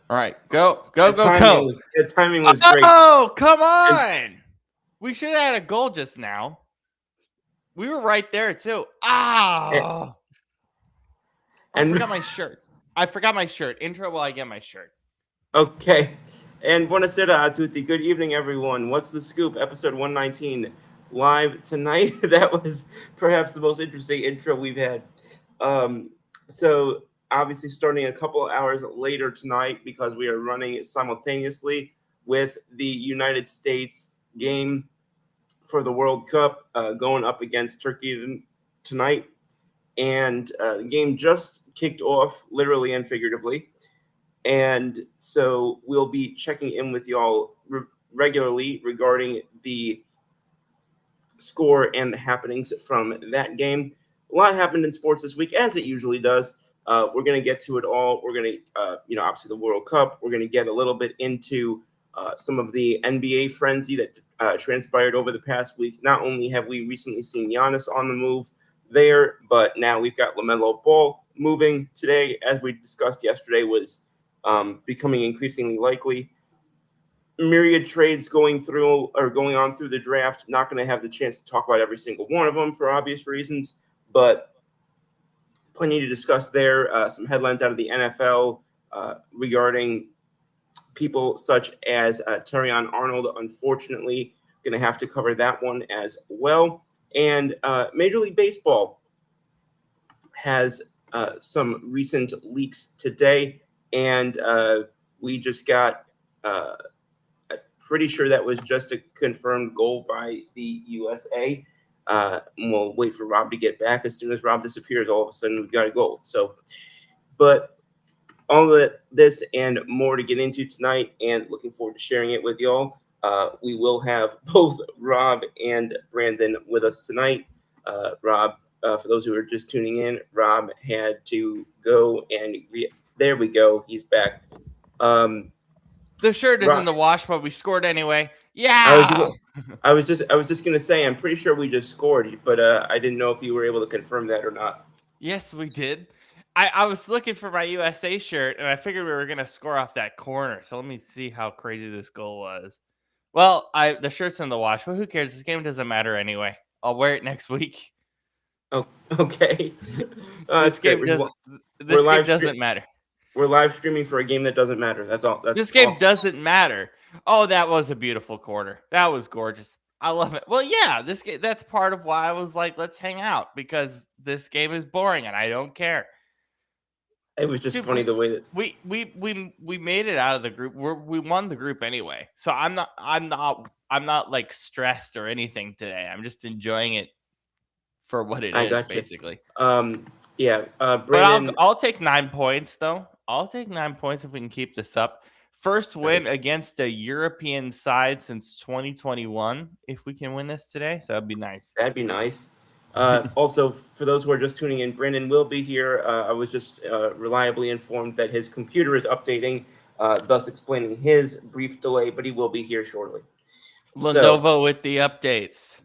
All right, go. The timing was great. Oh, come And, on! We should have had a goal just now. We were right there too. Ah! Oh, I and forgot my shirt. Intro while I get my shirt. okay. And buonasera a tutti. Good evening, everyone. What's the scoop? Episode 119 live tonight. That was perhaps the most interesting intro we've had. Um, so obviously starting a couple of hours later tonight because we are running it simultaneously with the United States game for the World Cup going up against Turkey tonight. And the game just kicked off, literally and figuratively. And so we'll be checking in with y'all regularly regarding the score and the happenings from that game. A lot happened in sports this week, as it usually does. We're going to get to it all. We're going to, obviously the World Cup. We're going to get a little bit into some of the NBA frenzy that transpired over the past week. Not only have we recently seen Giannis on the move there, but now we've got LaMelo Ball moving today, as we discussed yesterday, was becoming increasingly likely. Myriad trades going on through the draft. Not going to have the chance to talk about every single one of them for obvious reasons, but plenty to discuss there. Some headlines out of the NFL regarding people such as Terrion Arnold. Unfortunately, going to have to cover that one as well. And Major League Baseball has some recent leaks today, and we just got. Pretty sure that was just a confirmed goal by the USA. We'll wait for Rob to get back. As soon as Rob disappears, all of a sudden we've got a goal. So, but all of this and more to get into tonight, and looking forward to sharing it with y'all. We will have both Rob and Brandon with us tonight. Rob, for those who are just tuning in, Rob had to go, and there we go. He's back. The shirt is in Rob, the wash, but we scored anyway. I was Yeah. I was just gonna say I'm pretty sure we just scored, but I didn't know if you were able to confirm that or not. Yes, we did. I was looking for my USA shirt, and I figured we were gonna score off that corner. So let me see how crazy this goal was. Well, the shirt's in the wash, but who cares? This game doesn't matter anyway. I'll wear it next week. Oh, okay. This That's great. game does. We're This game live doesn't matter. we're live streaming for a game that doesn't matter. That's all. That's This game awesome. doesn't matter. Oh, that was a beautiful quarter. That was gorgeous. I love it. Well, yeah, this game. That's part of why I was like, let's hang out because this game is boring and I don't care. It was just Dude, funny the way that we made it out of the group. We won the group anyway. So I'm not like stressed or anything today. I'm just enjoying it for what it I is, got you. basically. Yeah. But Brandon. I'll take 9 points though. I'll take 9 points if we can keep this up. First win against a European side since 2021. If we can win this today, so that'd be nice. That'd be nice. Also, for those who are just tuning in, Brandon will be here. I was just reliably informed that his computer is updating, thus explaining his brief delay, but he will be here shortly. So, Lenovo with the updates.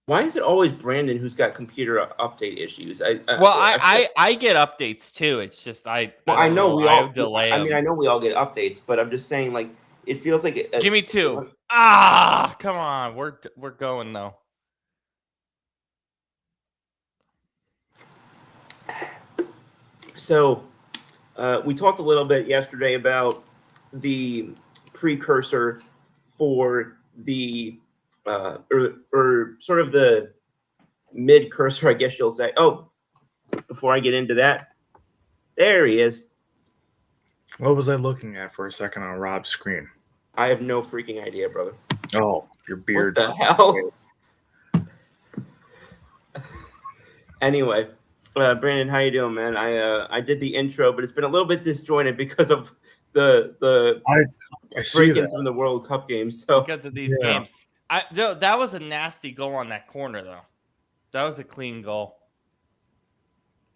why is it always Brandon who's got computer update issues? I get updates too. It's just I I know we I all. delay I mean, I them. know we all get updates, but I'm just saying, like, it feels like Give me 2. Come on. We're going though. So, we talked a little bit yesterday about the precursor for the, or sort of the mid cursor, I guess you'll say. Oh, before I get into that, there he is. What was I looking at for a second on Rob's screen? I have no freaking idea, brother. Oh, your beard. What the hell? Anyway, Brandon, how you doing, man? I did the intro, but it's been a little bit disjointed because of the I see break-ins that. from the World Cup games. So Because of these games. That was a nasty goal on that corner though. That was a clean goal.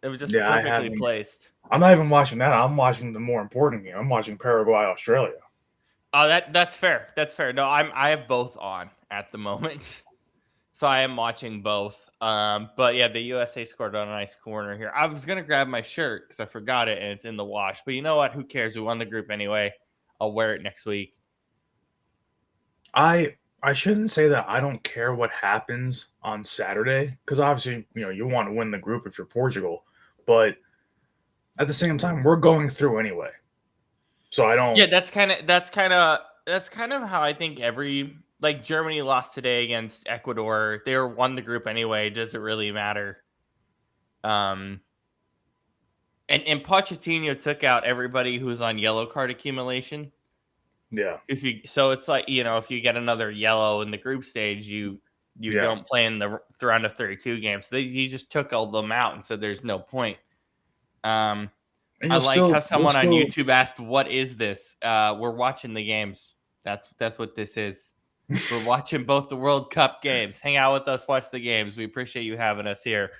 It was just perfectly placed. I'm not even watching that. I'm watching the more important game. I'm watching Paraguay, Australia. Oh, that's fair. That's fair. No, I have both on at the moment. So I am watching both. But yeah, the USA scored on a nice corner here. I was gonna grab my shirt because I forgot it and it's in the wash. But you know what? Who cares? We won the group anyway. I'll wear it next week. I shouldn't say that I don't care what happens on Saturday, because obviously, you want to win the group if you're Portugal, but at the same time, we're going through anyway. So I don't. Yeah, that's kind of how I think every like Germany lost today against Ecuador. They won the group anyway. Does it really matter? And Pochettino took out everybody who's on yellow card accumulation. Yeah. So it's like, if you get another yellow in the group stage, you Yeah. don't play in the round of 32 games. So he just took all of them out and said there's no point. And I like how someone on YouTube asked, "What is this?" We're watching the games. That's what this is. We're watching both the World Cup games. Hang out with us, watch the games. We appreciate you having us here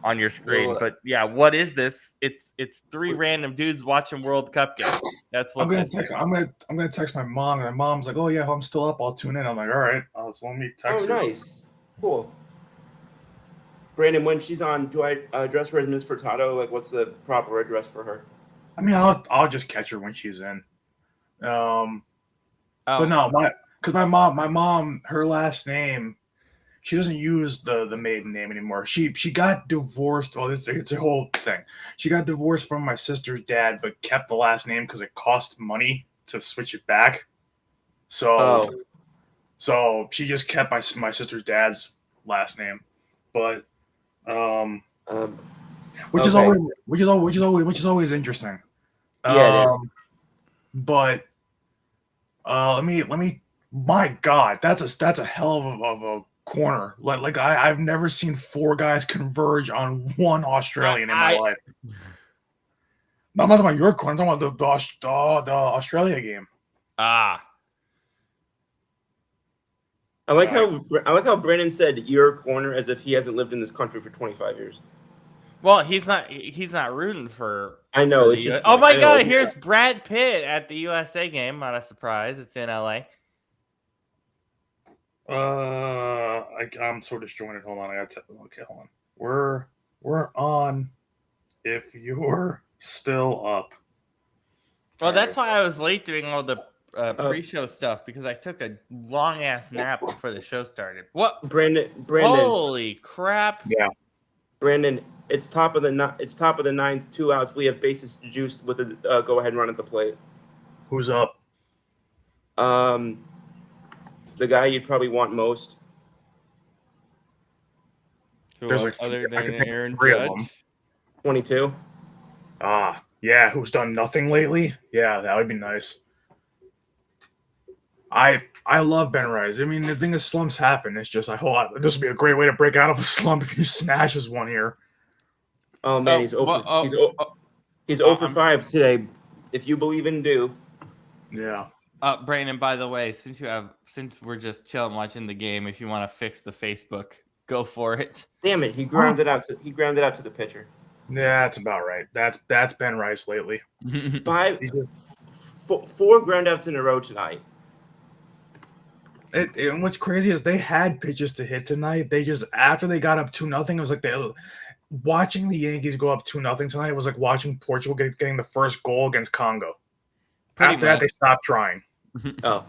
on your screen. Well, but yeah, what is this? It's three random dudes watching World Cup games. That's what this is. I'm gonna text my mom, and my mom's like, "Oh yeah, if I'm still up, I'll tune in." I'm like, "All right, so let me text her." Oh, nice, cool. Brandon, when she's on, do I address her as Miss Furtado? Like, what's the proper address for her? I mean, I'll just catch her when she's in. But no, because my mom, her last name, she doesn't use the maiden name anymore. She got divorced. Well, it's a whole thing. She got divorced from my sister's dad, but kept the last name because it cost money to switch it back. So she just kept my sister's dad's last name, but which is always interesting. Yeah, it is. But let me. My God, that's a hell of a corner. Like I've never seen four guys converge on one Australian in my life. No, I'm not talking about your corner. I'm talking about the Australia game. I like how Brandon said your corner as if he hasn't lived in this country for 25 years. Well, he's not rooting for. I know. For it's just. Oh my God! Here's Brad Pitt at the USA game. Not a surprise. It's in LA. I'm so disjointed. Hold on. Okay, hold on. We're on. If you're still up. Well, that's why I was late doing all the pre-show stuff, because I took a long ass nap before the show started. What? Brandon. Holy crap! Yeah. Brandon, it's top of the ninth, 2 outs. We have bases juiced with a go ahead run at the plate. Who's up? The guy you'd probably want most. There's like other than Aaron Judge. 22. Yeah, who's done nothing lately? Yeah, that would be nice. I love Ben Rice. I mean, the thing is, slumps happen. It's just this would be a great way to break out of a slump if he smashes one here. Oh man, he's 0 for 5 today. If you believe in do. Yeah. Brandon, by the way, since we're just chilling watching the game, if you want to fix the Facebook, go for it. Damn it, he grounded out to the pitcher. Yeah, that's about right. That's Ben Rice lately. 4 ground outs in a row tonight. And what's crazy is they had pitches to hit tonight. They just, after they got up 2-0, it was like watching the Yankees go up 2-0 tonight was like watching Portugal getting the first goal against Congo. After that, they stopped trying. Oh,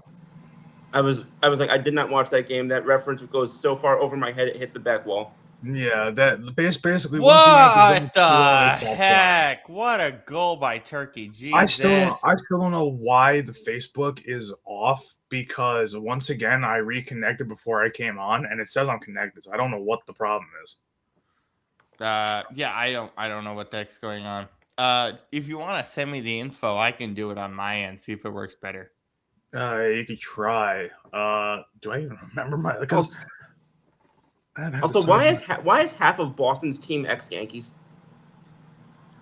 I was like, I did not watch that game. That reference goes so far over my head it hit the back wall. Yeah, that basically. What the heck? What a goal by Turkey! Jesus. I still don't know why the Facebook is off, because once again I reconnected before I came on and it says I'm connected. So I don't know what the problem is. Yeah, I don't know what the heck's going on. If you want to send me the info, I can do it on my end. See if it works better. You could try. Do I even remember my? Because also, why is half of Boston's team ex-Yankees?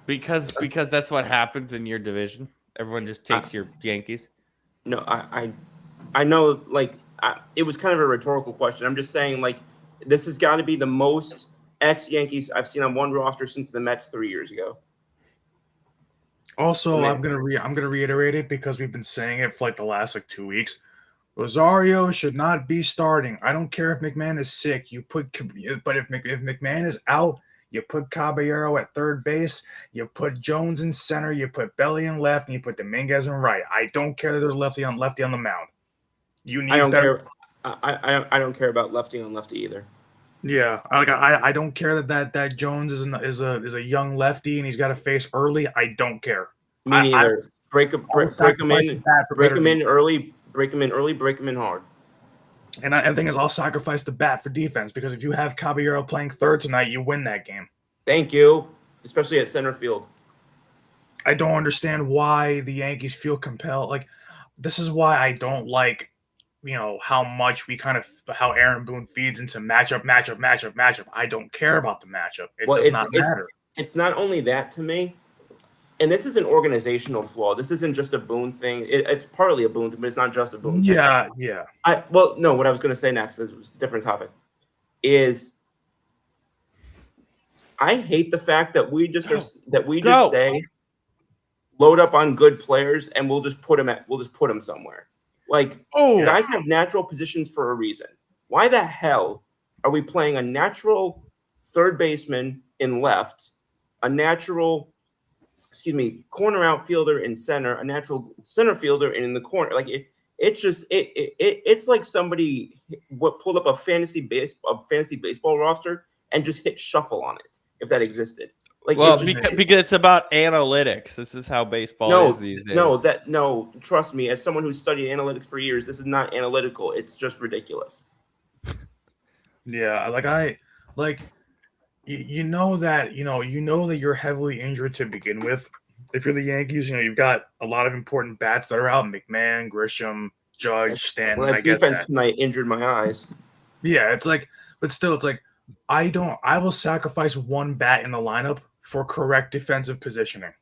Because that's what happens in your division. Everyone just takes your Yankees. No, I know. Like, it was kind of a rhetorical question. I'm just saying, like, this has got to be the most ex-Yankees I've seen on one roster since the Mets 3 years ago. Also, I'm gonna reiterate it because we've been saying it for like the last 2 weeks. Rosario should not be starting. I don't care if McMahon is sick. But if McMahon is out, you put Caballero at third base. You put Jones in center. You put Belly in left, and you put Dominguez in right. I don't care that there's lefty on the mound. You need I don't better. care. I don't care about lefty on lefty either. Yeah, I don't care that Jones is a young lefty and he's got to face early. I don't care. Me neither. Break him sacrifice the in. bat for Break better him in defense. early. Break him in early. Break him in hard. And the thing is, I'll sacrifice the bat for defense because if you have Caballero playing third tonight, you win that game. Thank you, especially at center field. I don't understand why the Yankees feel compelled. Like, this is why I don't like, how much how Aaron Boone feeds into matchup. I don't care about the matchup. It does not matter. It's not only that to me, and this is an organizational flaw. This isn't just a Boone thing. It's partly a Boone thing, but it's not just a Boone thing. Yeah. What I was going to say next is a different topic. Is I hate the fact that we just say load up on good players and we'll just put them somewhere. Like, guys have natural positions for a reason. Why the hell are we playing a natural third baseman in left, a natural, corner outfielder in center, a natural center fielder in the corner? Like it's like somebody pulled up a fantasy baseball roster and just hit shuffle on it, if that existed. Like, because it's about analytics. This is how baseball is these days. No, trust me. As someone who's studied analytics for years, this is not analytical. It's just ridiculous. Yeah, you know that you're heavily injured to begin with. If you're the Yankees, you've got a lot of important bats that are out: McMahon, Grisham, Judge, Stanton. Well, that defense tonight injured my eyes. Yeah, but still, it's like I will sacrifice one bat in the lineup for correct defensive positioning.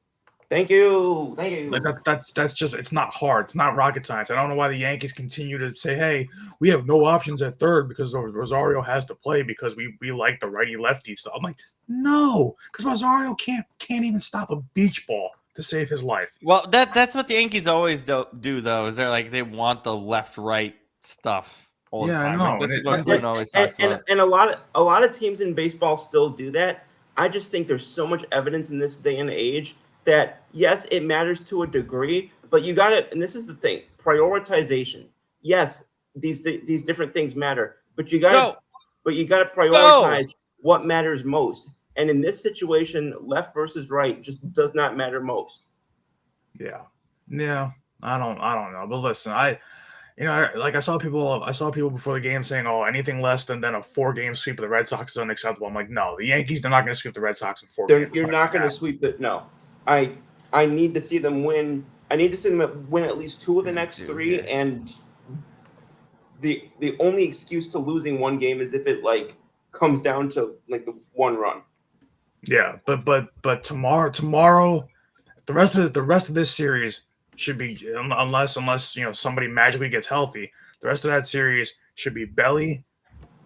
Thank you. Like that's just, it's not hard. It's not rocket science. I don't know why the Yankees continue to say, "Hey, we have no options at third because Rosario has to play because we like the righty lefty stuff." I'm like, no, because Rosario can't even stop a beach ball to save his life. Well, that's what the Yankees always do though. Is they want the left right stuff all the time. I know. This is what Boone always talks about. And a lot of teams in baseball still do that. I just think there's so much evidence in this day and age that, yes, it matters to a degree, but you got to, and this is the thing, prioritization. Yes, these different things matter, but you got to prioritize what matters most. And in this situation, left versus right just does not matter most. Yeah, I don't know, but listen, I saw people before the game saying, "Oh, anything less than a 4-game sweep of the Red Sox is unacceptable." I'm like, no, the Yankees, they're not going to sweep the Red Sox in 4 games. You're not going to sweep it. No, I need to see them win. I need to see them win at least 2 of the next 3, and the only excuse to losing one game is if it comes down to the 1 run. Yeah, but tomorrow, the rest of this series should be, unless somebody magically gets healthy, the rest of that series should be Belly,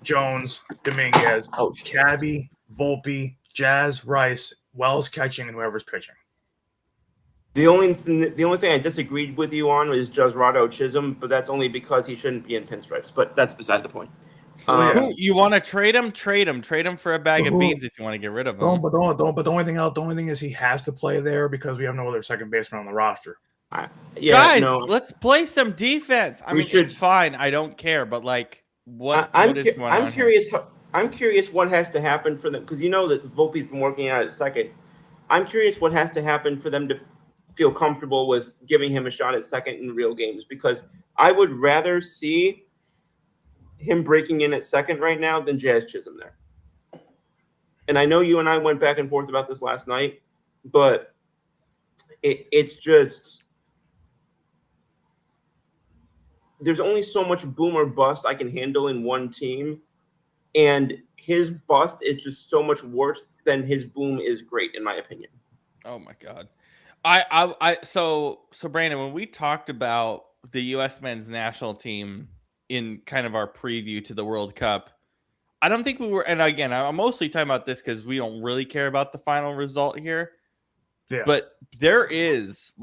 Jones, Dominguez, Cabby, Volpe, Jazz, Rice, Wells catching, and whoever's pitching. The only thing I disagreed with you on was Jazrado Chisholm, but that's only because he shouldn't be in pinstripes. But that's beside the point. You want to trade him? Trade him for a bag of beans if you want to get rid of him. But the only thing is he has to play there because we have no other second baseman on the roster. Let's play some defense. It's fine. I don't care, but what is going on? I'm curious what has to happen for them, because that Volpe's been working out at second. I'm curious what has to happen for them to feel comfortable with giving him a shot at second in real games, because I would rather see him breaking in at second right now than Jazz Chisholm there. And I know you and I went back and forth about this last night, but it's just, there's only so much boom or bust I can handle in one team, and his bust is just so much worse than his boom is great, in my opinion. Oh my God. So Brandon, when we talked about the U.S. men's national team in kind of our preview to the World Cup, I don't think we were, and again, I'm mostly talking about this because we don't really care about the final result here. Yeah. But there is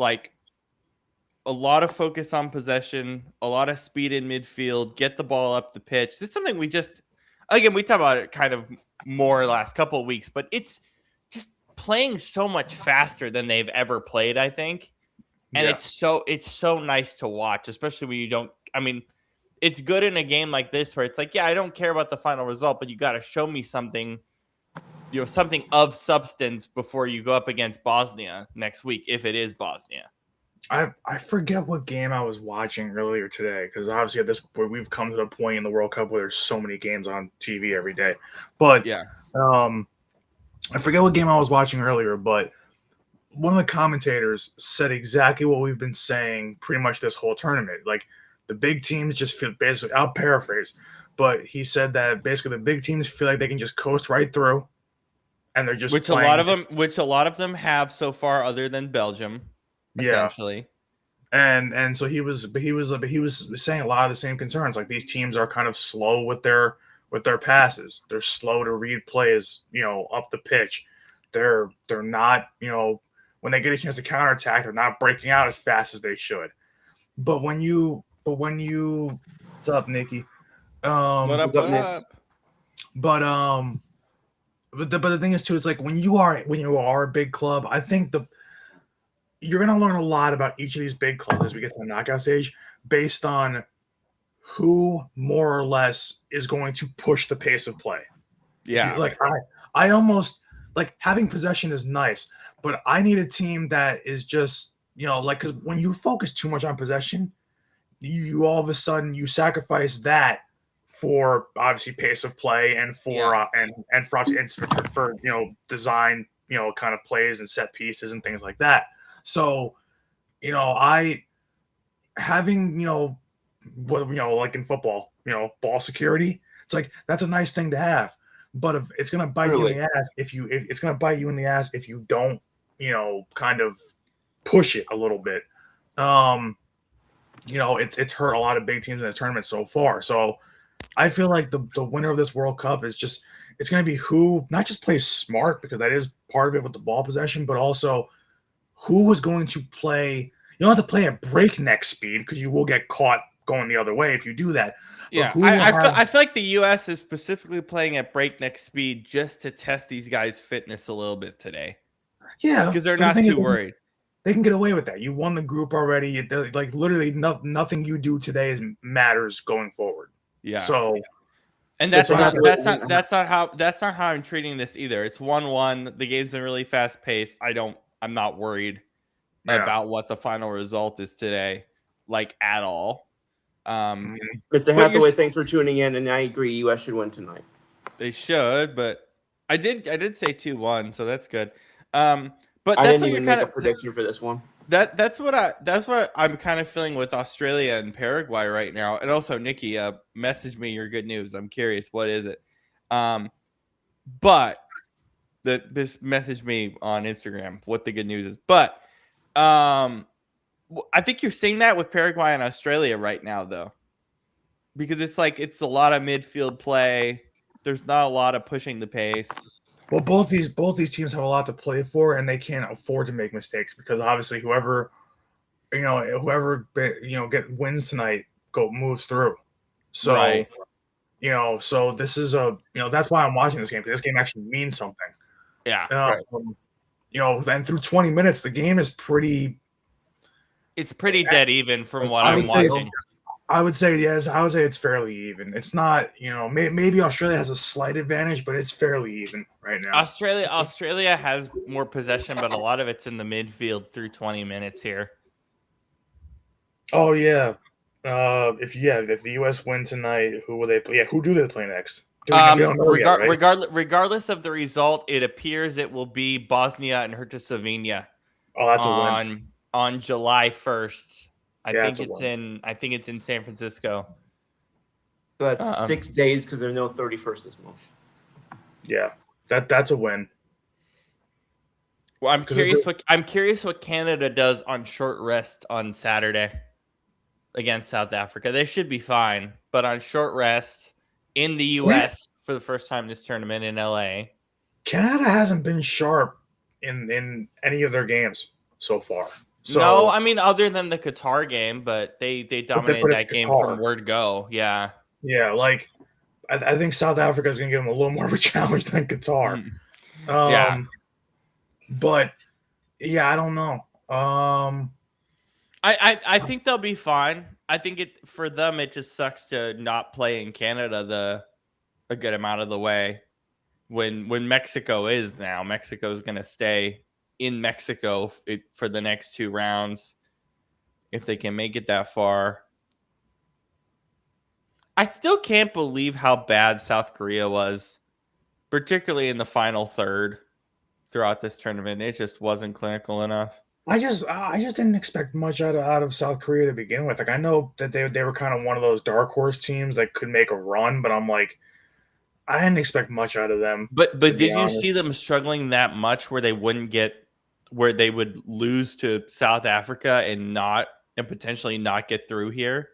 a lot of focus on possession, a lot of speed in midfield, get the ball up the pitch. This is something we just, again, we talk about it kind of more last couple of weeks, but it's just playing so much faster than they've ever played, I think. And Yeah. it's so nice to watch, especially when you don't, I mean, it's good in a game like this where it's like, yeah, I don't care about the final result, but you got to show me something, something of substance before you go up against Bosnia next week, if it is Bosnia. I forget what game I was watching earlier today, because obviously at this point we've come to the point in the World Cup where there's so many games on TV every day. But Yeah. I forget what game I was watching earlier, but one of the commentators said exactly what we've been saying pretty much this whole tournament. Like the big teams just feel basically, I'll paraphrase, but he said that basically the big teams feel like they can just coast right through, and they're just which playing. a lot of them have so far, other than Belgium, essentially. And so he was saying a lot of the same concerns. Like these teams are kind of slow with their passes. They're slow to read plays, up the pitch. They're not, when they get a chance to counterattack, they're not breaking out as fast as they should. But when you what's up, Nikki? What up? What up? But the thing is too, it's like when you are a big club, I think you're going to learn a lot about each of these big clubs as we get to the knockout stage based on who more or less is going to push the pace of play. Yeah. Like I almost like having possession is nice, but I need a team that is just, like, because when you focus too much on possession, you all of a sudden you sacrifice that for obviously pace of play and for for design, kind of plays and set pieces and things like that. So, I having, like in football, ball security, it's like that's a nice thing to have. But if it's gonna bite you in the ass if it's gonna bite you in the ass if you don't, kind of push it a little bit. It's hurt a lot of big teams in the tournament so far. So I feel like the winner of this World Cup is just it's gonna be who not just plays smart, because that is part of it with the ball possession, but also who is going to play. You don't have to play at breakneck speed because you will get caught going the other way if you do that. Yeah, I feel like the U.S. is specifically playing at breakneck speed just to test these guys' fitness a little bit today. Yeah, because they're not too worried. They can get away with that. You won the group already. Like literally, nothing you do today matters going forward. Yeah. So, and that's not how I'm treating this either. It's 1-1. The game's been really fast paced. I'm not worried about what the final result is today, like at all. Mr. Hathaway, thanks for tuning in, and I agree, U.S. should win tonight. They should, but I did say 2-1, so that's good. But I that's didn't even make a prediction for this one. That's what I'm kind of feeling with Australia and Paraguay right now. And also, Nikki, message me your good news. I'm curious, what is it? But this message me on Instagram what the good news is. But I think you're seeing that with Paraguay and Australia right now, though, because it's a lot of midfield play. There's not a lot of pushing the pace. Well, both these teams have a lot to play for, and they can't afford to make mistakes because obviously whoever wins tonight moves through. So right. So this is that's why I'm watching this game, because this game actually means something. Yeah. Right. And through 20 minutes, the game is pretty. It's pretty dead even from what I'm watching. I would say yes. I would say it's fairly even. It's not, maybe Australia has a slight advantage, but it's fairly even right now. Australia has more possession, but a lot of it's in the midfield through 20 minutes here. Oh yeah. If the U.S. win tonight, who will they play? Yeah, who do they play next? Regardless of the result, it appears it will be Bosnia and Herzegovina. Oh, that's a win. On July 1st. I think it's in San Francisco. So that's 6 days because there's no 31st this month. Yeah, that's a win. Well, I'm curious what Canada does on short rest on Saturday against South Africa. They should be fine, but on short rest in the U.S. for the first time this tournament in L.A. Canada hasn't been sharp in any of their games so far. So No, I mean other than the Qatar game, but they dominated but it's that game from Qatar. word go. Yeah. Yeah, like I think South Africa is going to give them a little more of a challenge than Qatar. Mm. Yeah. But yeah, I don't know. I think they'll be fine. I think it for them it just sucks to not play in Canada a good amount of the way. When Mexico is now, Mexico's going to stay in Mexico for the next 2 rounds if they can make it that far. I still can't believe how bad South Korea was, particularly in the final third throughout this tournament. It just wasn't clinical enough. I just didn't expect much out of South Korea to begin with. Like I know that they were kind of one of those dark horse teams that could make a run, but I'm like I didn't expect much out of them. But to be did you honest. see them struggling that much where they would lose to South Africa and potentially not get through here?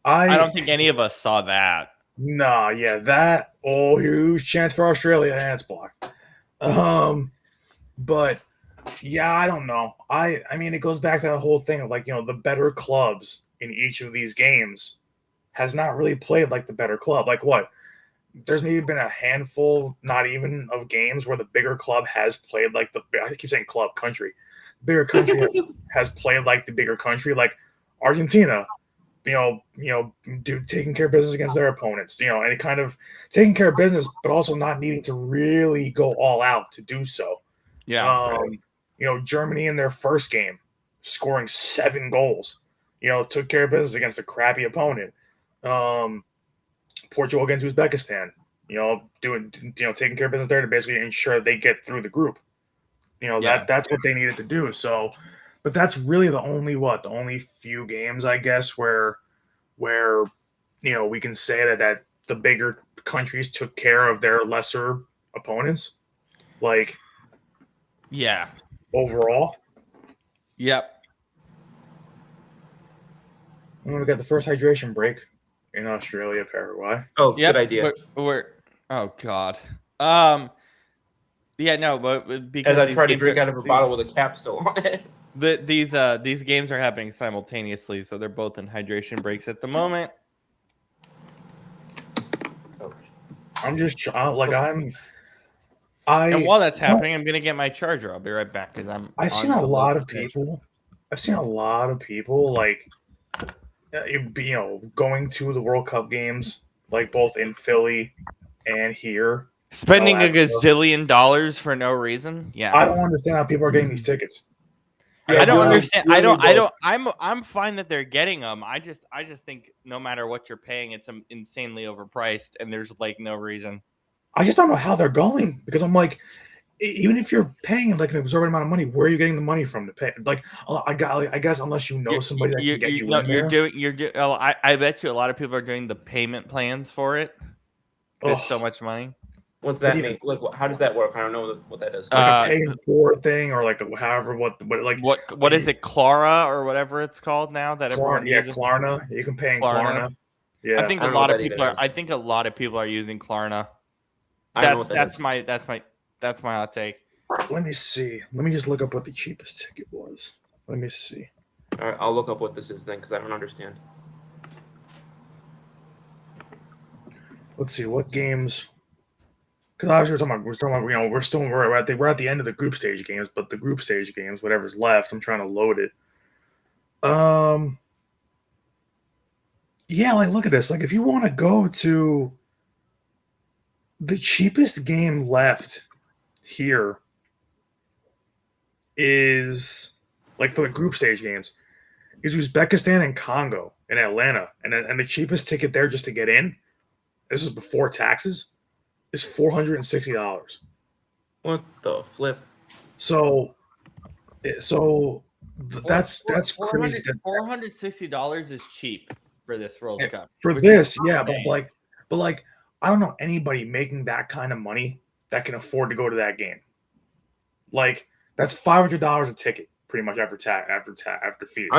I don't think any of us saw that. Nah, yeah, that huge chance for Australia, and it's blocked. But yeah, I don't know. I mean, it goes back to that whole thing of like the better clubs in each of these games has not really played like the better club. Like what? There's maybe been a handful, not even of games where the bigger club has played like I keep saying club country. Bigger country has played like the bigger country, like Argentina. Taking care of business against their opponents. And kind of taking care of business, but also not needing to really go all out to do so. Yeah. Germany in their first game, scoring 7 goals. Took care of business against a crappy opponent. Portugal against Uzbekistan. Taking care of business there to basically ensure they get through the group. That's what they needed to do. So, but that's really the only few games I guess where we can say that the bigger countries took care of their lesser opponents. Like, yeah, overall. Yep. And we got the first hydration break in Australia, Paraguay. Oh, yep. Good idea. Oh God. Yeah, no, but because as I try to drink out of a bottle with a cap still on it. These games are happening simultaneously, so they're both in hydration breaks at the moment. I'm just like and while that's happening, I'm gonna get my charger. I'll be right back because I've seen a lot of people like going to the World Cup games, like both in Philly and here, spending a gazillion dollars for no reason. Yeah, I don't understand how people are getting these tickets. Yeah, I don't understand. I'm fine that they're getting them. I just think no matter what you're paying, it's insanely overpriced, and there's like no reason. I just don't know how they're going because I'm like, even if you're paying like an exorbitant amount of money, where are you getting the money from to pay? Like, I guess unless somebody that can get you in there. I bet you a lot of people are doing the payment plans for it. It's so much money. What's that mean? Like, how does that work? I don't know what that is. Like a pay in 4 thing, or like however what is it, Clara or whatever it's called now that everyone uses? Klarna. You can pay in Klarna. Yeah, I think a lot of people are using Klarna. That's my hot take. Let me see. Let me just look up what the cheapest ticket was. Let me see. All right, I'll look up what this is then because I don't understand. Let's see what games. Because obviously we're talking about we're at the end of the group stage games, but the group stage games, whatever's left, I'm trying to load it. Yeah, like look at this. Like if you want to go to the cheapest game left here is like for the group stage games is Uzbekistan and Congo in Atlanta, and the cheapest ticket there just to get in, this is before taxes, is $460. What the flip? So that's crazy. $460 is cheap for this World Cup. For this, yeah, but I don't know anybody making that kind of money that can afford to go to that game. Like that's $500 a ticket, pretty much after fees.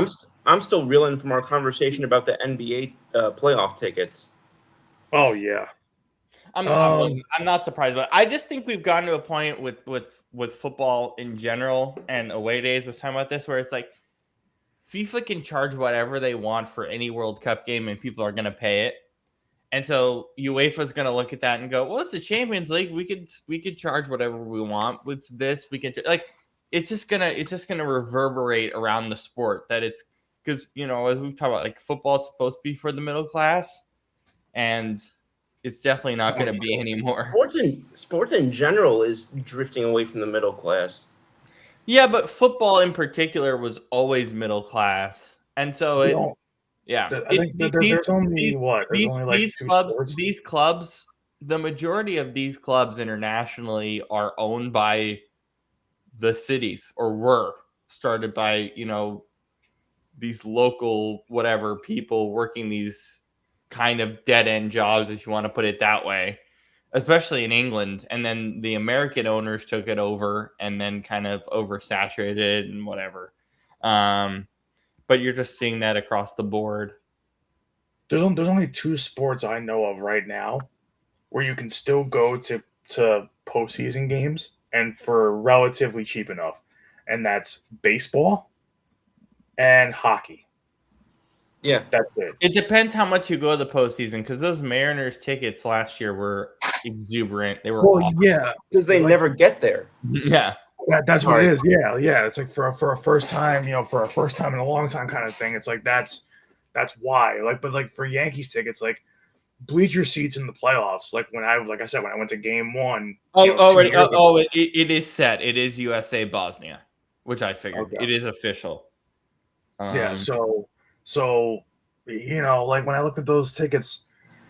I'm still reeling from our conversation about the NBA playoff tickets. Oh yeah. I'm not surprised, but I just think we've gotten to a point with football in general and away days was talking about this where it's like FIFA can charge whatever they want for any World Cup game, and people are going to pay it. And so UEFA is going to look at that and go, "Well, it's the Champions League. We could charge whatever we want. It's this. We can like." It's just gonna reverberate around the sport that it's because as we've talked about, like football is supposed to be for the middle class, and it's definitely not going to be anymore. Sports in general is drifting away from the middle class. Yeah, but football in particular was always middle class, and so I think there's only like these two clubs. sports. These clubs, the majority of these clubs internationally are owned by the cities, or were started by these local whatever people working these kind of dead end jobs, if you want to put it that way, especially in England. And then the American owners took it over and then kind of oversaturated it and whatever. But you're just seeing that across the board. There's only two sports I know of right now where you can still go to postseason games and for relatively cheap enough, and that's baseball and hockey. Yeah, that's it. It depends how much you go to the postseason, because those Mariners tickets last year were exuberant. They were awesome. Yeah, because they never get there. Yeah. That's what it is. Yeah. It's like for a first time, for a first time in a long time kind of thing. It's like that's why. But for Yankees tickets, like bleacher seats in the playoffs. Like when I went to Game 1. It is set. It is USA Bosnia, which I figured. Okay. It is official. Yeah. So like when I looked at those tickets,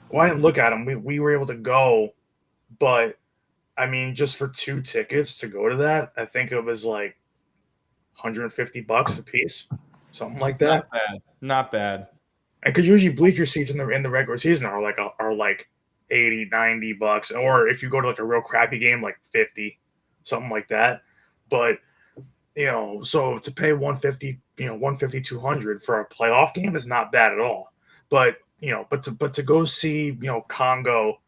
well, I didn't look at them. We were able to go, but I mean, just for 2 tickets to go to that, I think it was like $150 a piece, something like that. Not bad. And because usually bleacher seats in the regular season are like $80, $90, or if you go to like a real crappy game, like $50, something like that. But so to pay $150, $200 for a playoff game is not bad at all. But to go see Congo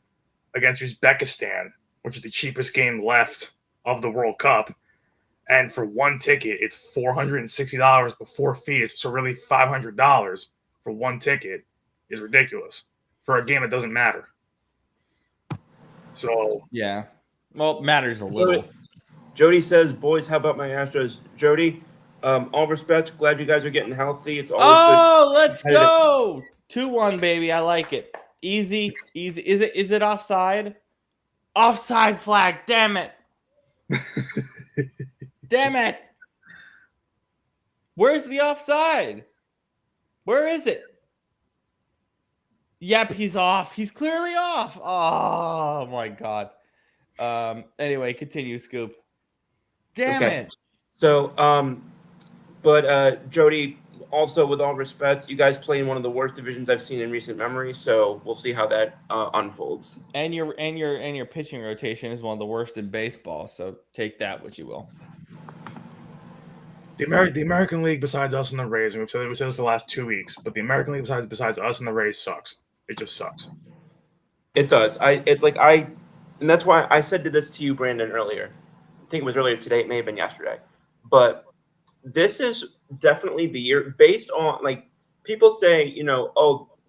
against Uzbekistan, which is the cheapest game left of the World Cup, and for 1 ticket, it's $460 before fees. So really $500 for 1 ticket is ridiculous for a game that doesn't matter. So yeah, well, it matters a little. Jody says, "Boys, how about my Astros?" Jody, all respect. Glad you guys are getting healthy. It's always good. Oh, let's go 2-1, baby. I like it. Easy. Is it offside? Offside flag. Damn it. Damn it. Where's the offside? Where is it? Yep, he's off. He's clearly off. Oh my God. Anyway, continue, Scoop. Damn it. So, Jody, also with all respect, you guys play in one of the worst divisions I've seen in recent memory. So we'll see how that unfolds. And your pitching rotation is one of the worst in baseball. So take that what you will. The American League, besides us and the Rays, and we've said this for the last 2 weeks, but the American League besides us and the Rays sucks. It just sucks. It does. And that's why I said this to you, Brandon, earlier. I think it was earlier today. It may have been yesterday. But this is definitely the year, based on, like, people say, New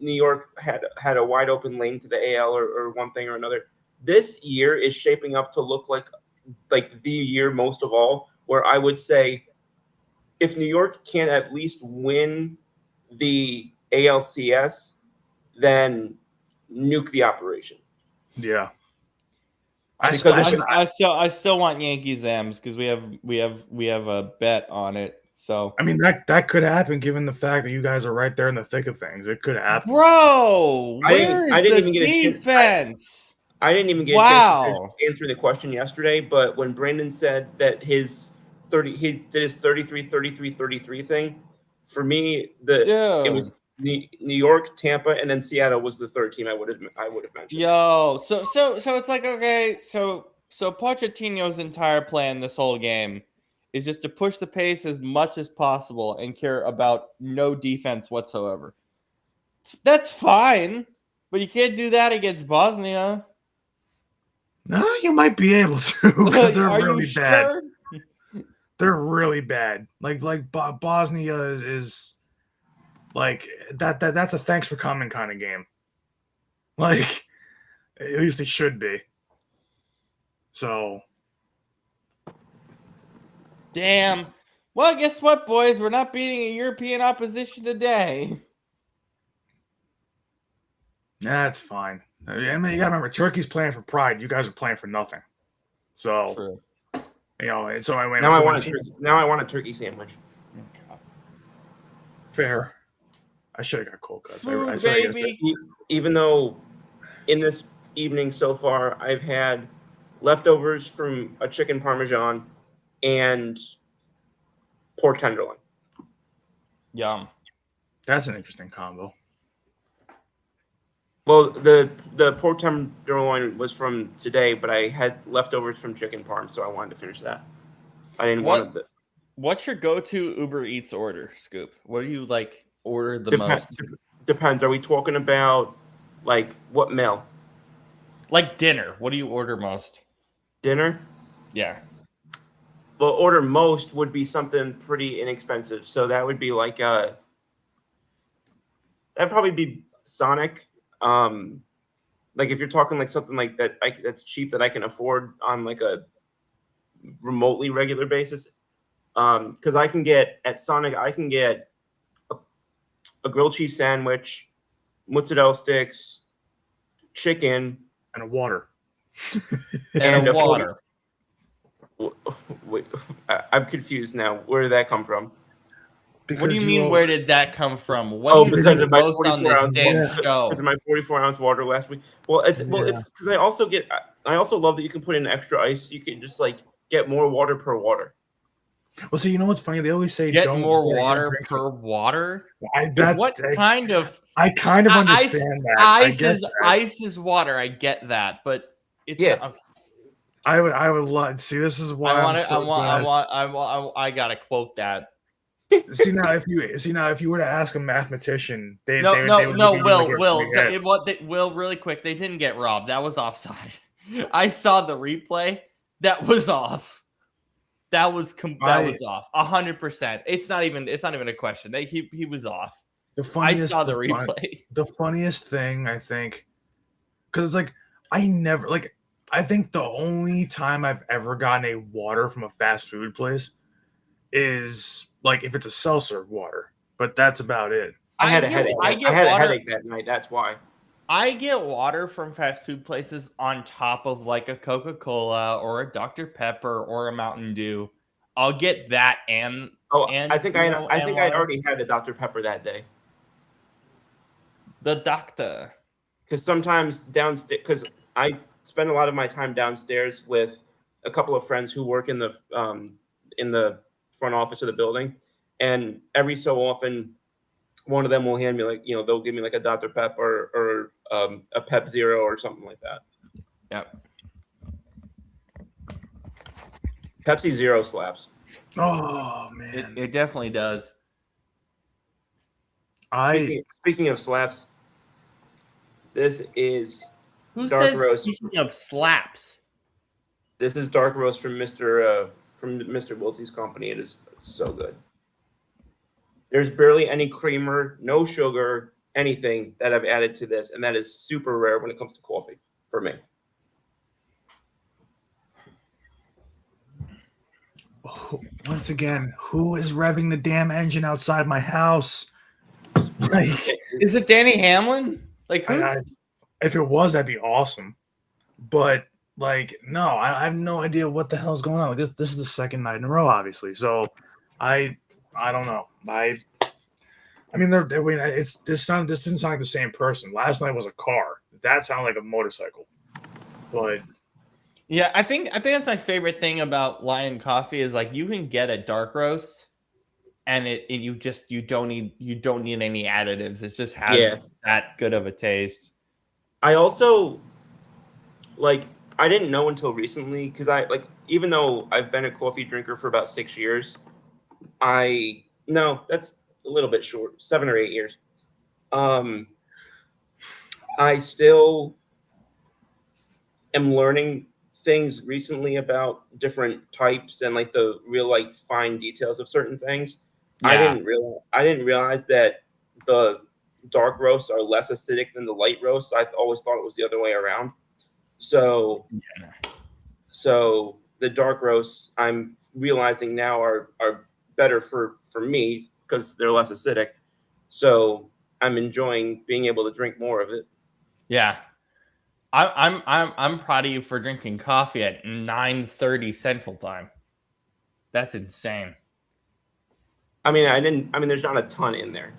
York had a wide open lane to the AL or one thing or another. This year is shaping up to look like the year most of all, where I would say if New York can't at least win the ALCS, then nuke the operation. Yeah. I still want Yankees M's because we have a bet on it. So I mean that could happen given the fact that you guys are right there in the thick of things. It could happen. Bro, I didn't even get defense. I didn't even get a chance to answer the question yesterday, but when Brandon said that he did his 33-33-33 thing, for me it was New York, Tampa, and then Seattle was the third team I would have mentioned. Yo, so it's like, okay, so Pochettino's entire plan this whole game is just to push the pace as much as possible and care about no defense whatsoever. That's fine, but you can't do that against Bosnia. No, you might be able to because they're really bad. They're really bad. Bosnia is like that's a thanks for coming kind of game. Like at least it should be. So Damn. Well, guess what, boys? We're not beating a European opposition today. that's fine. I mean, you gotta remember, Turkey's playing for pride. You guys are playing for nothing. So True. you know, and so I went. Now so I want a turkey sandwich. Fair. I should have got cold cuts. Food, baby. Even though in this evening so far I've had leftovers from a chicken parmesan and pork tenderloin. Yum. That's an interesting combo. Well, the pork tenderloin was from today, but I had leftovers from chicken parm, so I wanted to finish that. I didn't want to. What's your go-to Uber Eats order, Scoop? What do you like order the most? Depends. Are we talking about like what meal? Like dinner. What do you order most? Dinner? Yeah. Well, order most would be something pretty inexpensive. So that would be like that'd probably be Sonic. Like if you're talking like something like that that's cheap that I can afford on like a remotely regular basis. Because I can get at Sonic, I can get a grilled cheese sandwich, mozzarella sticks, chicken, And a water. And a water. Wait, I'm confused now. Where did that come from? What do you mean? Where did that come from? What Oh, do you because do of my most on 44 this ounce damn water. show? Because of my 44-ounce water last week. Well, it's because I also love that you can put in extra ice. You can just like get more water per water. Well, see, you know what's funny? They always say Get don't more get your water drinks per water. I Kind of I kind of understand that. Ice is water. I get that, but it's Yeah. not, I would love. See, this is why I gotta quote that. See now, if you were to ask a mathematician, they would Will, really quick. They didn't get robbed. That was offside. I saw the replay. That was off. That was off. 100%. It's not even a question. He was off. I saw the replay. The funniest thing I think, because like I think the only time I've ever gotten a water from a fast food place is like if it's a seltzer water, but that's about it. I had a headache that night. That's why. I get water from fast food places on top of like a Coca-Cola or a Dr. Pepper or a Mountain Dew. I'll get that I think I'd already had a Dr. Pepper that day. The doctor. Because sometimes downstairs, because I spend a lot of my time downstairs with a couple of friends who work in the front office of the building, and every so often, one of them will hand me they'll give me like a Dr. Pepper or a Pep Zero or something like that. Yep. Pepsi Zero slaps. Oh man, it definitely does. Speaking of slaps, this is dark roast. Speaking of slaps, this is dark roast from Mr. Wiltsey's company. It is so good. There's barely any creamer, no sugar, anything that I've added to this, and that is super rare when it comes to coffee for me. Once again, who is revving the damn engine outside my house? Like, is it Danny Hamlin? Like, if it was, that'd be awesome. But like, no, I have no idea what the hell's going on. Like, this is the second night in a row, obviously. So, I don't know. I mean, this didn't sound like the same person. Last night was a car. That sounded like a motorcycle. But yeah, I think that's my favorite thing about Lion Coffee is like you can get a dark roast, and you don't need any additives. It just has that good of a taste. I also I didn't know until recently because even though I've been a coffee drinker for about 6 years, that's a little bit short, 7 or 8 years. I still am learning things recently about different types and like the real like fine details of certain things. Yeah. I didn't realize that the dark roasts are less acidic than the light roasts. I've always thought it was the other way around. So Yeah. so the dark roasts I'm realizing now are better for me because they're less acidic. So I'm enjoying being able to drink more of it. Yeah. I'm proud of you for drinking coffee at 9:30 Central Time. That's insane. I mean, I didn't. I mean, there's not a ton in there.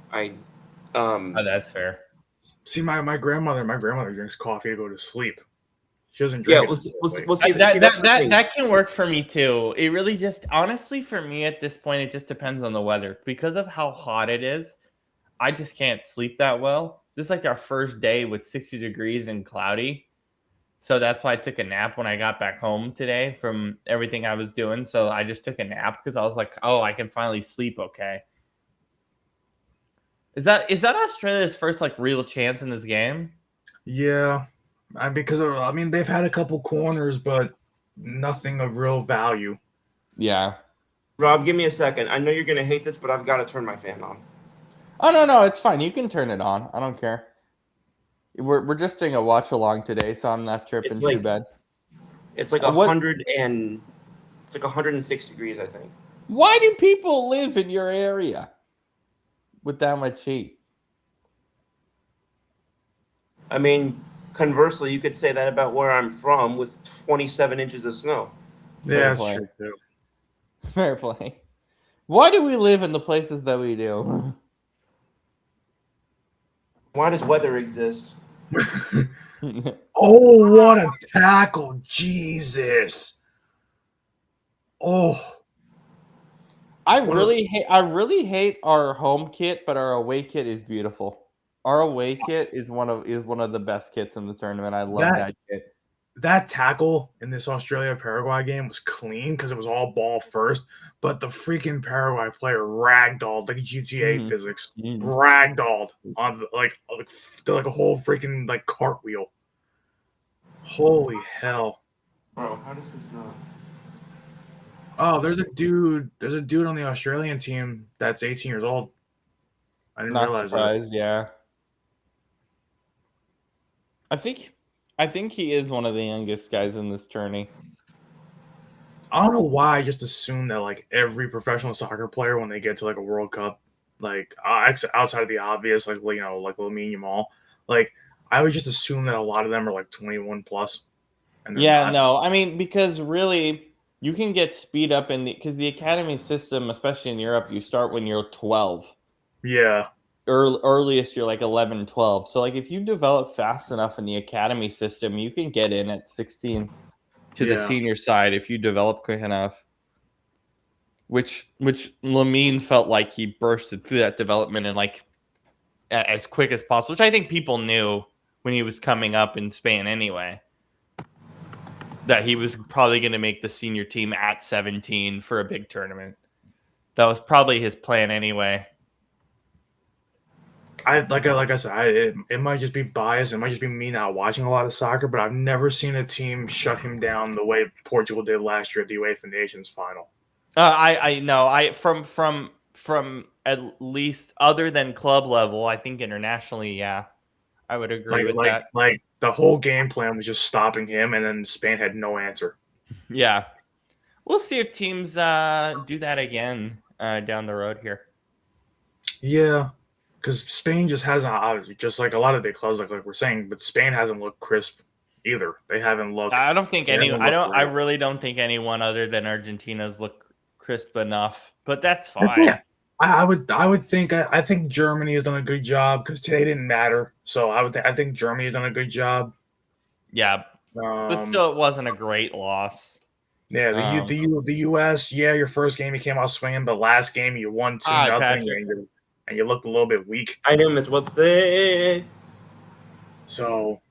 Oh, that's fair. See, my grandmother drinks coffee to go to sleep. She doesn't Yeah, drink it. we'll see. That, See, that's that the that thing. that can work for me too. It really just honestly for me at this point it just depends on the weather because of how hot it is. I just can't sleep that well. This is like our first day with 60 degrees and cloudy. So that's why I took a nap when I got back home today from everything I was doing. So I just took a nap because I was like, "Oh, I can finally sleep okay." Is that Australia's first like real chance in this game? Yeah, I mean they've had a couple corners, but nothing of real value. Yeah. Rob, give me a second. I know you're gonna hate this, but I've got to turn my fan on. Oh no, it's fine. You can turn it on. I don't care. We're just doing a watch along today, so I'm not It's tripping too like bad. it's like What? 106 degrees, I think. Why do people live in your area with that much heat? I mean, conversely, you could say that about where I'm from with 27 inches of snow. Fair Yeah, that's play. true too. Fair play. Why do we live in the places that we do? Why does weather exist? Oh, what a tackle! Jesus. Oh, what a I really hate our home kit, but our away kit is beautiful. Our away kit is one of the best kits in the tournament. I love that that kit. that tackle in this Australia Paraguay game was clean because it was all ball first, but the freaking Paraguay player ragdolled like GTA Mhm. physics, Mhm. ragdolled on like a whole freaking like cartwheel. Holy hell! Bro, how does this not? Oh, there's a dude on the Australian team that's 18 years old. I didn't Not realize that. surprised, yeah. I think I think he is one of the youngest guys in this tourney. I don't know why I just assume that like every professional soccer player when they get to like a World Cup, like outside of the obvious, like like Lamine Yamal, like I would just assume that a lot of them are like 21 plus, and they're Yeah, not. no, I mean because really you can get speed up in because the academy system, especially in Europe, you start when you're 12. Yeah, Earliest you're like 11, 12. So like if you develop fast enough in the academy system, you can get in at 16 to the yeah. senior side if you develop quick enough. Which Lamine felt like he bursted through that development and like as quick as possible, which I think people knew when he was coming up in Spain anyway, that he was probably going to make the senior team at 17 for a big tournament. That was probably his plan anyway. Like I said, it might just be biased. It might just be me not watching a lot of soccer, but I've never seen a team shut him down the way Portugal did last year at the UEFA Nations final. I know I from at least other than club level, I think internationally, yeah, I would agree with that. Like the whole game plan was just stopping him, and then Spain had no answer. Yeah, we'll see if teams do that again down the road here. Yeah, because Spain just hasn't, obviously, just like a lot of big clubs, like we're saying, but Spain hasn't looked crisp either. I don't think They any. haven't I looked don't. I great. really don't think anyone other than Argentina's look crisp enough. But that's I think fine. I think Germany has done a good job because today didn't matter. So I think Germany has done a good job. Yeah, but Um, still, it wasn't a great loss. yeah, Um, the U.S. Yeah, your first game you came out swinging, but last game you won 2-0, Patrick. and you looked a little bit weak. I know Miss what they. So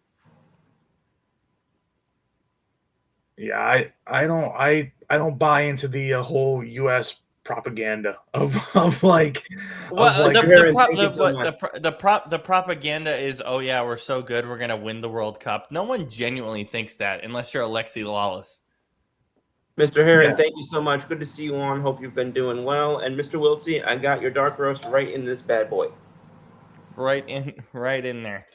yeah, I don't buy into the whole U.S. propaganda of like Well, like Mr. Heron, thank you so much. the propaganda is, oh yeah, we're so good, we're gonna win the World Cup. No one genuinely thinks that unless you're Alexi Lawless. Mr. Heron, yeah. thank you so much. Good to see you on. Hope you've been doing well. And Mr. Wiltsey, I got your dark roast right in this bad boy. Right in there.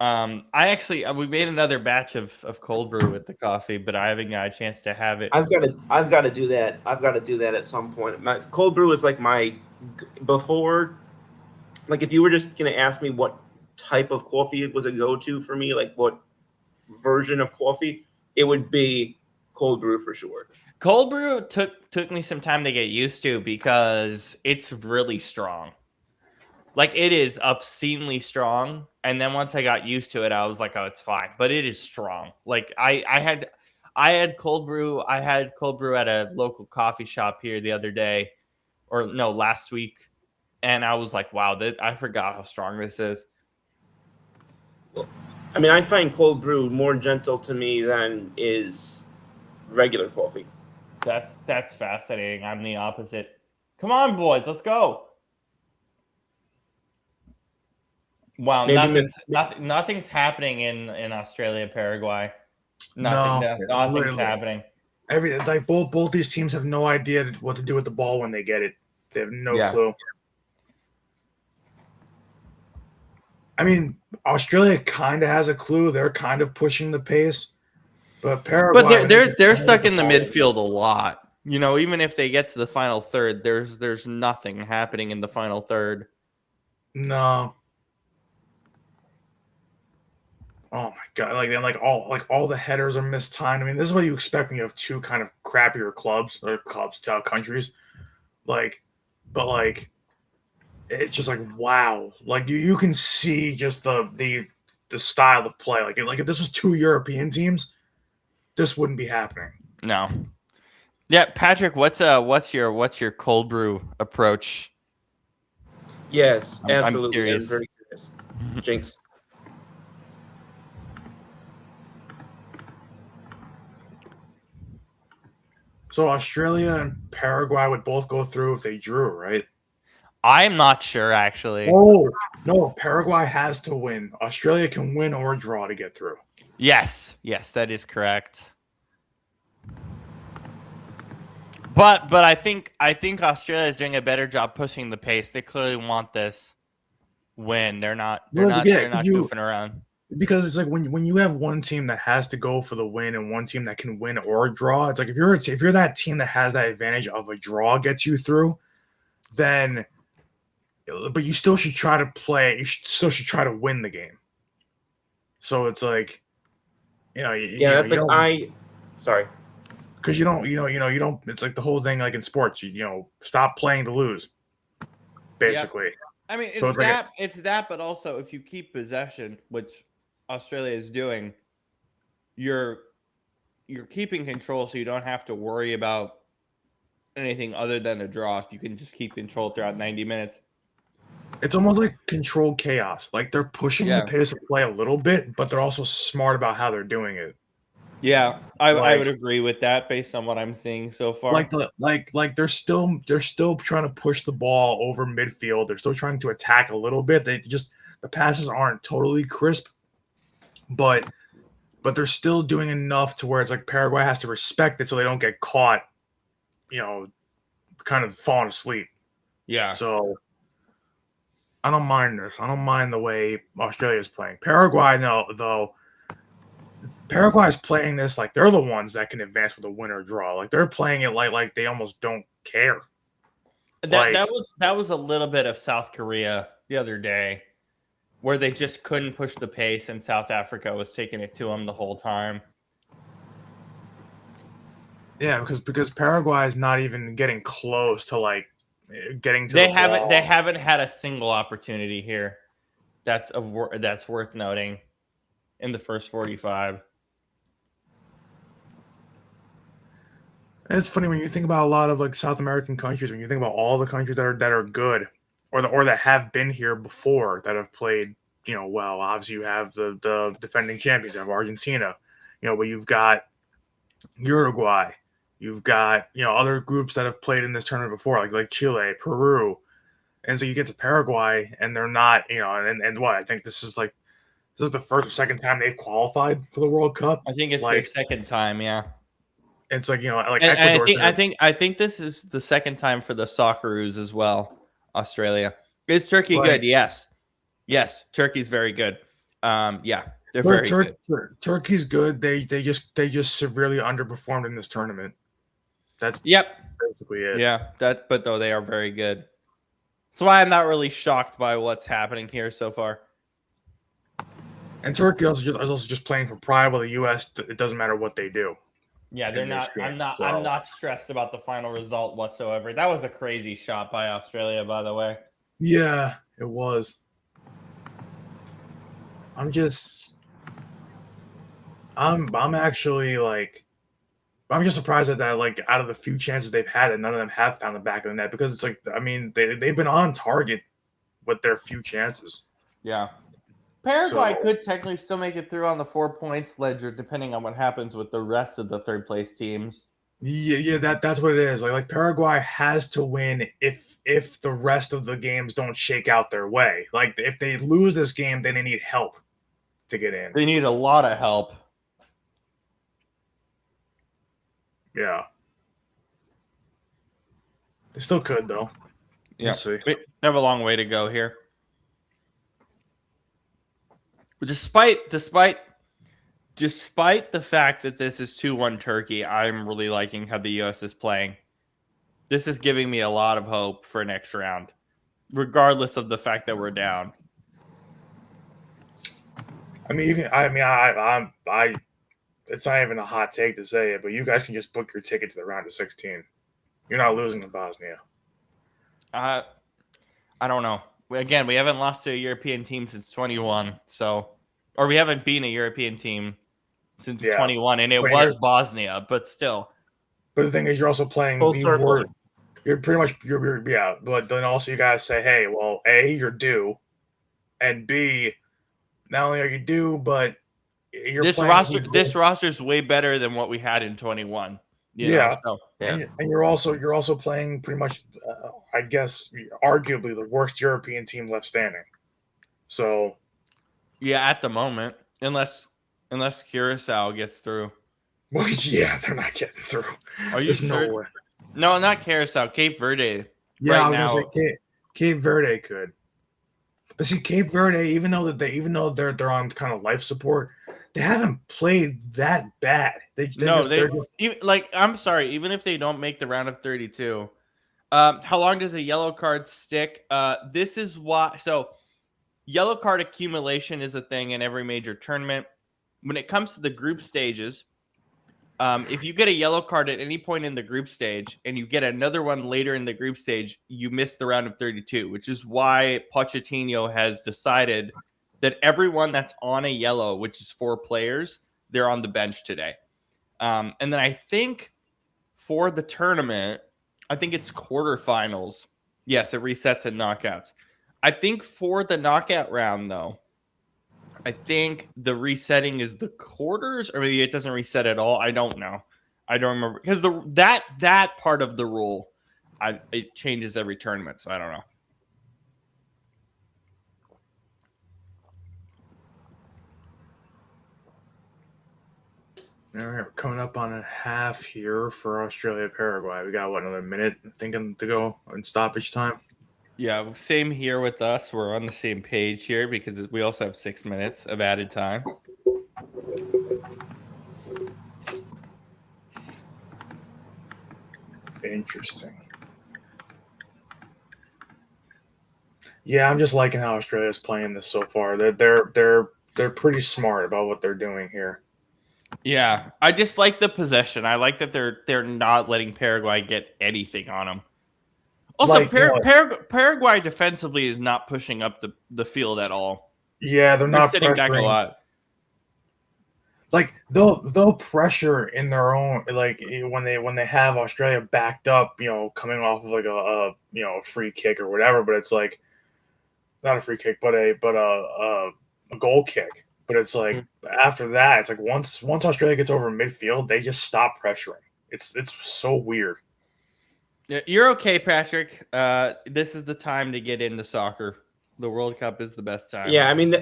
I actually we made another batch of cold brew with the coffee, but I haven't got a chance to have it. I've got to do that. I've got to do that at some point. My cold brew is like my before, like if you were just gonna ask me what type of coffee it was a go-to for me, like what version of coffee, it would be cold brew for sure. Cold brew took me some time to get used to because it's really strong. Like it is obscenely strong, and then once I got used to it, I was like, "Oh, it's fine." But it is strong. Like I had cold brew. I had cold brew at a local coffee shop here the other day, or no, last week, and I was like, "Wow, I forgot how strong this is." I mean, I find cold brew more gentle to me than is regular coffee. That's fascinating. I'm the opposite. Come on, boys, let's go. Wow, Maybe Miss. nothing's happening in Australia, Paraguay. No, Nothing's literally. happening. Like both these teams have no idea what to do with the ball when they get it. They have no Yeah. clue. I mean, Australia kind of has a clue. They're kind of pushing the pace, but Paraguay. But they're when they stuck get in the ball, midfield a lot. You know, even if they get to the final third, there's nothing happening in the final third. No. Oh my god! Like all the headers are mistimed. I mean, this is what you expect when you have two kind of crappier clubs to countries. Like, but like it's just like wow. Like you can see just the style of play. Like if this was two European teams, this wouldn't be happening. No. Yeah, Patrick, what's your cold brew approach? Yes, I'm absolutely. I'm curious. very curious. Jinx. So Australia and Paraguay would both go through if they drew, right? I'm not sure actually. Oh no, Paraguay has to win. Australia can win or draw to get through. Yes, that is correct. But I think Australia is doing a better job pushing the pace. They clearly want this win. They're not goofing around. Because it's like when you have one team that has to go for the win and one team that can win or draw. It's like if you're that team that has that advantage of a draw gets you through, then but you still should try to play. Still should try to win the game. So it's like, That's like sorry. Because you don't. It's like the whole thing, like in sports. Stop playing to lose. Basically, Yep. I mean, it's So it's it's that, but also if you keep possession, which Australia is doing, you're keeping control, so you don't have to worry about anything other than a draw. If you can just keep control throughout 90 minutes. it's almost like controlled chaos. Like they're pushing Yeah. the pace of play a little bit, but they're also smart about how they're doing it. Yeah, I Like- would agree with that based on what I'm seeing so far. Like they're still trying to push the ball over midfield. They're still trying to attack a little bit. The passes aren't totally crisp, but they're still doing enough to where it's like Paraguay has to respect it so they don't get caught, kind of falling asleep. Yeah. So I don't mind this. I don't mind the way Australia is playing. Paraguay, no, though. Paraguay is playing this like they're the ones that can advance with a win or draw. Like they're playing it like they almost don't care. That was a little bit of South Korea the other day, where they just couldn't push the pace, and South Africa was taking it to them the whole time. Yeah, because Paraguay is not even getting close to like getting to. They haven't had a single opportunity here. That's worth noting in the first 45. And it's funny when you think about a lot of like South American countries. When you think about all the countries that are good, or that have been here before that have played, well. Obviously, you have the defending champions. You have Argentina, but you've got Uruguay, You've got other groups that have played in this tournament before, like Chile, Peru, and so you get to Paraguay, and they're not, and what I think this is the first or second time they've qualified for the World Cup. I think it's their Like second time. Yeah. it's like like And I Ecuador. think I think this is the second time for the Socceroos as well. Australia. Is Turkey Right. good? Yes. Yes, Turkey's very good. Yeah, they're very good. Turkey's good. They just severely underperformed in this tournament. That's Yep. basically it. Yeah, but though they are very good. That's why I'm not really shocked by what's happening here so far. And Turkey is also just playing for pride, while the U.S. it doesn't matter what they do. Yeah, they're in this not. game, I'm so. not stressed about the final result whatsoever. That was a crazy shot by Australia, by the way. Yeah, it was. I'm actually I'm just surprised that out of the few chances they've had, that none of them have found the back of the net, because it's they've been on target with their few chances. Yeah. Paraguay So, could technically still make it through on the 4 points ledger, depending on what happens with the rest of the third place teams. yeah, that's what it is. Like Paraguay has to win if the rest of the games don't shake out their way. Like if they lose this game, then they need help to get in. They need a lot of help. Yeah, they still could though. Yeah, We'll see. we have a long way to go here. Despite the fact that this is 2-1 Turkey, I'm really liking how the US is playing. This is giving me a lot of hope for next round, regardless of the fact that we're down. I mean, it's not even a hot take to say it, but you guys can just book your ticket to the round of 16. You're not losing to Bosnia. I don't know. Again, we haven't lost to a European team since 21, or we haven't beaten a European team since 21, and it was Bosnia, but still. But the thing is, you're also playing Full circle. You're pretty much yeah, but then also you guys say, hey, well, A, you're due, and B, not only are you due, but you're This roster's way better than what we had in 21. Yeah. Yeah. And you're also playing pretty much, I guess, arguably the worst European team left standing. So, yeah, at the moment, unless Curacao gets through. well, yeah, they're not getting through. Are you There's sure? no way. No, not Curacao. Cape Verde. Yeah, right I was now. gonna say Cape Verde could, but see, Cape Verde, even though they're on kind of life support, they haven't played that bad. I'm sorry. Even if they don't make the round of 32, how long does a yellow card stick? This is why. So, yellow card accumulation is a thing in every major tournament. When it comes to the group stages, if you get a yellow card at any point in the group stage and you get another one later in the group stage, you miss the round of 32, which is why Pochettino has decided that everyone that's on a yellow, which is 4 players, they're on the bench today. And then I think for the tournament, I think it's quarterfinals. Yes, it resets in knockouts. I think for the knockout round, though, I think the resetting is the quarters, or maybe it doesn't reset at all. I don't know. I don't remember, because that part of the rule, it changes every tournament, so I don't know. All right, we're coming up on a half here for Australia Paraguay. We got another minute thinking to go in stoppage time. Yeah, same here with us. We're on the same page here because we also have 6 minutes of added time. Interesting. Yeah, I'm just liking how Australia's playing this so far. They're pretty smart about what they're doing here. Yeah, I just like the possession. I like that they're not letting Paraguay get anything on them. Also, Paraguay defensively is not pushing up the field at all. Yeah, they're not sitting back a lot. Like they'll pressure in their own, like when they have Australia backed up, coming off of like a free kick or whatever. But it's like not a free kick, but a goal kick. But it's like after that, it's like once Australia gets over midfield, they just stop pressuring. It's so weird. Yeah, you're okay, Patrick. This is the time to get into soccer. The World Cup is the best time. Yeah, and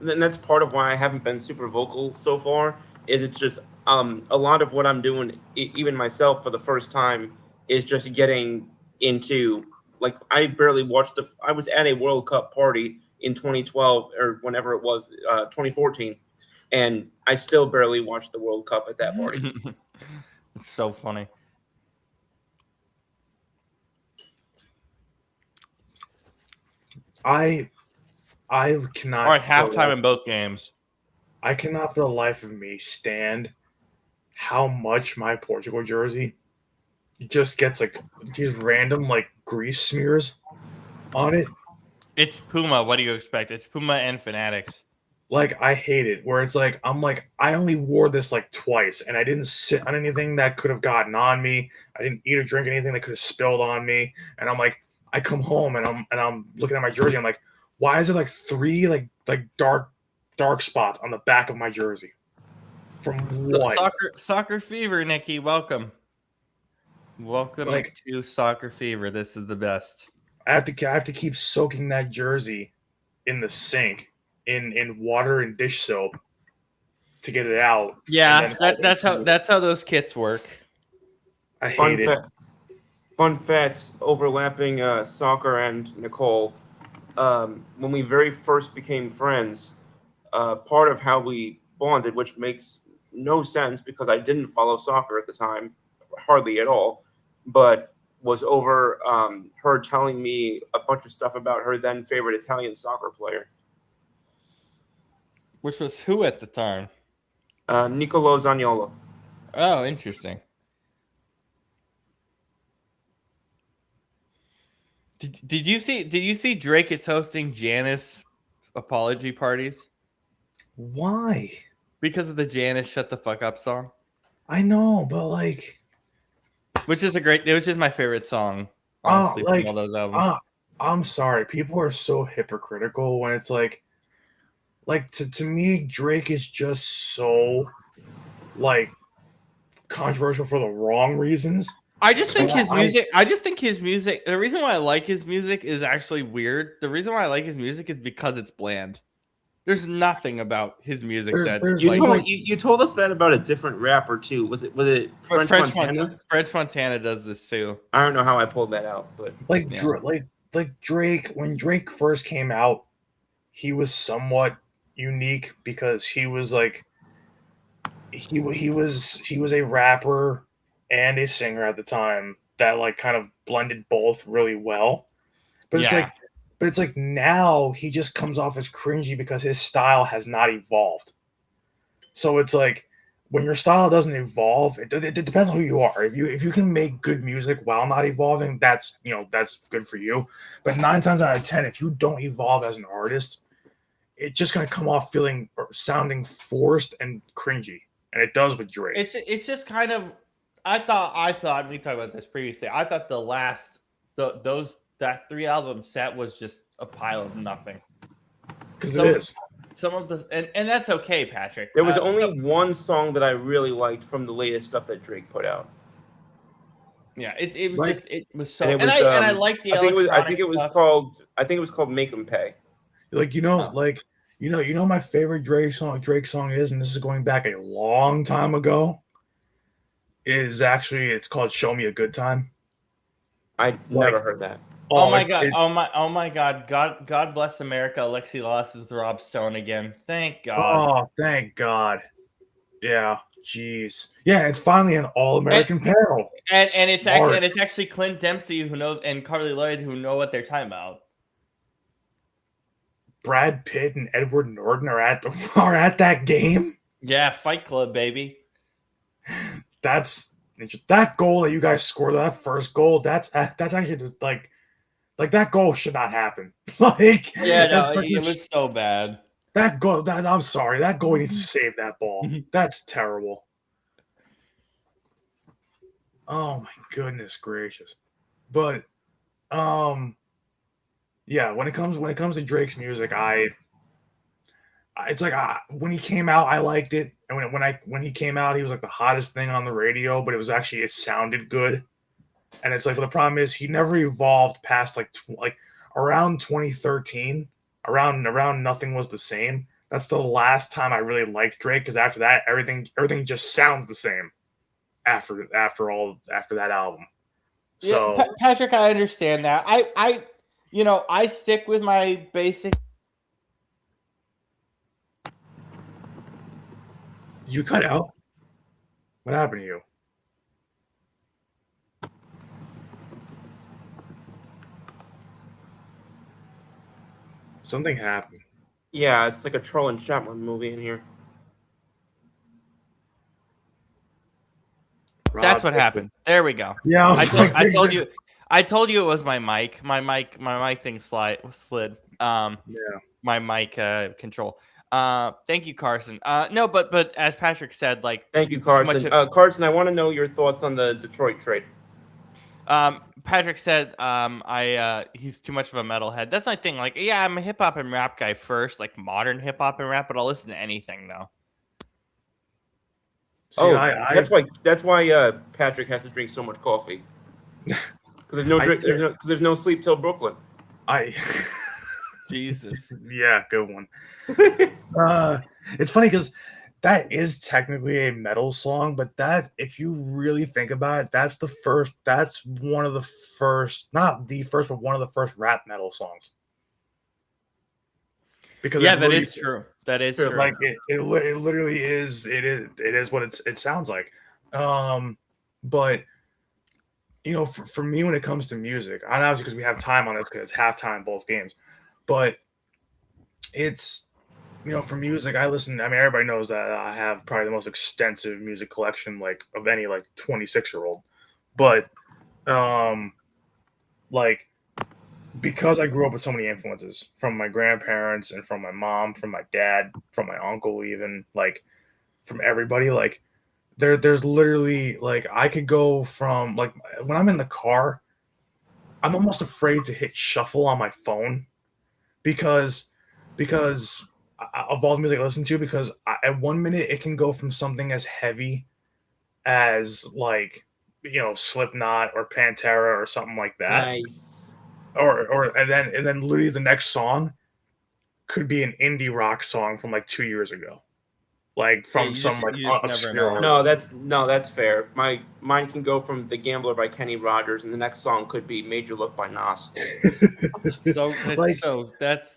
that's part of why I haven't been super vocal so far. Is it's just a lot of what I'm doing, even myself for the first time, is just getting into like I barely watched the. I was at a World Cup party in 2012 or whenever it was, 2014, and I still barely watched the World Cup at that party. It's so funny. I cannot. All right, for the halftime life- in both games. I cannot for the life of me stand how much my Portugal jersey just gets like these random like grease smears on it. It's Puma. What do you expect? It's Puma and Fanatics. Like I hate it. Where it's like I'm like I only wore this like twice, and I didn't sit on anything that could have gotten on me. I didn't eat or drink anything that could have spilled on me. And I'm like, I come home and I'm looking at my jersey. I'm like, why is it like three like dark spots on the back of my jersey? From what? Soccer fever, Nikki. Welcome. Welcome Like to soccer fever. This is the best. I have to keep soaking that jersey in the sink in water and dish soap to get it out. Yeah, And then that's how those kits work. I Fun hate it. fact, fun fact overlapping soccer and Nicole. When we very first became friends, part of how we bonded, which makes no sense because I didn't follow soccer at the time, hardly at all, but was over her telling me a bunch of stuff about her then favorite Italian soccer player, Which was who at the time? Nicolo Zaniolo. Oh, interesting. Did you see Drake is hosting Janice apology parties Why? because of the Janice "Shut the Fuck Up" song, I know, but like, which is my favorite song, oh, honestly, like, from all those albums. I'm sorry. People are so hypocritical when it's like to me, Drake is just so like controversial for the wrong reasons. I just think So his music. I just think his music. The reason why I like his music is actually weird. The reason why I like his music is because it's bland. There's nothing about his music that there's You like- told you told us that about a different rapper too. Was it French Montana? French Montana does this too. I don't know how I pulled that out, but like Yeah. like Drake. When Drake first came out, he was somewhat unique because he was like he was a rapper and a singer at the time that like kind of blended both really well. But Yeah. it's like now he just comes off as cringy because his style has not evolved. So it's like when your style doesn't evolve, it depends on who you are. If you can make good music while not evolving, that's that's good for you. But 9 times out of 10, if you don't evolve as an artist, it's just gonna come off feeling or sounding forced and cringy, and it does with Drake. It's just kind of. I thought we talked about this previously. I thought that 3 album set was just a pile of nothing. Because So- it is. Some of the and that's okay, Patrick. there was only one song that I really liked from the latest stuff that Drake put out. Yeah, it was Like- just it was so And and, it was, I like the I think electronic it was stuff. called Make 'Em Pay. Like my favorite Drake song is, and this is going back a long time ago. Is actually it's called "Show Me a Good Time." I never heard that. Oh my god! it- Oh my god! God bless America. Alexi Loss is Rob Stone again. Thank God. Oh, thank God. Yeah, jeez. Yeah, it's finally an all-American panel. And Smart. it's actually Clint Dempsey who knows and Carly Lloyd who know what they're talking about. Brad Pitt and Edward Norton are at that game. Yeah, Fight Club, baby. That's that goal that you guys scored, that first goal. That's actually just like that goal should not happen. Like Yeah, no, that- it was so bad. that goal. I'm sorry, that goal needs to save that ball. That's terrible. Oh my goodness gracious! But yeah, when it comes to Drake's music, it's like when he came out, I liked it, and when he came out, he was like the hottest thing on the radio. But it sounded good, and it's like, well, the problem is he never evolved past like around 2013, around Nothing Was the Same. That's the last time I really liked Drake, because after that, everything just sounds the same after that album. So Yeah, Patrick, I understand that. I stick with my basic. you cut out. What happened to you? Something happened. Yeah, it's like a Troll and Chapman movie in here. That's what happened. There we go. Yeah, I told you it was my mic. My mic thing slid. Yeah. My mic control. Thank you, Carson. No, but as Patrick said, like, Thank you, Carson. Carson, I want to know your thoughts on the Detroit trade. Patrick said, he's too much of a metalhead. That's my thing. Like, yeah, I'm a hip hop and rap guy first, like modern hip hop and rap, but I'll listen to anything though. See, that's why Patrick has to drink so much coffee. Because there's no sleep till Brooklyn. Jesus. Yeah, good one. It's funny because that is technically a metal song, but that, if you really think about it, that's one of the first, not the first, but one of the first rap metal songs. Because yeah, that is true. That is true. Like it literally is. It is what it sounds like. But for me, when it comes to music, and obviously because we have time on this, because it's halftime both games, but it's for music, I listen. I mean, everybody knows that I have probably the most extensive music collection of any 26-year-old, but like, because I grew up with so many influences from my grandparents and from my mom, from my dad, from my uncle, even from everybody, there's literally I could go from when I'm in the car, I'm almost afraid to hit shuffle on my phone because of all the music I listen to, because at 1 minute it can go from something as heavy as Slipknot or Pantera or something like that. Nice. And then literally the next song could be an indie rock song from 2 years ago, from some obscure. No, that's fair. Mine can go from The Gambler by Kenny Rogers, and the next song could be Made You Look by Nas.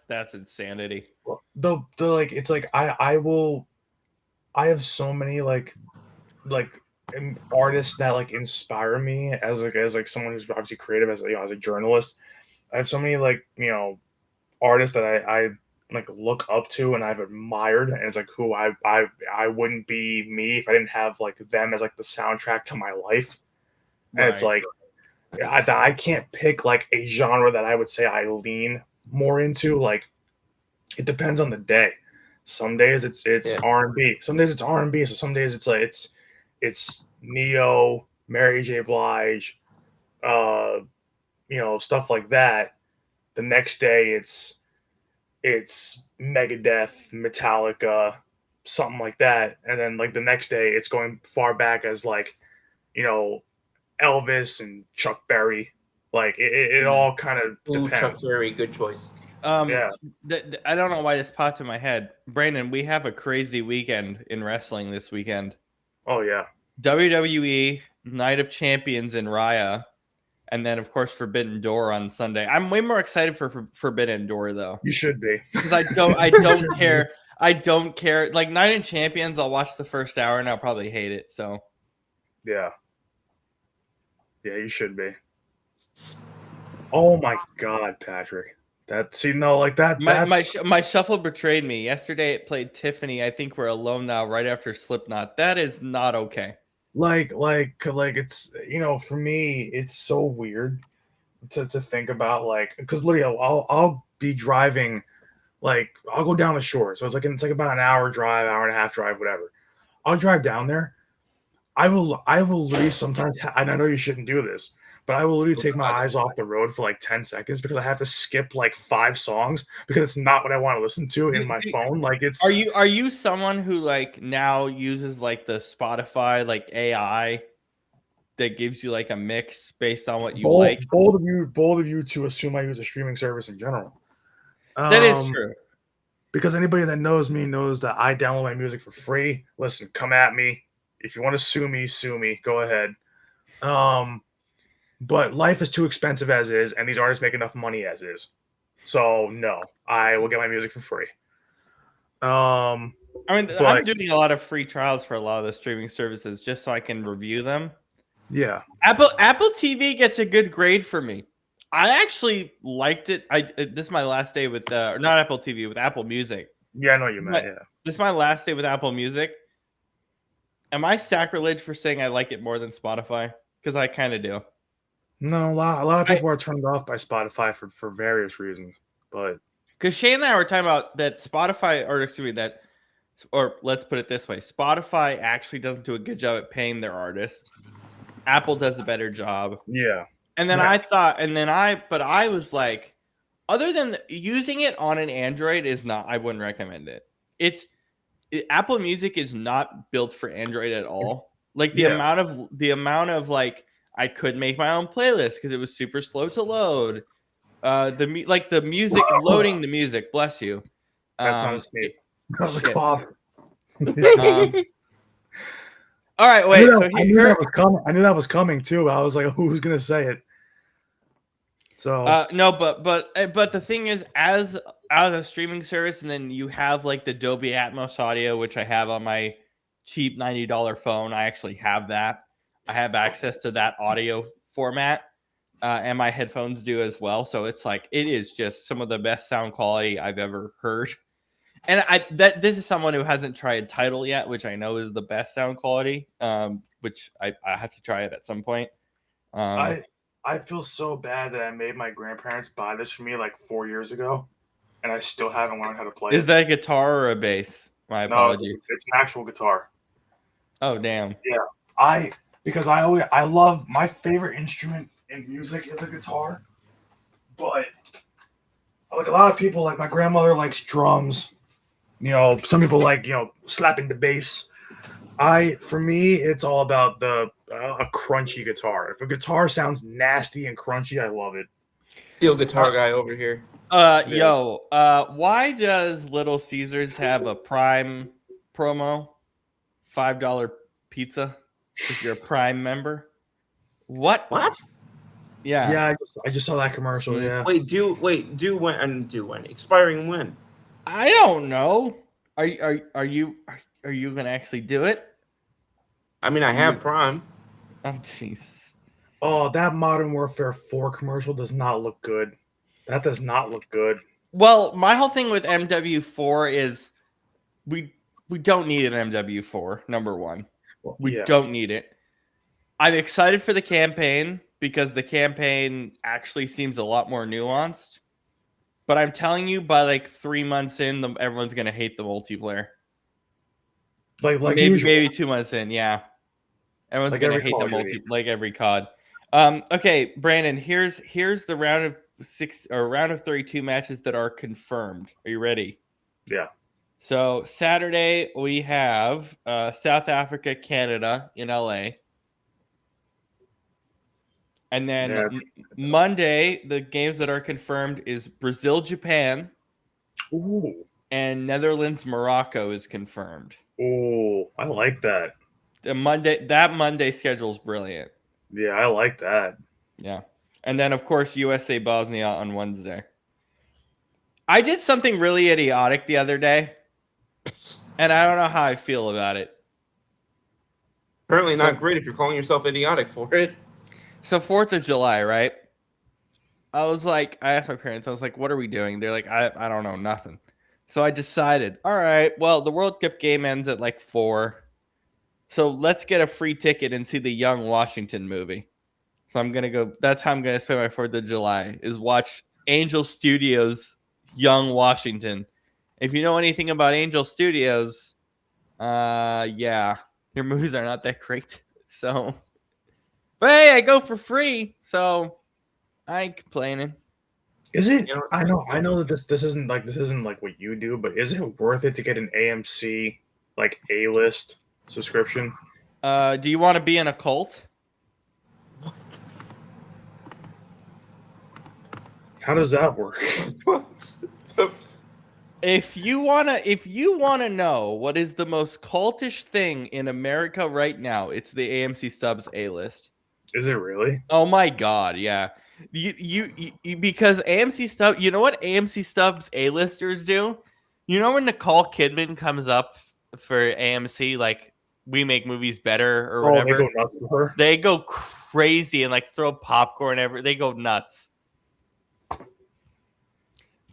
That's insanity. It's I have so many artists that inspire me as someone who's obviously creative, as a journalist. I have so many artists that I look up to and I've admired, and it's who I wouldn't be me if I didn't have them as the soundtrack to my life. And it's I can't pick a genre that I would say I lean more into. It depends on the day. Some days it's R&B. Some days it's R&B. So some days it's Neo, Mary J. Blige, stuff like that. The next day it's Megadeth, Metallica, something like that. And then the next day it's going far back as Elvis and Chuck Berry. It all kind of depends. Chuck Berry, good choice. Yeah. I don't know why this popped in my head. Brandon, we have a crazy weekend in wrestling this weekend. Oh yeah. WWE Night of Champions in Raya, and then of course Forbidden Door on Sunday. I'm way more excited for Forbidden Door though. You should be, because I don't care. I don't care. Night of Champions, I'll watch the first hour and I'll probably hate it. So yeah, you should be. Oh my God, Patrick. My shuffle betrayed me. Yesterday it played Tiffany. I think we're alone now right after Slipknot. That is not okay. It's for me it's so weird to think about because literally I'll be driving, I'll go down the shore, so it's about an hour drive, hour and a half drive, whatever. I'll drive down there. I will literally sometimes, and I know you shouldn't do this, but I will literally take my eyes off the road for like 10 seconds because I have to skip like 5 songs because it's not what I want to listen to in my phone. Like Are you someone who like now uses like the Spotify like AI that gives you like a mix based on what you like? bold of you to assume I use a streaming service in general. That is true. Because anybody that knows me knows that I download my music for free. Listen, come at me. If you want to sue me, go ahead. But life is too expensive as is, and these artists make enough money as is. So no, I will get my music for free. I mean, but I'm doing a lot of free trials for a lot of the streaming services just so I can review them. yeah, Apple TV gets a good grade for me. I actually liked it. This is my last day with not Apple TV, with Apple Music. yeah, I know you meant. Yeah, This is my last day with Apple Music. Am I sacrilege for saying I like it more than Spotify? Because I kind of do. no, a lot of people are turned off by Spotify for various reasons. But because Shane and I were talking about that Spotify, or excuse me, or let's put it this way: Spotify actually doesn't do a good job at paying their artists. Apple does a better job. yeah. And then but I was like, other than using it on an Android I wouldn't recommend it. Apple Music is not built for Android at all. Like the amount of like I could make my own playlist because it was super slow to load. The music loading the music. Bless you. That's not a sneeze. That was a cough. All right, wait. I knew that was coming. I knew that was coming too. I was like, who's gonna say it? So no, but the thing is, as out of the streaming service, and then you have like the Dolby Atmos audio, which I have on my cheap $90 phone. I actually have that. I have access to that audio format, and my headphones do as well. So it's like it is just some of the best sound quality I've ever heard. And this is someone who hasn't tried Tidal yet, which I know is the best sound quality. Which I have to try it at some point. I feel so bad that I made my grandparents buy this for me like 4 years ago, and I still haven't learned how to play it. Is that a guitar or a bass? My apologies. No, it's an actual guitar. Oh damn. Yeah, because I love my favorite instrument in music is a guitar, but like a lot of people, like my grandmother likes drums. You know, some people like slapping the bass. For me, it's all about a crunchy guitar. If a guitar sounds nasty and crunchy, I love it. Steel guitar guy over here. Why does Little Caesars have a Prime promo? $5 pizza if you're a Prime member. What? Yeah. Yeah, I just saw that commercial. Yeah. Do when? Expiring when? I don't know. Are you gonna actually do it? I mean, I have Prime. Oh Jesus! Oh, that Modern Warfare 4 commercial does not look good. That does not look good. Well, my whole thing with MW4 is we don't need an MW4. Number one, we don't need it. I'm excited for the campaign because the campaign actually seems a lot more nuanced. But I'm telling you, by like 3 months in, everyone's gonna hate the multiplayer. Like maybe 2 months in, yeah. Everyone's gonna hate the like every COD. Okay, Brandon. Here's the round of 6 or round of 32 matches that are confirmed. Are you ready? Yeah. So Saturday we have South Africa, Canada in LA. And then Monday, the games that are confirmed is Brazil, Japan. Ooh. And Netherlands, Morocco is confirmed. Oh, I like that. That Monday schedule is brilliant. Yeah, I like that. Yeah. And then, of course, USA, Bosnia on Wednesday. I did something really idiotic the other day, and I don't know how I feel about it. Apparently not great if you're calling yourself idiotic for it. So 4th of July, right? I asked my parents, I was like, what are we doing? They're like, I don't know, nothing. So I decided, all right, well, the World Cup game ends at like 4. So let's get a free ticket and see the Young Washington movie. So I'm going to go, that's how I'm going to spend my 4th of July, is watch Angel Studios' Young Washington. If you know anything about Angel Studios, yeah, their movies are not that great. So But hey, I go for free, so I ain't complaining. Is it? You know, I know that this isn't like what you do, but is it worth it to get an AMC like A-list subscription? Do you want to be in a cult? How does that work? what? If you wanna know what is the most cultish thing in America right now, it's the AMC Stubs A list. Is it really? Oh my god, yeah. Because AMC Stub, you know what AMC Stubs A-listers do? You know when Nicole Kidman comes up for AMC, like we make movies better or Oh, they whatever, go nuts for her. they go crazy and like throw popcorn they go nuts.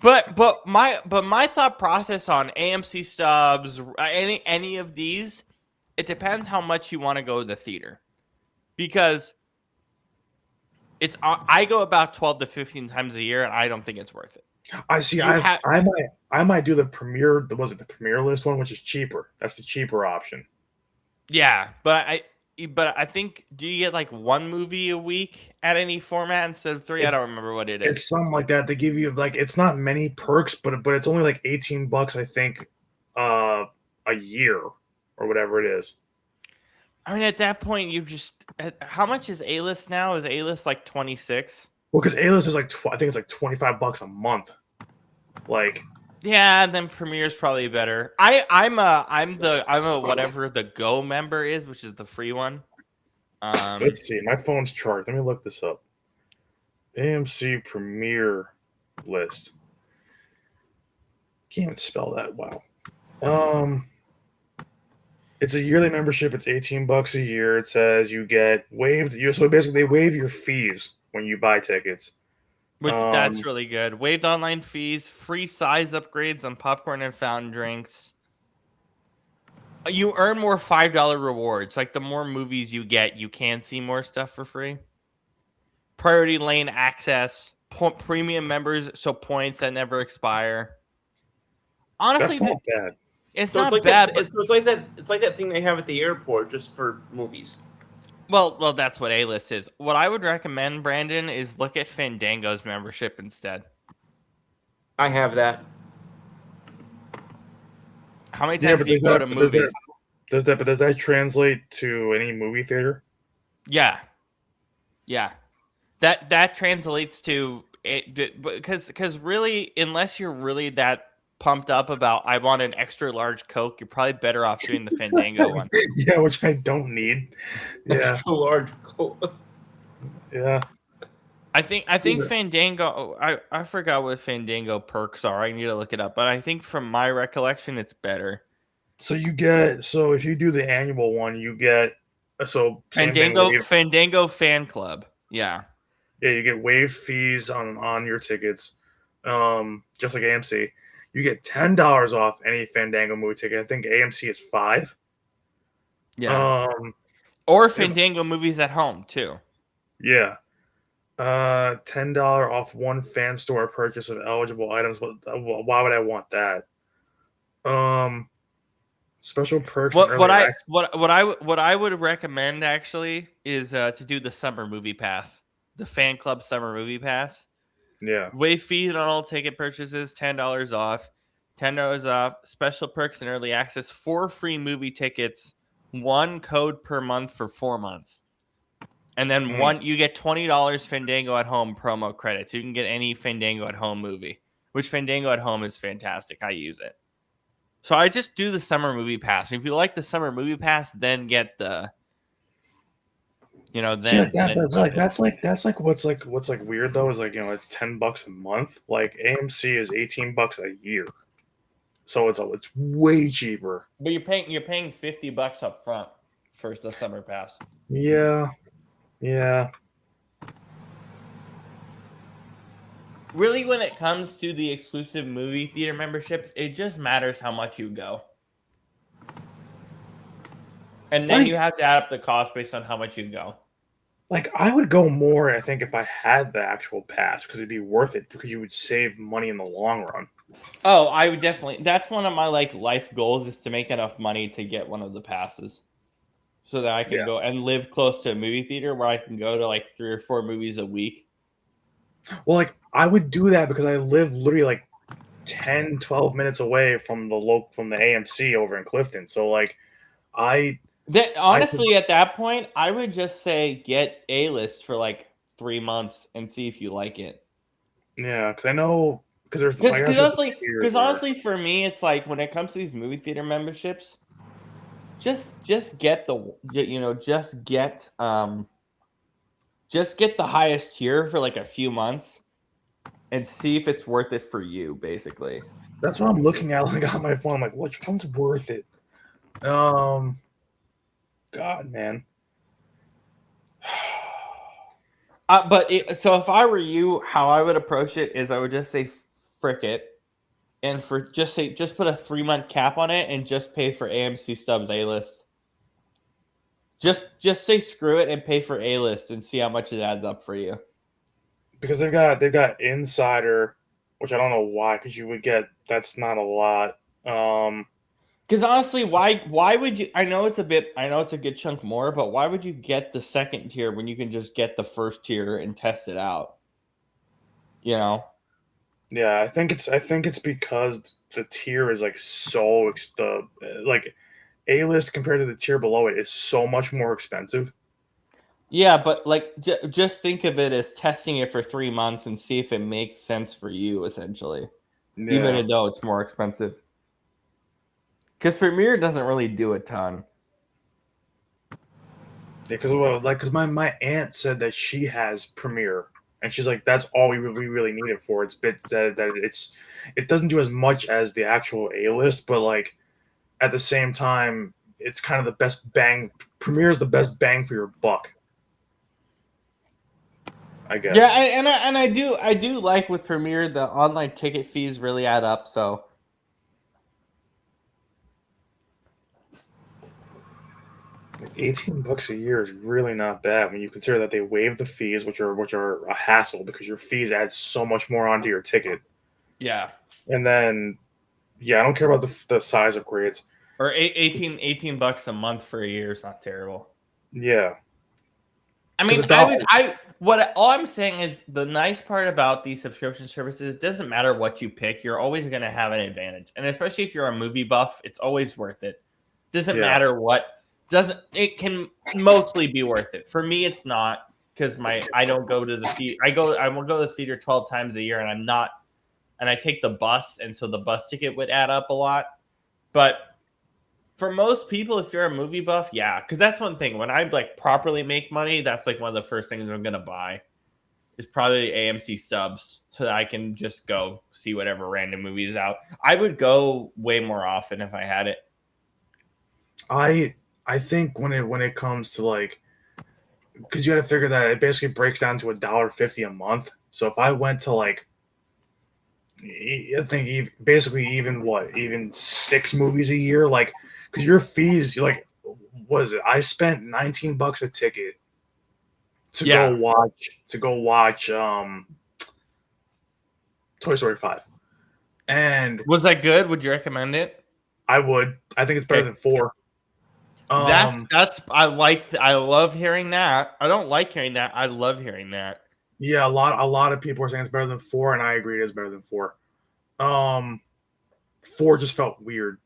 But my thought process on AMC Stubs, any of these, it depends how much you want to go to the theater, because I go about 12 to 15 times a year, and I don't think it's worth it. I see. You have I might do the premiere. Was it the premiere list one, which is cheaper? That's the cheaper option. Yeah, but I think, do you get like one movie a week at any format instead of three? I don't remember what it is. It's something like that. They give you like it's not many perks, but it's only like $18, I think, a year or whatever it is. I mean, at that point, how much is A list now? Is A list like 26? Well, because A-list is like I think it's like $25 a month. Like, Yeah, then Premiere's probably better. I'm a whatever the Go member is, which is the free one. let's see. My phone's charged. Let me look this up. AMC Premiere list. Can't even spell that. Wow. It's a yearly membership. It's $18 a year. It says you get waived. So basically, they waive your fees when you buy tickets. That's really good. Waived online fees, free size upgrades on popcorn and fountain drinks. You earn more $5 rewards. Like the more movies you get, you can see more stuff for free. Priority lane access, premium members, so points that never expire. Honestly, That's not bad. it's So not it's like bad. that. It's like that. It's like that thing they have at the airport just for movies. Well, that's what A-list is. What I would recommend, Brandon, is look at Fandango's membership instead. I have that. How many times do you go to movies? Does that translate to any movie theater? Yeah. That translates to it, because really, unless you're really that pumped up about I want an extra large Coke, you're probably better off doing the Fandango one. Yeah, which I don't need. Yeah, Extra large. yeah. I think Fandango. I forgot what Fandango perks are. I need to look it up. But I think from my recollection, it's better. So if you do the annual one, you get same thing. Fandango fan club. Yeah. Yeah, you get waived fees on your tickets, just like AMC. You get $10 off any Fandango movie ticket. I think AMC is $5. Yeah. Or Fandango movies at home too. Yeah. $10 off one fan store purchase of eligible items. Why would I want that? Special perks. What I would recommend actually is to do the summer movie pass, the fan club summer movie pass. Yeah. Waive fees on all ticket purchases, $10 off. $10 off. Special perks and early access. 4 free movie tickets. 1 code per month for 4 months. And then you get $20 Fandango at home promo credits. You can get any Fandango at home movie, which Fandango at home is fantastic. I use it. So I just do the summer movie pass. If you like the summer movie pass, then get the that's like what's weird though is it's $10 a month. Like AMC is $18 a year, so it's way cheaper. But you're paying $50 up front for the summer pass. Yeah. Really, when it comes to the exclusive movie theater membership, it just matters how much you go. And then you have to add up the cost based on how much you go. Like, I would go more, I think, if I had the actual pass, because it'd be worth it, because you would save money in the long run. Oh, I would definitely. That's one of my life goals, is to make enough money to get one of the passes. so that I can Yeah. go and live close to a movie theater where I can go to like 3 or 4 movies a week. Well, like I would do that because I live literally like 10, 12 minutes away from the AMC over in Clifton. So like I That I could, honestly, at that point, I would just say get A list for like 3 months and see if you like it. yeah, because I know because there's Because I guess there's tiers because there. honestly, for me, it's like when it comes to these movie theater memberships, just get the just get the highest tier for like a few months and see if it's worth it for you, basically. That's what I'm looking at like on my phone. I'm like, which one's worth it? God, man. So if I were you, how I would approach it is I would just say frick it, and just put a 3-month cap on it and just pay for AMC Stubs A list. Just say screw it and pay for A list and see how much it adds up for you. Because they've got Insider, which I don't know why, because you would get that's not a lot. Because honestly, why would you? I know it's a good chunk more, but why would you get the second tier when you can just get the first tier and test it out? You know? Yeah, I think it's because the tier is like like A list compared to the tier below it is so much more expensive. Yeah, but like just think of it as testing it for 3 months and see if it makes sense for you, essentially, Yeah, even though it's more expensive. Because Premiere doesn't really do a ton. because my aunt said that she has Premiere, and she's like, that's all we really need it for. It's bit that it doesn't do as much as the actual A list, but like at the same time, it's kind of the best bang. Premiere is the best bang for your buck, I Yeah, guess. and I do like with Premiere the online ticket fees really add up. So 18 bucks a year is really not bad when you consider that they waive the fees, which are a hassle because your fees add so much more onto your ticket. yeah, And then, yeah, I don't care about the size upgrades. or 18 bucks a month for a year is not terrible. Yeah, I because mean, a dollar. all I'm saying is the nice part about these subscription services, it doesn't matter what you pick, you're always going to have an advantage. And especially if you're a movie buff, it's always worth it. Doesn't Yeah, matter what doesn't it can mostly be worth it. For me it's not because I don't go to the theater. I will go to the theater 12 times a year and I take the bus, and so the bus ticket would add up a lot. But for most people, if you're a movie buff, yeah, because that's one thing. When I like properly make money, that's like one of the first things I'm gonna buy is probably AMC subs so that I can just go see whatever random movie is out. I would go way more often if I had it. I think when it comes to like, because you got to figure that it basically breaks down to $1.50 a month. So if I went to like, I think basically even 6 movies a year, like, because your fees, you're like, what is it? I spent 19 bucks a ticket to go Yeah. watch Toy Story 5. And Was that good? Would you recommend it? I think it's better Okay. than 4. I love hearing that. I don't like hearing that. I love hearing that. Yeah, a lot of people are saying it's better than 4, and I agree it is better than 4. 4 just felt weird.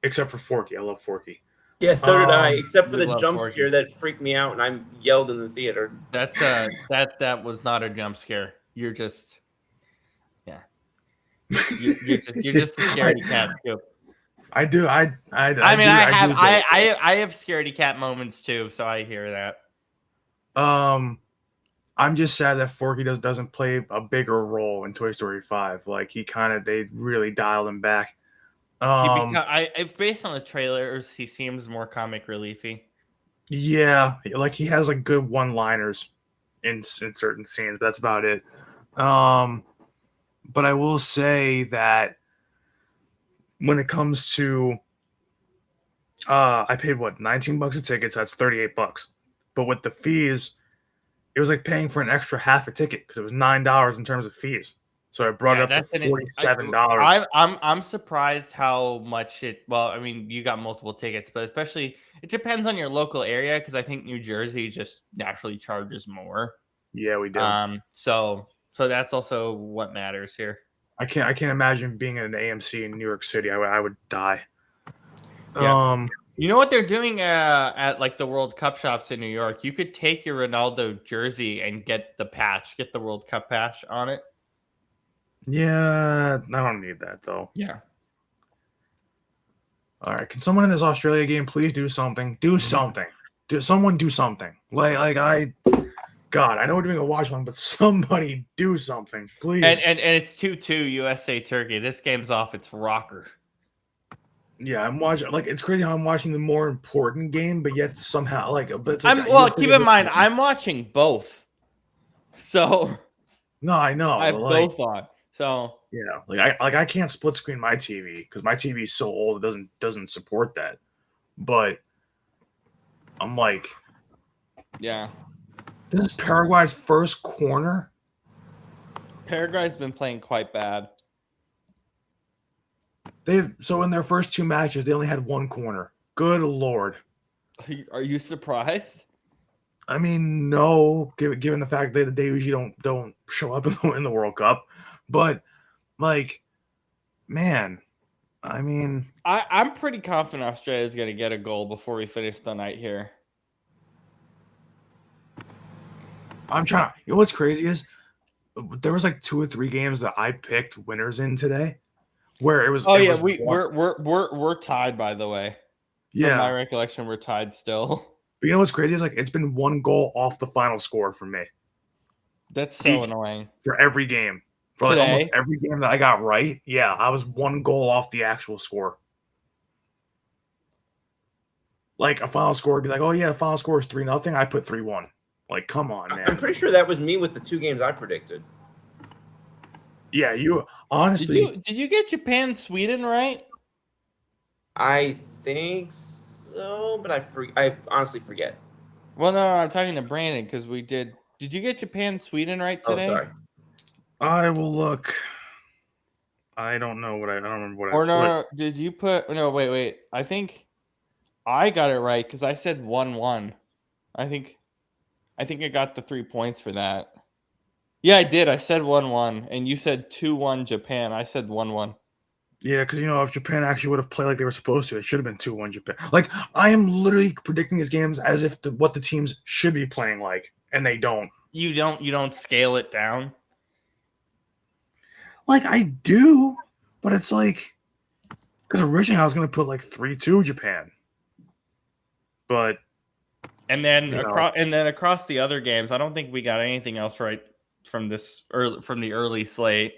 Except for Forky. I love Forky. Yeah, so did I, Um, except for We the love jump Forky. scare that freaked me out and I yelled in the theater. That's that was not a jump scare. You're just you're just a scaredy cat, Scoop. I do. I mean, I do get it. I have scaredy cat moments too, so I hear that. I'm just sad that Forky doesn't play a bigger role in Toy Story 5. Like they really dialed him back. If based on the trailers, he seems more comic reliefy. Yeah, like he has like good one-liners in certain scenes. But that's about it. But I will say that when it comes to, I paid what, 19 bucks a ticket, so that's 38 bucks. But with the fees, it was like paying for an extra half a ticket because it was $9 in terms of fees. So I brought Yeah, it up that's to an. $47. I'm surprised how much it. Well, I mean, you got multiple tickets, but especially it depends on your local area because I think New Jersey just naturally charges more. Yeah, we do. So that's also what matters here. I can't imagine being in an AMC in New York City. I would die. Yeah. You know what they're doing at like the World Cup shops in New York? You could take your Ronaldo jersey and get the patch, get the World Cup patch on it. Yeah, I don't need that though. Yeah. All right, can someone in this Australia game please do something? Do something. Do something. God, I know we're doing a watch one, but somebody do something, please. And it's 2-2 USA Turkey. This game's off its rocker. Yeah, I'm watching. Like, it's crazy how I'm watching the more important game, but yet somehow, but it's like, Well, keep in mind, I'm watching both. So no, I know. I have both on. So yeah, I can't split screen my TV because my TV is so old it doesn't support that. But I'm like, yeah, this is Paraguay's first corner. Paraguay's been playing quite bad. So in their first 2 matches, they only had 1 corner. Good Lord. Are you surprised? I mean, no, given the fact that they usually don't show up in the World Cup, but like, man, I mean, I'm pretty confident Australia's going to get a goal before we finish the night here. I'm trying. You know what's crazy is there was like 2 or 3 games that I picked winners in today, where it was. Oh yeah, we're tied, by the way. Yeah, from my recollection, we're tied still. But you know what's crazy is like it's been 1 goal off the final score for me. That's so annoying. For every game. For like almost every game that I got right, yeah, I was 1 goal off the actual score. Like a final score would be like, oh yeah, the final score is 3-0. I put 3-1. Like, come on, man. I'm pretty sure that was me with the 2 games I predicted. Yeah, you honestly. Did you get Japan Sweden right? I think so, but I honestly forget. Well, no, I'm talking to Brandon because we did. Did you get Japan Sweden right today? Oh, sorry. I will look. I don't know what I don't remember what or I. No, did you put? No, wait. I think I got it right because I said 1-1. I think I got the 3 points for that. Yeah, I did. I said 1-1, and you said 2-1 Japan. I said 1-1. Yeah, because if Japan actually would have played like they were supposed to, it should have been 2-1 Japan. Like, I am literally predicting these games as if what the teams should be playing like, and they don't. You don't scale it down. Like, I do, but it's like because originally I was going to put like 3-2 Japan, but and then across the other games, I don't think we got anything else right from the early slate.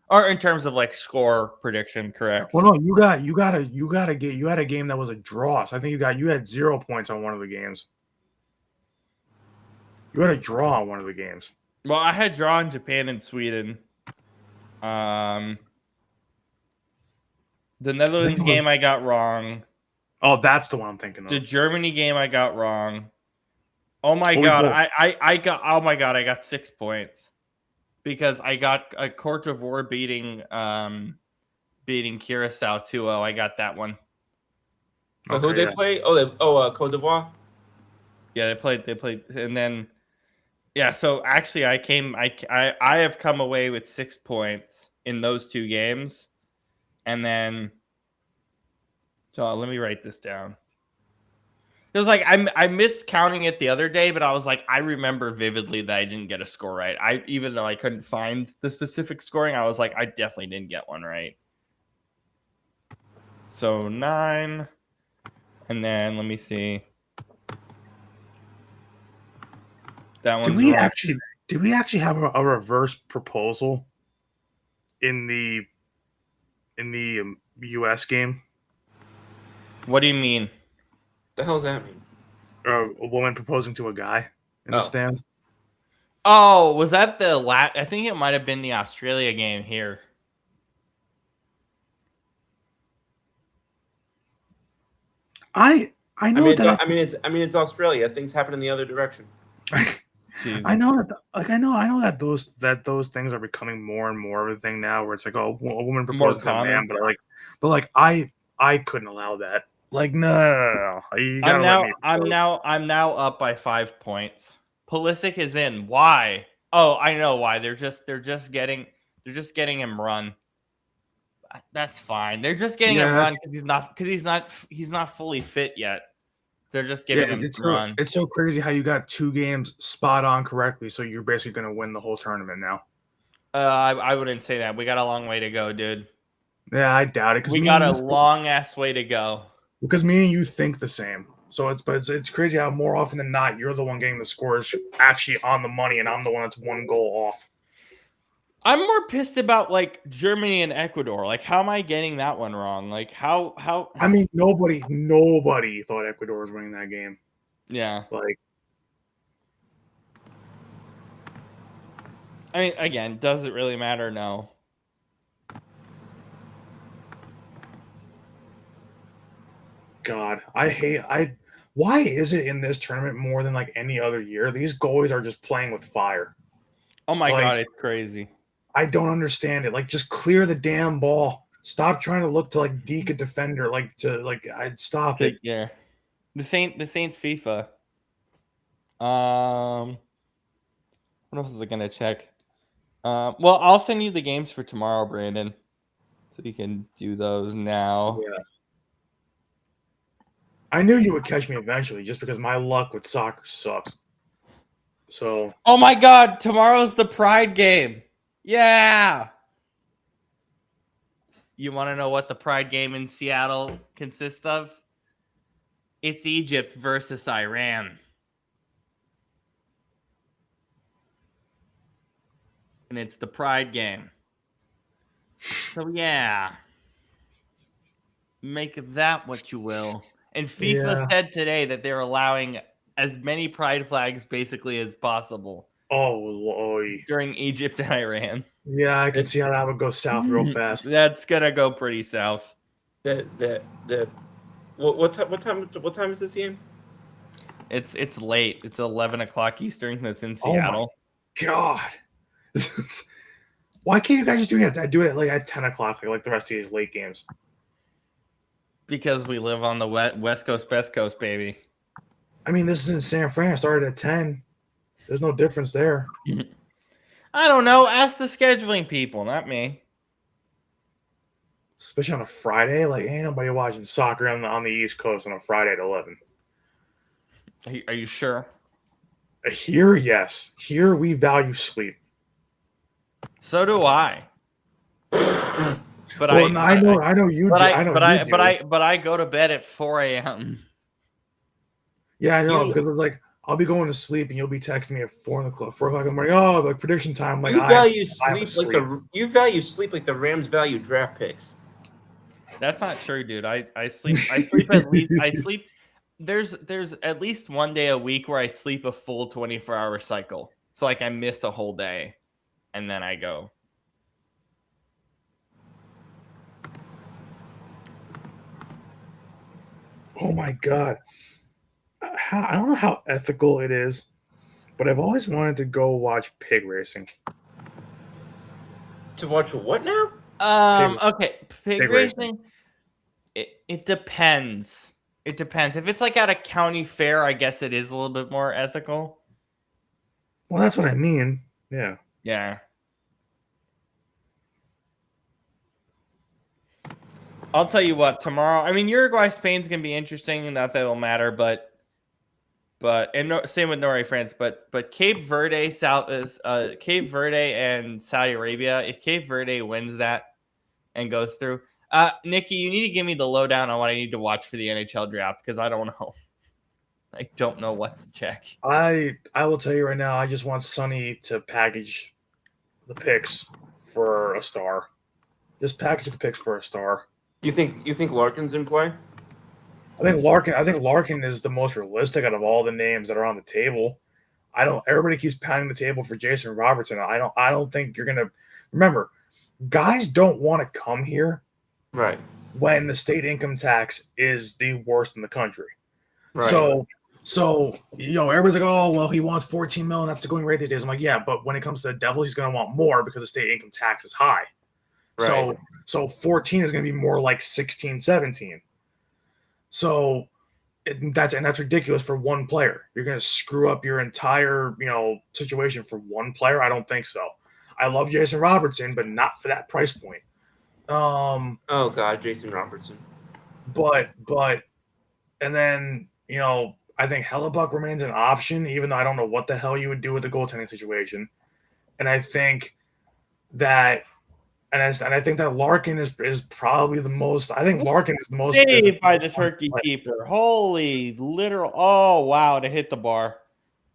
Or in terms of like score prediction, correct? Well, no, you had a game that was a draw. So I think you had 0 points on one of the games. You had a draw on one of the games. Well, I had draw in Japan and Sweden. The Netherlands game I got wrong. Oh, that's the one I'm thinking of. The Germany game I got wrong. Oh my god, I got 6 points. Because I got a Cote d'Ivoire beating Curacao 2-0. I got that one. So who they play? Cote d'Ivoire. Yeah, they played, and then so actually, I have come away with 6 points in those 2 games, and then so let me write this down. It was like I missed counting it the other day, but I was like, I remember vividly that I didn't get a score right. Even though I couldn't find the specific scoring, I was like, I definitely didn't get one right. So 9, and then let me see. That one. Did we actually have a reverse proposal in the U.S. game? What do you mean? The hell does that mean? A woman proposing to a guy in the stands. Oh, was that I think it might have been the Australia game here. I know it's Australia. Things happen in the other direction. Jesus. I know that, I know that those things are becoming more and more of a thing now, where it's like, oh, a woman proposes to a man, common. but I couldn't allow that. Like, no. You gotta let me propose. I'm now up by 5 points. Pulisic is in. Why? Oh, I know why. They're just getting him run. That's fine. They're just getting him Yeah, run because he's not fully fit yet. They're just yeah. giving him run. It's so crazy how you got 2 games spot on correctly, so you're basically gonna win the whole tournament now. I wouldn't say that. We got a long way to go, dude. Yeah, I doubt it, We got a long ass way to go. because me and you think the same. So it's crazy how more often than not you're the one getting the scores actually on the money, and I'm the one that's 1 goal off. I'm more pissed about like Germany and Ecuador. Like, how am I getting that one wrong? Like, how? I mean, nobody thought Ecuador was winning that game. Yeah. Like, I mean, again, does it really matter? No. God, why is it in this tournament more than like any other year? These goalies are just playing with fire. Oh my Like, god, it's crazy. I don't understand it. Like, just clear the damn ball. Stop trying to look to like deke a defender. I'd stop it. Yeah. This ain't FIFA. What else is I gonna check? Well, I'll send you the games for tomorrow, Brandon, so you can do those now. Yeah. I knew you would catch me eventually, just because my luck with soccer sucks. So, Oh my god, tomorrow's the Pride game. Yeah. You want to know what the Pride game in Seattle consists of? It's Egypt versus Iran. And it's the Pride game. So yeah. Make of that what you will. And FIFA said today that they're allowing as many pride flags basically as possible during Egypt and Iran. Yeah, I can see how that would go south real fast. That's gonna go pretty south. What time is this game? It's late. It's 11 o'clock Eastern. That's in Seattle. Oh my god. Why can't you guys just do it? Do it like at 10 o'clock, like the rest of these late games. Because we live on the West Coast, Best Coast, baby. I mean, this is in San Fran. I started at 10. There's no difference there. I don't know. Ask the scheduling people, not me. Especially on a Friday. Like, ain't nobody watching soccer on the East Coast on a Friday at 11. Are you sure? Here, yes. Here, we value sleep. So do I. But well, I know you do. But I go to bed at 4 a.m. Yeah, I know, because it's like I'll be going to sleep and you'll be texting me at 4 o'clock in the morning. Oh, like prediction time. Like, you value sleep like the Rams value draft picks. That's not true, dude. I sleep at least there's at least one day a week where I sleep a full 24-hour cycle. So like I miss a whole day and then I go. Oh my god. I don't know how ethical it is, but I've always wanted to go watch pig racing. To watch what now? Okay, pig racing. It depends. It depends. If it's like at a county fair, I guess it is a little bit more ethical. Well, that's what I mean. Yeah. Yeah. I'll tell you what, tomorrow. I mean, Uruguay, Spain's gonna be interesting. Not that it'll matter, but same with Norway, France. But Cape Verde, Cape Verde and Saudi Arabia. If Cape Verde wins that and goes through, Nikki, you need to give me the lowdown on what I need to watch for the NHL draft because I don't know. I don't know what to check. I will tell you right now. I just want Sonny to package the picks for a star. Just package the picks for a star. You think Larkin's in play? I think Larkin is the most realistic out of all the names that are on the table. Everybody keeps pounding the table for Jason Robertson. I don't think you're gonna remember. Guys don't want to come here, right? When the state income tax is the worst in the country. Right. So So, everybody's like, oh, well, he wants 14 million. That's the going rate these days. I'm like, yeah, but when it comes to the Devils, he's going to want more because the state income tax is high. Right. So 14 is going to be more like 16, 17. So that's ridiculous for one player. You're going to screw up your entire, situation for one player. I don't think so. I love Jason Robertson, but not for that price point. Oh God, Jason Robertson. But and then I think Hellebuck remains an option, even though I don't know what the hell you would do with the goaltending situation. And I think that I think that Larkin is probably the most. I think Larkin is the most Saved by the turkey keeper. Holy literal! Oh wow, to hit the bar.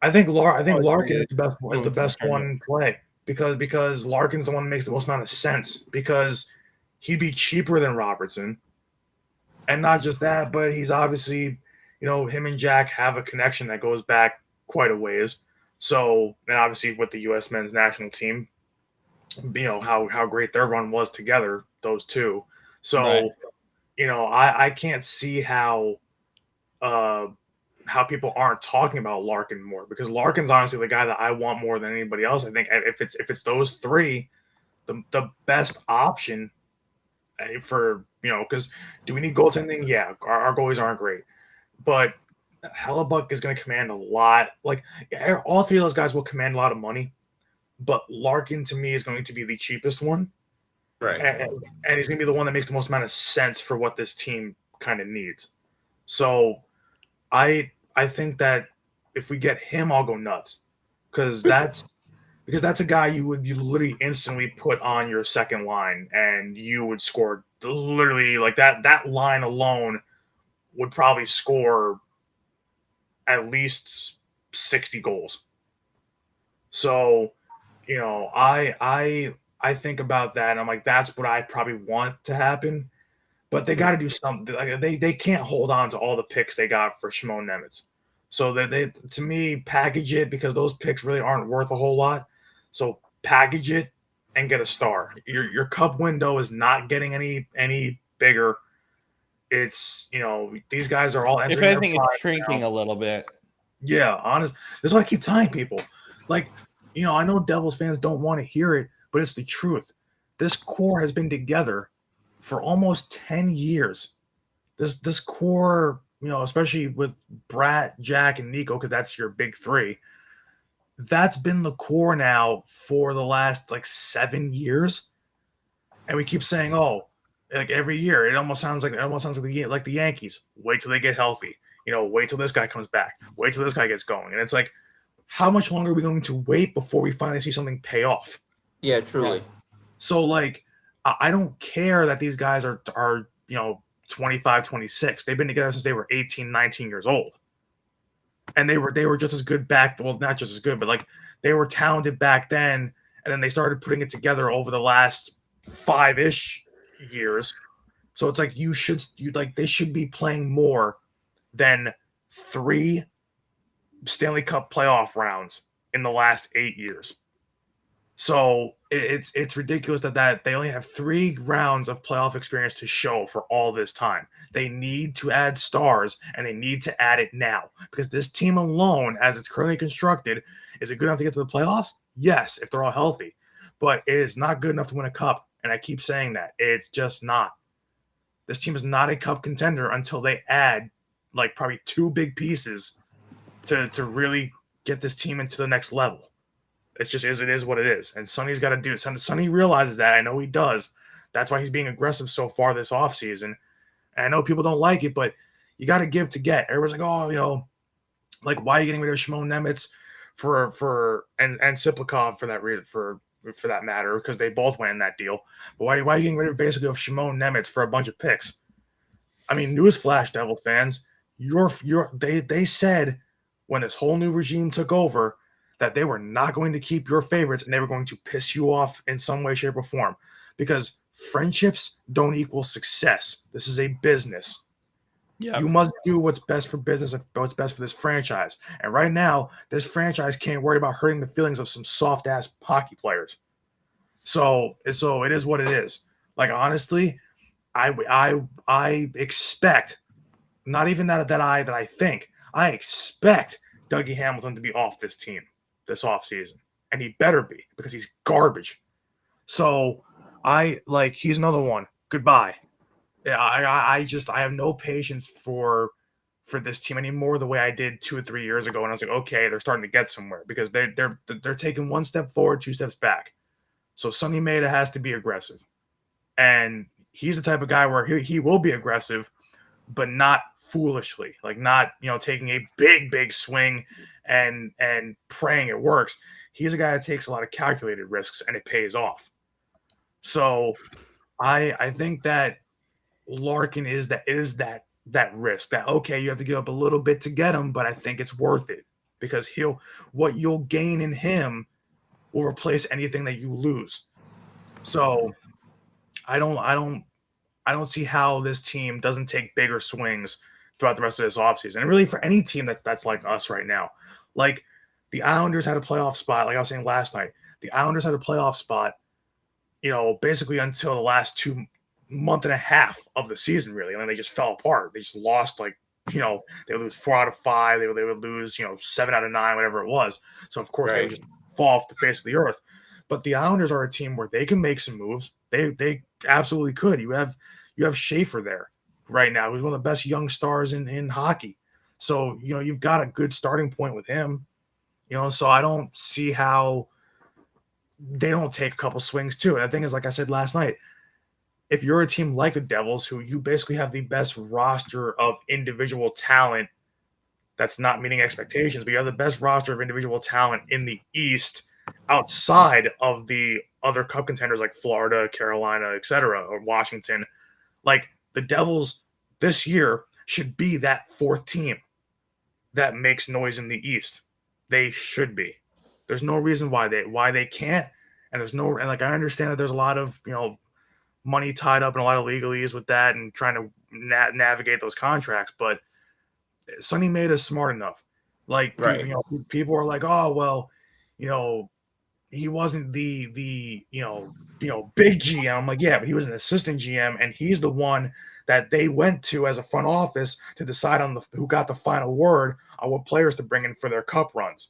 I think Oh, Larkin geez. is the best one in play because Larkin's the one that makes the most amount of sense because he'd be cheaper than Robertson, and not just that, but he's obviously him and Jack have a connection that goes back quite a ways. So and obviously with the U.S. men's national team, how great their run was together, those two. So Right. I can't see how people aren't talking about Larkin more because Larkin's honestly the guy that I want more than anybody else. I think if it's those three, the best option for because do we need goaltending? Yeah, our goalies aren't great, but Hellebuck is going to command a lot. Like all three of those guys will command a lot of money, but Larkin to me is going to be the cheapest one, Right. and he's going to be the one that makes the most amount of sense for what this team kind of needs. So I think that if we get him, I'll go nuts because that's a guy you literally instantly put on your second line and you would score literally like that. That line alone would probably score at least 60 goals. So, I think about that and I'm like, that's what I probably want to happen. But they got to do something. Like they can't hold on to all the picks they got for Shimon Nemitz. So they to me package it because those picks really aren't worth a whole lot. So package it and get a star. Your cup window is not getting any bigger. It's these guys are all If entering their anything, prime it's shrinking now. a little bit. Yeah, honest. That's what I keep telling people. Like, I know Devils fans don't want to hear it, but it's the truth. This core has been together for almost 10 years. This core, especially with Brat, Jack, and Nico, because that's your big three. That's been the core now for the last like 7 years, and we keep saying, "Oh, like every year." It almost sounds like the Yankees. Wait till they get healthy. Wait till this guy comes back. Wait till this guy gets going. And it's like, how much longer are we going to wait before we finally see something pay off? Yeah, truly. Yeah. So like, I don't care that these guys are 25, 26. They've been together since they were 18, 19 years old. And they were just as good back, well, not just as good, but like they were talented back then, and then they started putting it together over the last 5-ish years. So it's like they should be playing more than 3 Stanley Cup playoff rounds in the last 8 years. So it's ridiculous that they only have 3 rounds of playoff experience to show for all this time. They need to add stars, and they need to add it now because this team alone, as it's currently constructed, is it good enough to get to the playoffs? Yes, if they're all healthy, but it is not good enough to win a cup. And I keep saying that it's just not. This team is not a cup contender until they add like probably 2 big pieces to really get this team into the next level. It is what it is. And Sonny's got to do it. Sonny realizes that. I know he does. That's why he's being aggressive so far this offseason. And I know people don't like it, but you got to give to get. Everyone's like, oh, like why are you getting rid of Shimon Nemitz and Siplikov for that for that matter, because they both went in that deal. But why are you getting rid of basically of Shimon Nemitz for a bunch of picks? I mean, newsflash, Devil fans, they said when this whole new regime took over that they were not going to keep your favorites and they were going to piss you off in some way, shape, or form because friendships don't equal success. This is a business. Yeah. You must do what's best for business and what's best for this franchise. And right now, this franchise can't worry about hurting the feelings of some soft ass hockey players. So it is what it is. Like honestly, I expect not even that I think. I expect Dougie Hamilton to be off this team this offseason. And he better be because he's garbage. So he's another one. Goodbye. Yeah, I have no patience for this team anymore the way I did 2 or 3 years ago. And I was like, okay, they're starting to get somewhere because they're taking one step forward, 2 steps back. So Sonny Maeda has to be aggressive. And he's the type of guy where he will be aggressive, but not foolishly, like not, taking a big swing and praying it works. He's a guy that takes a lot of calculated risks and it pays off. So I think that Larkin is that risk that, okay, you have to give up a little bit to get him, but I think it's worth it because what you'll gain in him will replace anything that you lose. So I don't see how this team doesn't take bigger swings throughout the rest of this offseason. And really for any team that's like us right now. Like the Islanders had a playoff spot, like I was saying last night. The Islanders had a playoff spot, basically until the last 2 month and a half of the season, really. And then they just fell apart. They just lost they would lose 4 out of 5. They would lose, 7 out of 9, whatever it was. So of course they would just fall off the face of the earth. But the Islanders are a team where they can make some moves. They absolutely could. You have Schaefer there right now, who's one of the best young stars in hockey. So, you've got a good starting point with him. So I don't see how they don't take a couple swings too. And the thing is, like I said last night, if you're a team like the Devils, who you basically have the best roster of individual talent that's not meeting expectations, but you have the best roster of individual talent in the East outside of the other cup contenders like Florida, Carolina, etc., or Washington. Like the Devils this year should be that 4th team that makes noise in the East. They should be. There's no reason why they can't. And I understand that there's a lot of, money tied up in a lot of legalese with that and trying to navigate those contracts. But Sonny Maeda is smart enough. Like, Right. People are like, oh, well, he wasn't the big GM. I'm like, yeah, but he was an assistant GM, and he's the one that they went to as a front office to decide on who got the final word on what players to bring in for their cup runs.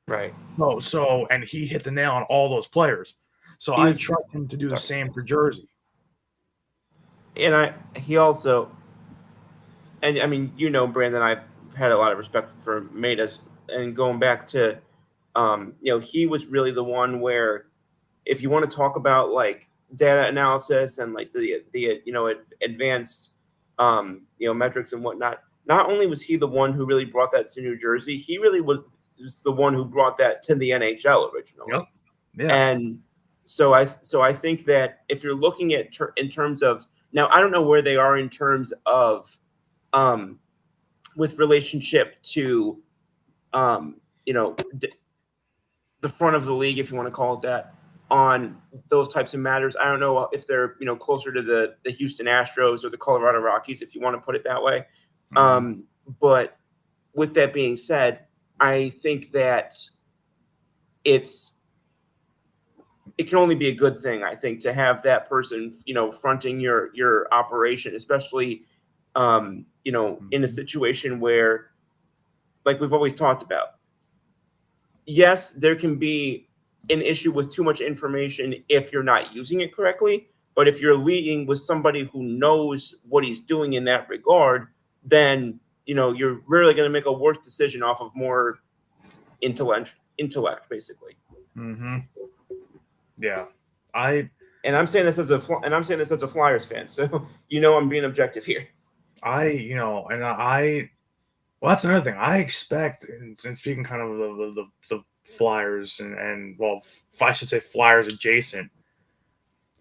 Right. So and he hit the nail on all those players. So I trust him to do the same for Jersey. And he also, and I mean, Brandon, I've had a lot of respect for Maeda, and going back to, he was really the one where, if you want to talk about like data analysis and like the advanced metrics and whatnot, not only was he the one who really brought that to New Jersey, he really was the one who brought that to the NHL originally. Yep. Yeah. And so I think that if you're looking at in terms of, now I don't know where they are in terms of with relationship to the front of the league, if you want to call it that, on those types of matters. I don't know if they're closer to the Houston Astros or the Colorado Rockies, if you want to put it that way. Mm-hmm. But with that being said, I think that it can only be a good thing, I think, to have that person, fronting your operation, especially, in a situation where, like we've always talked about, yes, there can be an issue with too much information if you're not using it correctly. But if you're leading with somebody who knows what he's doing in that regard, then, you're really going to make a worse decision off of more intellect, basically. Mm-hmm. Yeah. And I'm saying this as a Flyers fan, so I'm being objective here. Well, that's another thing. I expect, and speaking kind of the Flyers and I should say Flyers adjacent,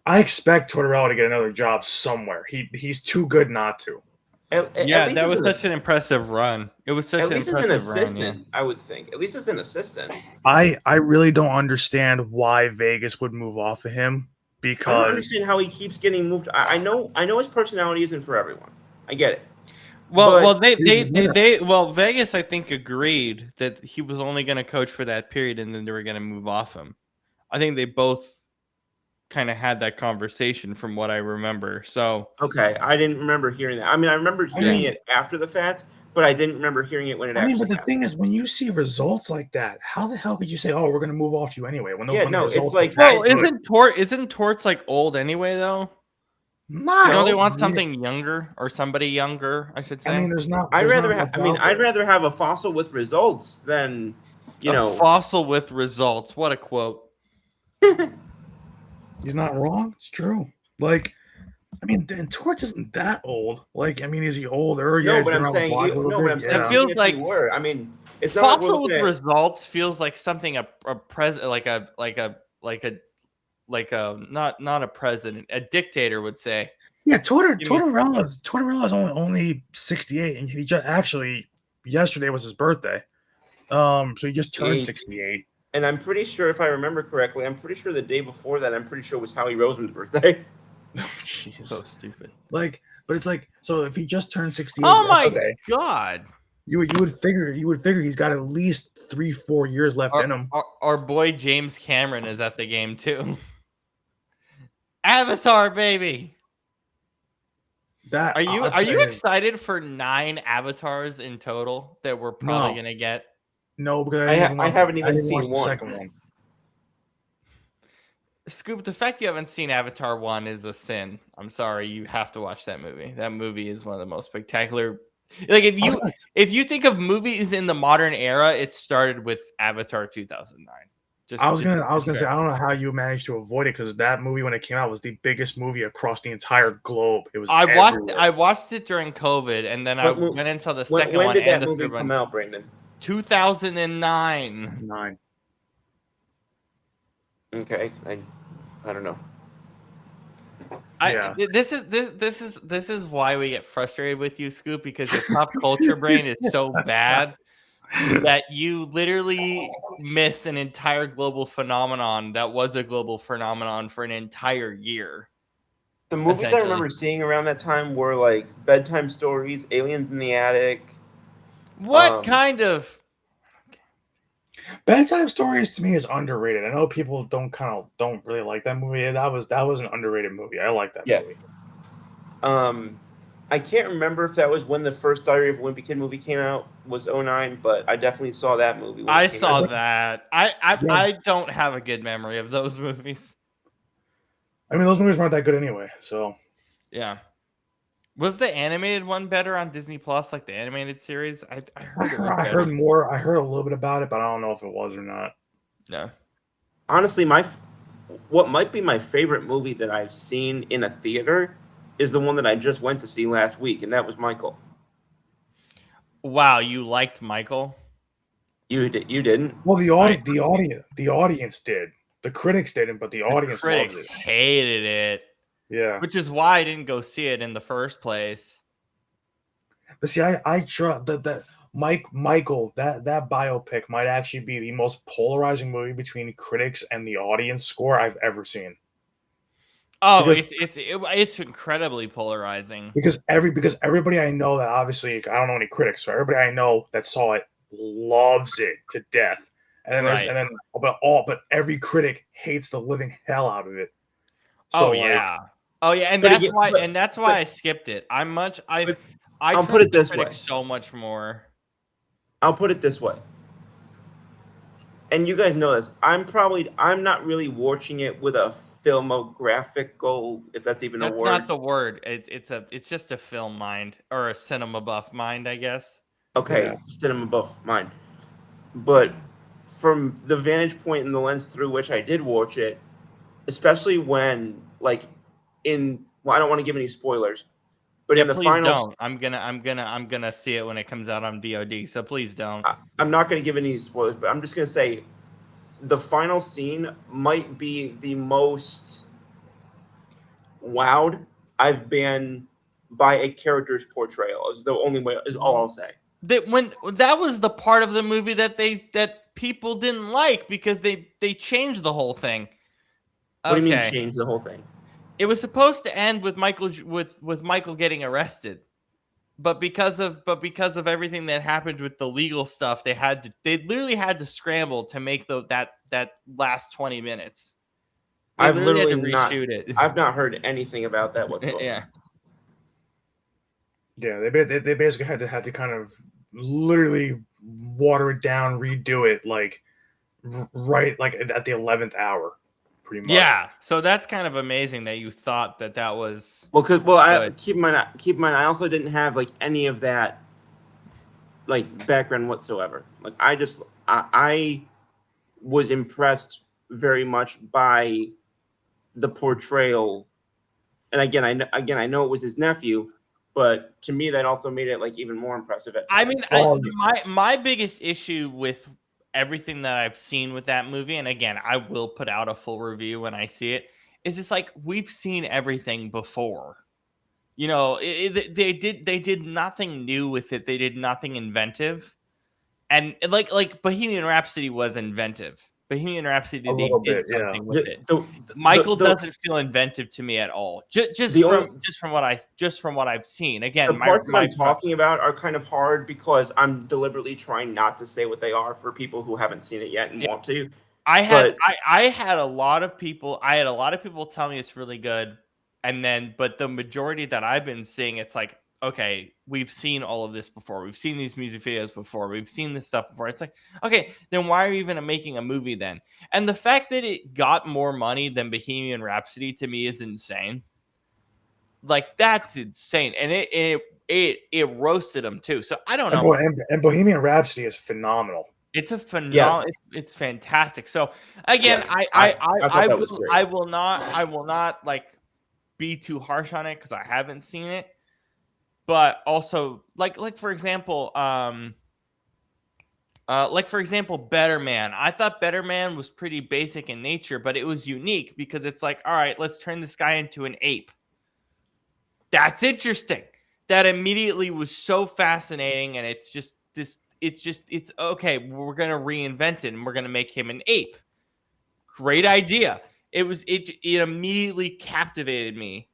I expect Tortorella to get another job somewhere. He's too good not to. That was such an impressive run. It was such an impressive run. At least as an assistant, yeah. I would think. At least as an assistant. I really don't understand why Vegas would move off of him, because I don't understand how he keeps getting moved. I know his personality isn't for everyone. I get it. Well, Vegas, I think, agreed that he was only going to coach for that period, and then they were going to move off him. I think they both kind of had that conversation, from what I remember. So okay, I didn't remember hearing that. I mean, I remember hearing it after the fact, but I didn't remember hearing it when it I mean, actually but the happened. thing is, when you see results like that, how the hell could you say, "Oh, we're gonna move off you anyway"? When Yeah, when the no, it's results like are that Well, good? isn't Torts like old anyway though? Not. Don't they no. want really. something younger or somebody younger? I should I say. mean, there's not I much mean, out I'd there. rather have a fossil with results than, you A know, fossil with results. What a quote. He's not wrong. It's true. Like, I mean, and Torch isn't that old. Like, I mean, is he older? Yeah, no, he's but been I'm around the saying block a little bit. It Yeah. even feels if he like were, I mean, it's not like we're fossil looking with at results feels like something a pres like a not a president, a dictator would say. Yeah, Give me Tortorella's only 68, and he just actually yesterday was his birthday. So he just turned 8, 68. and I'm pretty sure if I remember correctly, I'm pretty sure the day before that, I'm pretty sure was Howie Roseman's birthday. so Jeez. stupid. Like, but it's like, so if he just turned 68 Oh my yesterday, god. you would figure he's got at least 3-4 years left Our, in him. our boy James Cameron is at the game too. Avatar baby. That Are I'll tell you you, excited for 9 avatars in total that we're probably no, going to get? no, because I haven't I even didn't watch seen the one. second one. Scoop, the fact you haven't seen Avatar 1 is a sin. I'm sorry, you have to watch that movie. That movie is one of the most spectacular. Like if you think of movies in the modern era, it started with Avatar 2009. I was gonna say fair. I don't know how you managed to avoid it because that movie when it came out was the biggest movie across the entire globe. It was everywhere. I watched it during COVID and then I When, went and saw the second when one did and that the movie third come one. out, Brandon? 2009. 9. Okay, I don't know. Yeah. This is why we get frustrated with you, Scoop, because your pop culture brain is so bad that you literally miss an entire global phenomenon that was a global phenomenon for an entire year. The movies I remember seeing around that time were like Bedtime Stories, Aliens in the Attic. What kind of Bedtime Stories to me is underrated. I know people don't really like that movie. That was an underrated movie. I like that Yeah. movie. I can't remember if that was when the first Diary of a Wimpy Kid movie came out, was 09, but I definitely saw that movie when I it came saw out. that. Yeah. I don't have a good memory of those movies. I mean, those movies weren't that good anyway. So Yeah. Was the animated one better on Disney Plus, like the animated series? I heard it was I better. heard more. I heard a little bit about it, but I don't know if it was or not. No. Honestly, what might be my favorite movie that I've seen in a theater is the one that I just went to see last week, and that was Michael. Wow, you liked Michael? You didn't? Well, the audience did. The critics didn't, but the audience loved Critics it. hated it, Yeah. which is why I didn't go see it in the first place. But see, I trust that Michael that biopic might actually be the most polarizing movie between critics and the audience score I've ever seen. Oh, Because it's incredibly polarizing. because everybody I know that obviously I don't know any critics, so everybody I know that saw it loves it to death. And then Right. but every critic hates the living hell out of it. So Oh like, yeah. Oh yeah, and But that's again, why but I skipped it. I but I'll put trust it the this way. critics so much more. I'll put it this way. And you guys know this. I'm not really watching it with a filmographic goal, if that's even a That's word. not the word. It's just a film mind or a cinema buff mind, I guess. Okay, Yeah. cinema buff mine. But from the vantage point and the lens through which I did watch it, especially when like I don't want to give any spoilers, but Yeah, in the please finals, don't. I'm gonna see it when it comes out on VOD. So please don't. I'm not going to give any spoilers, but I'm just going to say the final scene might be the most wowed I've been by a character's portrayal. Is the only way, is all I'll say. That was the part of the movie that people didn't like because they changed the whole thing. What do you mean Okay. change the whole thing? It was supposed to end with Michael getting arrested. But because of everything that happened with the legal stuff, they literally had to scramble to make that last 20 minutes. They I've literally had literally to not reshoot it. I've not heard anything about that whatsoever. Yeah. Yeah, they basically had to kind of literally water it down, redo it like right like at the 11th hour, pretty much. Yeah, so that's kind of amazing that you thought that that was Well, I good. keep in mind, I also didn't have like any of that like background whatsoever. Like I was impressed very much by the portrayal. And again I know it was his nephew, but to me that also made it like even more impressive at I mean, times. Oh, my biggest issue with everything that I've seen with that movie, and again, I will put out a full review when I see it, is it's like we've seen everything before. You know, they did nothing new with it. They did nothing inventive, and like Bohemian Rhapsody was inventive. Bohemian a Rhapsody, they little did bit, yeah. something with The it. the Michael the, doesn't feel inventive to me at all. the only Just from what I've seen. the Again, parts that I'm talking about are kind of hard because I'm deliberately trying not to say what they are for people who haven't seen it yet and want to. But I had a lot of people tell me it's really good, and then but the majority that I've been seeing, it's like, okay, we've seen all of this before. We've seen these music videos before. We've seen this stuff before. It's like, okay, then why are you even making a movie then? And the fact that it got more money than Bohemian Rhapsody to me is insane. Like that's insane, and it roasted them too. So I don't know. And Bohemian Rhapsody is phenomenal. It's a phenomenal. yes, It's fantastic. So again, yes, I thought that was great. I will not like be too harsh on it because I haven't seen it. But also, like for example, Better Man. I thought Better Man was pretty basic in nature, but it was unique because it's like, all right, let's turn this guy into an ape. That's interesting. That immediately was so fascinating, and it's just this. It's okay. We're gonna reinvent it, and we're gonna make him an ape. Great idea. It immediately captivated me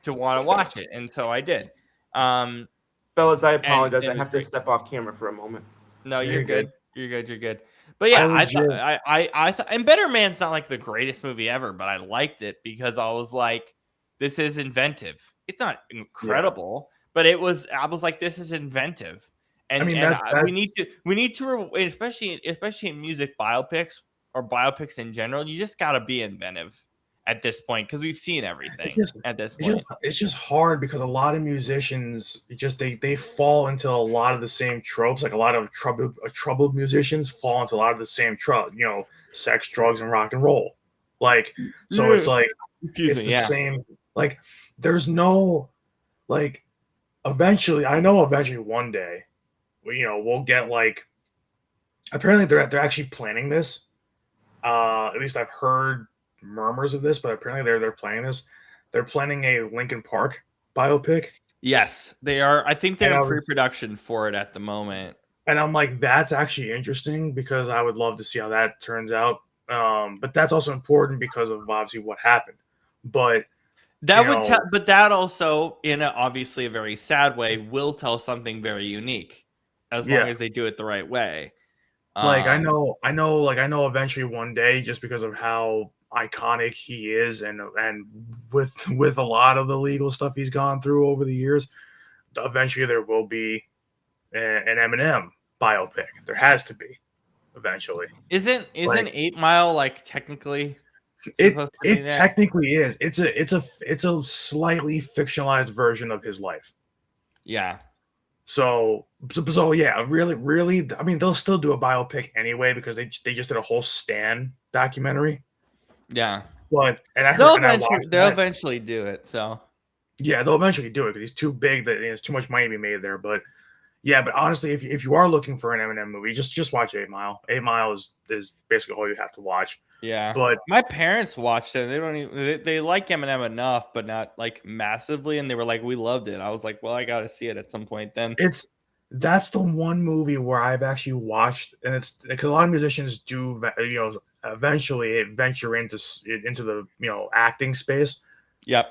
to want to watch it, and so I did. Um, Fellas, I and apologize. I it was have to great. step off camera for a moment. No, Yeah, you're you're good. good. You're good. You're good. But I yeah, legit I thought, and Better Man's not like the greatest movie ever, but I liked it because I was like, this is inventive. It's not yeah. incredible, but it was. I was like, this is inventive, I mean we need to, especially in music biopics or biopics in general. You just got to be inventive at this point because we've seen it's everything just at this point. it's just hard because a lot of musicians just they fall into a lot of the same tropes. Like a lot of troubled musicians fall into a lot of the same tropes. You know, sex, drugs, and rock and roll. Like so, Yeah. it's like Excuse it's me. the Yeah. same. Like there's no like eventually. I know eventually one day, we'll get like. Apparently, they're actually planning this. At least I've heard murmurs of this, but apparently they're planning this. They're planning a Linkin Park biopic, Yes, they are. I think they're and in I was pre-production for it at the moment. and I'm like, that's actually interesting because I would love to see how that turns out. But that's also important because of obviously what happened. But you That would tell, know, but that also, in a, obviously a very sad way, will tell something very unique, as long yeah, as they do it the right way. like Um, I know eventually one day, just because of how iconic he is, and with a lot of the legal stuff he's gone through over the years, eventually there will be an Eminem biopic. There has to be eventually. isn't Like 8 Mile like technically it supposed to be it that? technically is. It's a slightly fictionalized version of his life. Yeah, So yeah, really. I mean, they'll still do a biopic anyway because they just did a whole Stan documentary. yeah. But and I watched They'll that. eventually do it. So Yeah, they'll eventually do it because he's too big that there's too much money to be made there. But yeah, but honestly, if you are looking for an Eminem movie, just watch 8 Mile. 8 Mile is basically all you have to watch. yeah, But my parents watched it. They don't even they like Eminem enough, but not like massively. And they were like, "We loved it." I was like, "Well, I got to see it at some point then." it's that's the one movie where I've actually watched, and it's because a lot of musicians do, eventually venture into the acting space. Yep.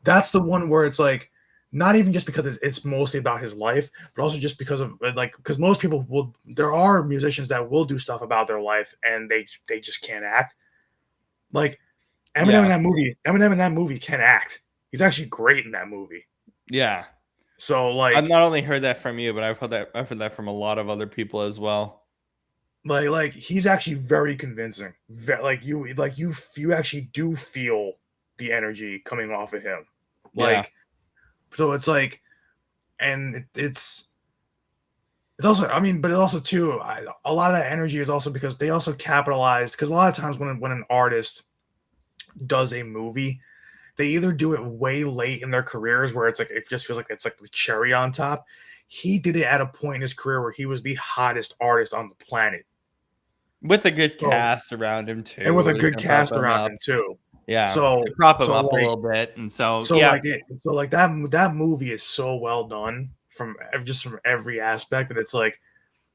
That's the one where it's like not even just because it's mostly about his life, but also just because of like because most people will. There are musicians that will do stuff about their life, and they just can't act. Like Yeah. Eminem in that movie can act. He's actually great in that movie. Yeah. So I've like not only heard that from you, but I've heard that from a lot of other people as well. he's actually very convincing. You actually do feel the energy coming off of him. Yeah. Like so it's like and it's also, I mean, but it also too, a lot of that energy is also because they also capitalized. Because a lot of times when an artist does a movie, they either do it way late in their careers where it's like it just feels like it's like the cherry on top. He did it at a point in his career where he was the hottest artist on the planet, With a good so cast around him and with too. a They good can prop cast him around up. him too. Yeah. So They prop him so up a like little bit. And so so yeah. like it so like that movie is so well done from just from every aspect that it's like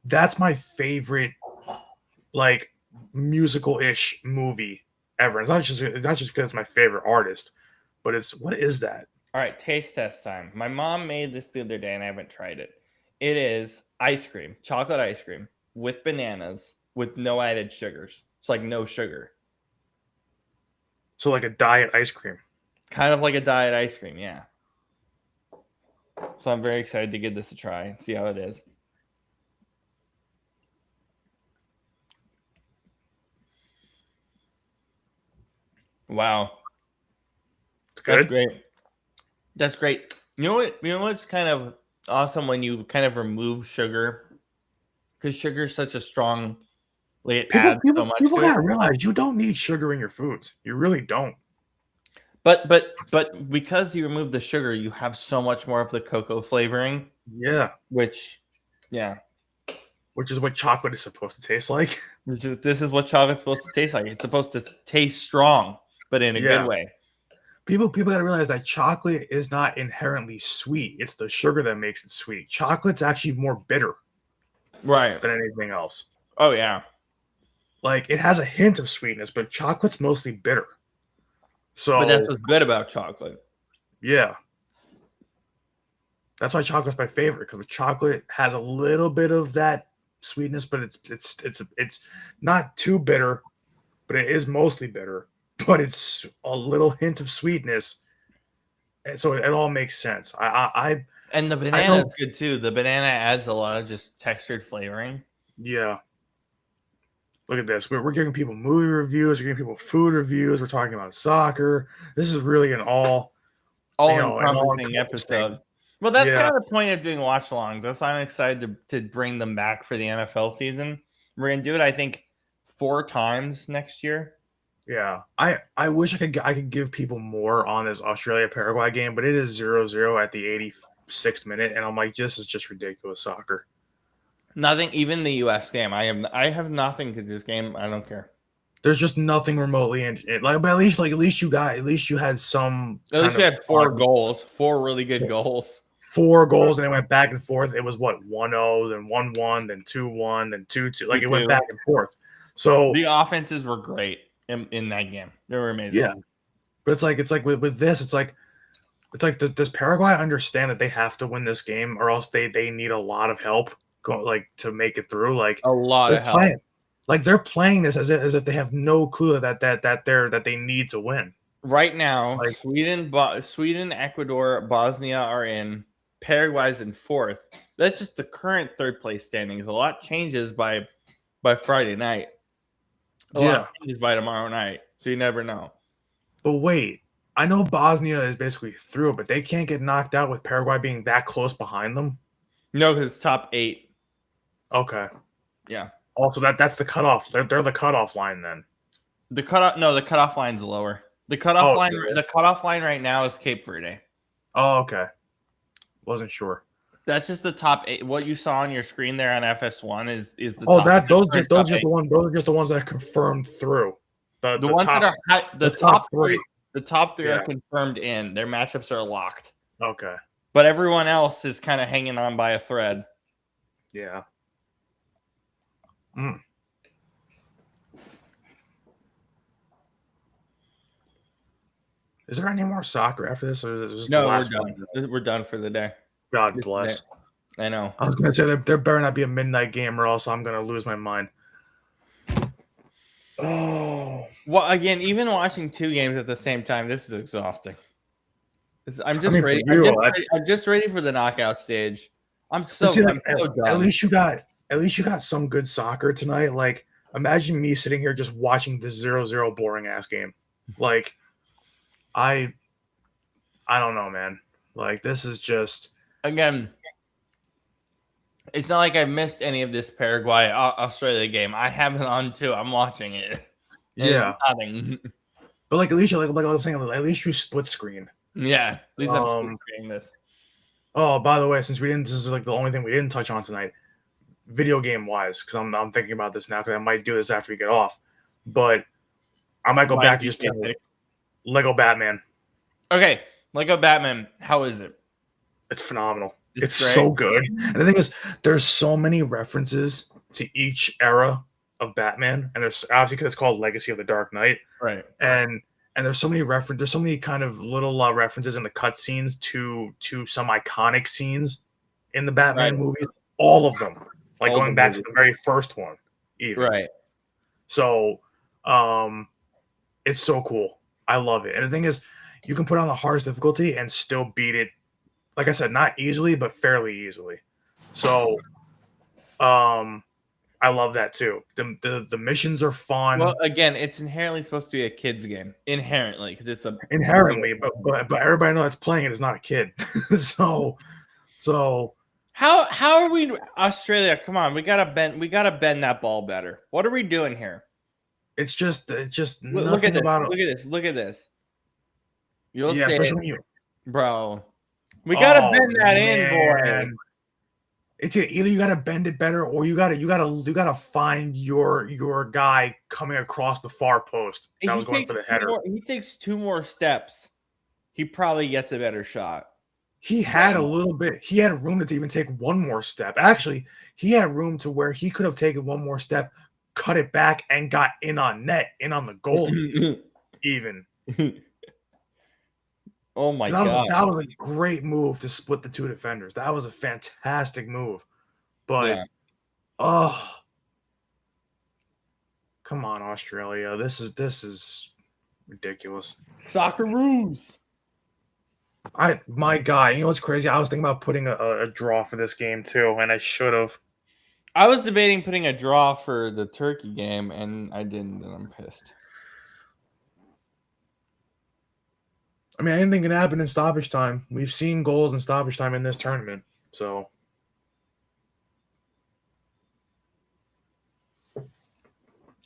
that's my favorite like musical-ish movie ever. It's not just because it's my favorite artist, but it's what is that? All right, taste test time. My mom made this the other day and I haven't tried it. It is ice cream, chocolate ice cream with bananas with no added sugars. It's like no sugar. So like a diet ice cream. Kind of like a diet ice cream, yeah. So I'm very excited to give this a try and see how it is. Wow. It's That's good. great. That's great. You know what's kind of awesome when you kind of remove sugar? Because sugar is such a strong like it People adds so people much people to it. gotta realize you don't need sugar in your foods. You really don't. But because you remove the sugar, you have so much more of the cocoa flavoring, Yeah. which yeah. Which is what chocolate is supposed to taste like. This is what chocolate's supposed to taste like. It's supposed to taste strong, but in a good Yeah. way. People gotta realize that chocolate is not inherently sweet. It's the sugar that makes it sweet. Chocolate's actually more bitter Right. than anything else. Oh yeah. Like it has a hint of sweetness, but chocolate's mostly bitter. But that's So what's good about chocolate. yeah. That's why chocolate's my favorite because chocolate has a little bit of that sweetness, but it's not too bitter, but it is mostly bitter. But it's a little hint of sweetness, and so it all makes sense. And the I banana is know, good too. The banana adds a lot of just textured flavoring. yeah. Look at this. We're giving people movie reviews. We're giving people food reviews. We're talking about soccer. This is really an all, an all All-encompassing encompassing. episode. Well, that's Yeah, kind of the point of doing watch-alongs. That's why I'm excited to bring them back for the NFL season. We're gonna do it, I think, 4 times next year. yeah. I wish I could give people more on this Australia Paraguay game, but it is 0-0 at the 86th minute, and I'm like, this is just ridiculous soccer. Nothing, even the U.S. game. I have nothing because this game, I don't care. There's just nothing remotely in it. Like, but at least you had some At least kind we of had 4 fun. goals, 4 really good goals. 4 goals, and it went back and forth. It was what 1-0, then 1-1, then 2-1, then 2-2. Like it went 2-2. back and forth. So The offenses were great in that game. They were amazing. yeah, but it's like with this, does Paraguay understand that they have to win this game, or else they need a lot of help to make it through? Like A lot they're of help. playing, they're playing this as if they have no clue that they need to win. Right now, Like Sweden, Ecuador, Bosnia are in. Paraguay's in 4th. That's just the current 3rd place standings. A lot changes by Friday night. A yeah, lot changes by tomorrow night. So you never know. but wait, I know Bosnia is basically through, but they can't get knocked out with Paraguay being that close behind them. No, because it's top 8. Okay. Yeah. Also, that's the cutoff. They're the cutoff line then. The cutoff line's lower. The cutoff line right now is Cape Verde. Oh, okay. Wasn't sure. That's just the top 8. What you saw on your screen there on FS1 is the Oh, top. those current those top just 8. the one. Those are just the ones that are confirmed through. The ones top, that are the top top 3. The top 3 Yeah. are confirmed in. Their matchups are locked. Okay. But everyone else is kind of hanging on by a thread. Yeah. Is there any more soccer after this, or is this No, the we're last done. one? We're done for the day. God bless. I know. I was gonna say there better not be a midnight game, or else I'm gonna lose my mind. Oh, Well, again, even watching 2 games at the same time, this is exhausting. I'm I just mean, for ready. you, I'm just ready for the knockout stage. I'm but so see, I'm like, so at done. least you got some good soccer tonight. Like, imagine me sitting here just watching this 0-0 boring ass game. Like, I don't know, man. Like, this is just Again, it's not like I missed any of this Paraguay Australia game. I have it on too. I'm watching it. And it's yeah. nothing. But like, at least you like I was saying, at least you split screen. Yeah, at least I'm still Um. creating this. Oh, by the way, since we didn't, this is like the only thing we didn't touch on tonight, video game wise, because I'm thinking about this now because I might do this after we get off, but I might go Mine back to just GTA playing 6. Lego Batman. Okay, Lego Batman. How is it? It's phenomenal. It's It's great. so good. And the thing is, there's so many references to each era of Batman, and there's obviously because it's called Legacy of the Dark Knight, Right. and there's so many there's so many kind of little references in the cutscenes to some iconic scenes in the Batman Right. movies. All of them, like All the going back to movies. the very first one, even. Right. So, it's so cool. I love it. And the thing is, you can put on the hardest difficulty and still beat it. Like I said, not easily, but fairly easily. So, I love that too. The missions are fun Well, again, it's inherently supposed to be a kids game. Inherently, because it's a inherently, but everybody knows that's playing it is not a kid. so How are we Australia? Come on, we gotta bend that ball better. What are we doing here? it's just Look at nothing this. about it. Look at this. Look at this. You'll Yeah, see especially it, when you. bro. We gotta Oh, bend that in, boy. man. It's either you gotta bend it better or you gotta find your guy coming across the far post that was going for the header. He takes 2 more steps. He probably gets a better shot. He had a little bit. He had room to even take one more step. Actually, he had room to where he could have taken one more step, cut it back, and got in on net, in on the goalie. Even Oh my that god. was a great move to split the two defenders. That was a fantastic move. But Yeah. oh, come on, Australia. This is ridiculous. Socceroos. My guy, you know what's crazy? I was thinking about putting a draw for this game too, and I should have. I was debating putting a draw for the Turkey game, and I didn't, and I'm pissed. I mean, anything can happen in stoppage time. We've seen goals in stoppage time in this tournament. So,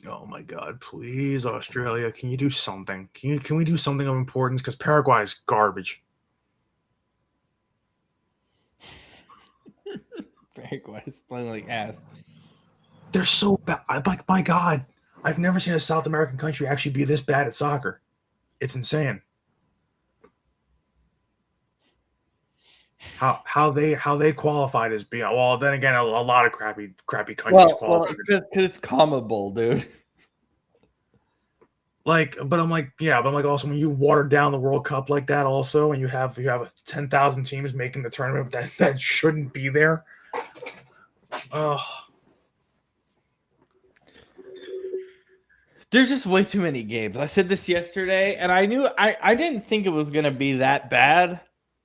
oh my God, please, Australia, can you do something? Can we do something of importance? Because Paraguay is garbage. Paraguay is playing like ass. They're so bad. Like, my God, I've never seen a South American country actually be this bad at soccer. It's insane. How they qualified as being well. Then again, a lot of crappy countries qualified. because it's CONMEBOL, dude. Like, but I'm like, yeah, but I'm like, also when you water down the World Cup like that, also, and you have 10,000 teams making the tournament that shouldn't be there. There's just way too many games. I said this yesterday, and I didn't think it was gonna be that bad.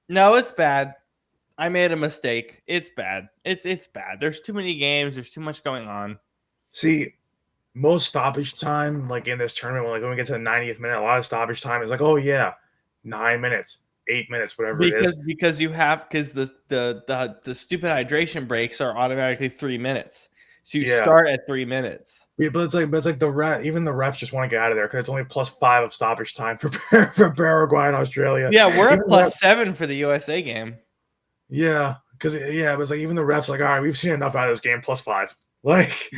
No, it's bad. I made a mistake. It's bad. It's bad. There's too many games. There's too much going on. See, most stoppage time, like in this tournament, when we get to the 90th minute, a lot of stoppage time is like, oh yeah, 9 minutes, 8 minutes, whatever it is. Because the stupid hydration breaks are automatically 3 minutes. So you start at 3 minutes. Yeah, but it's like even the refs just want to get out of there because it's only +5 of stoppage time for Paraguay and Australia. Yeah, we're at +7 for the USA game. Yeah, but it's like even the refs like, all right, we've seen enough out of this game. +5, like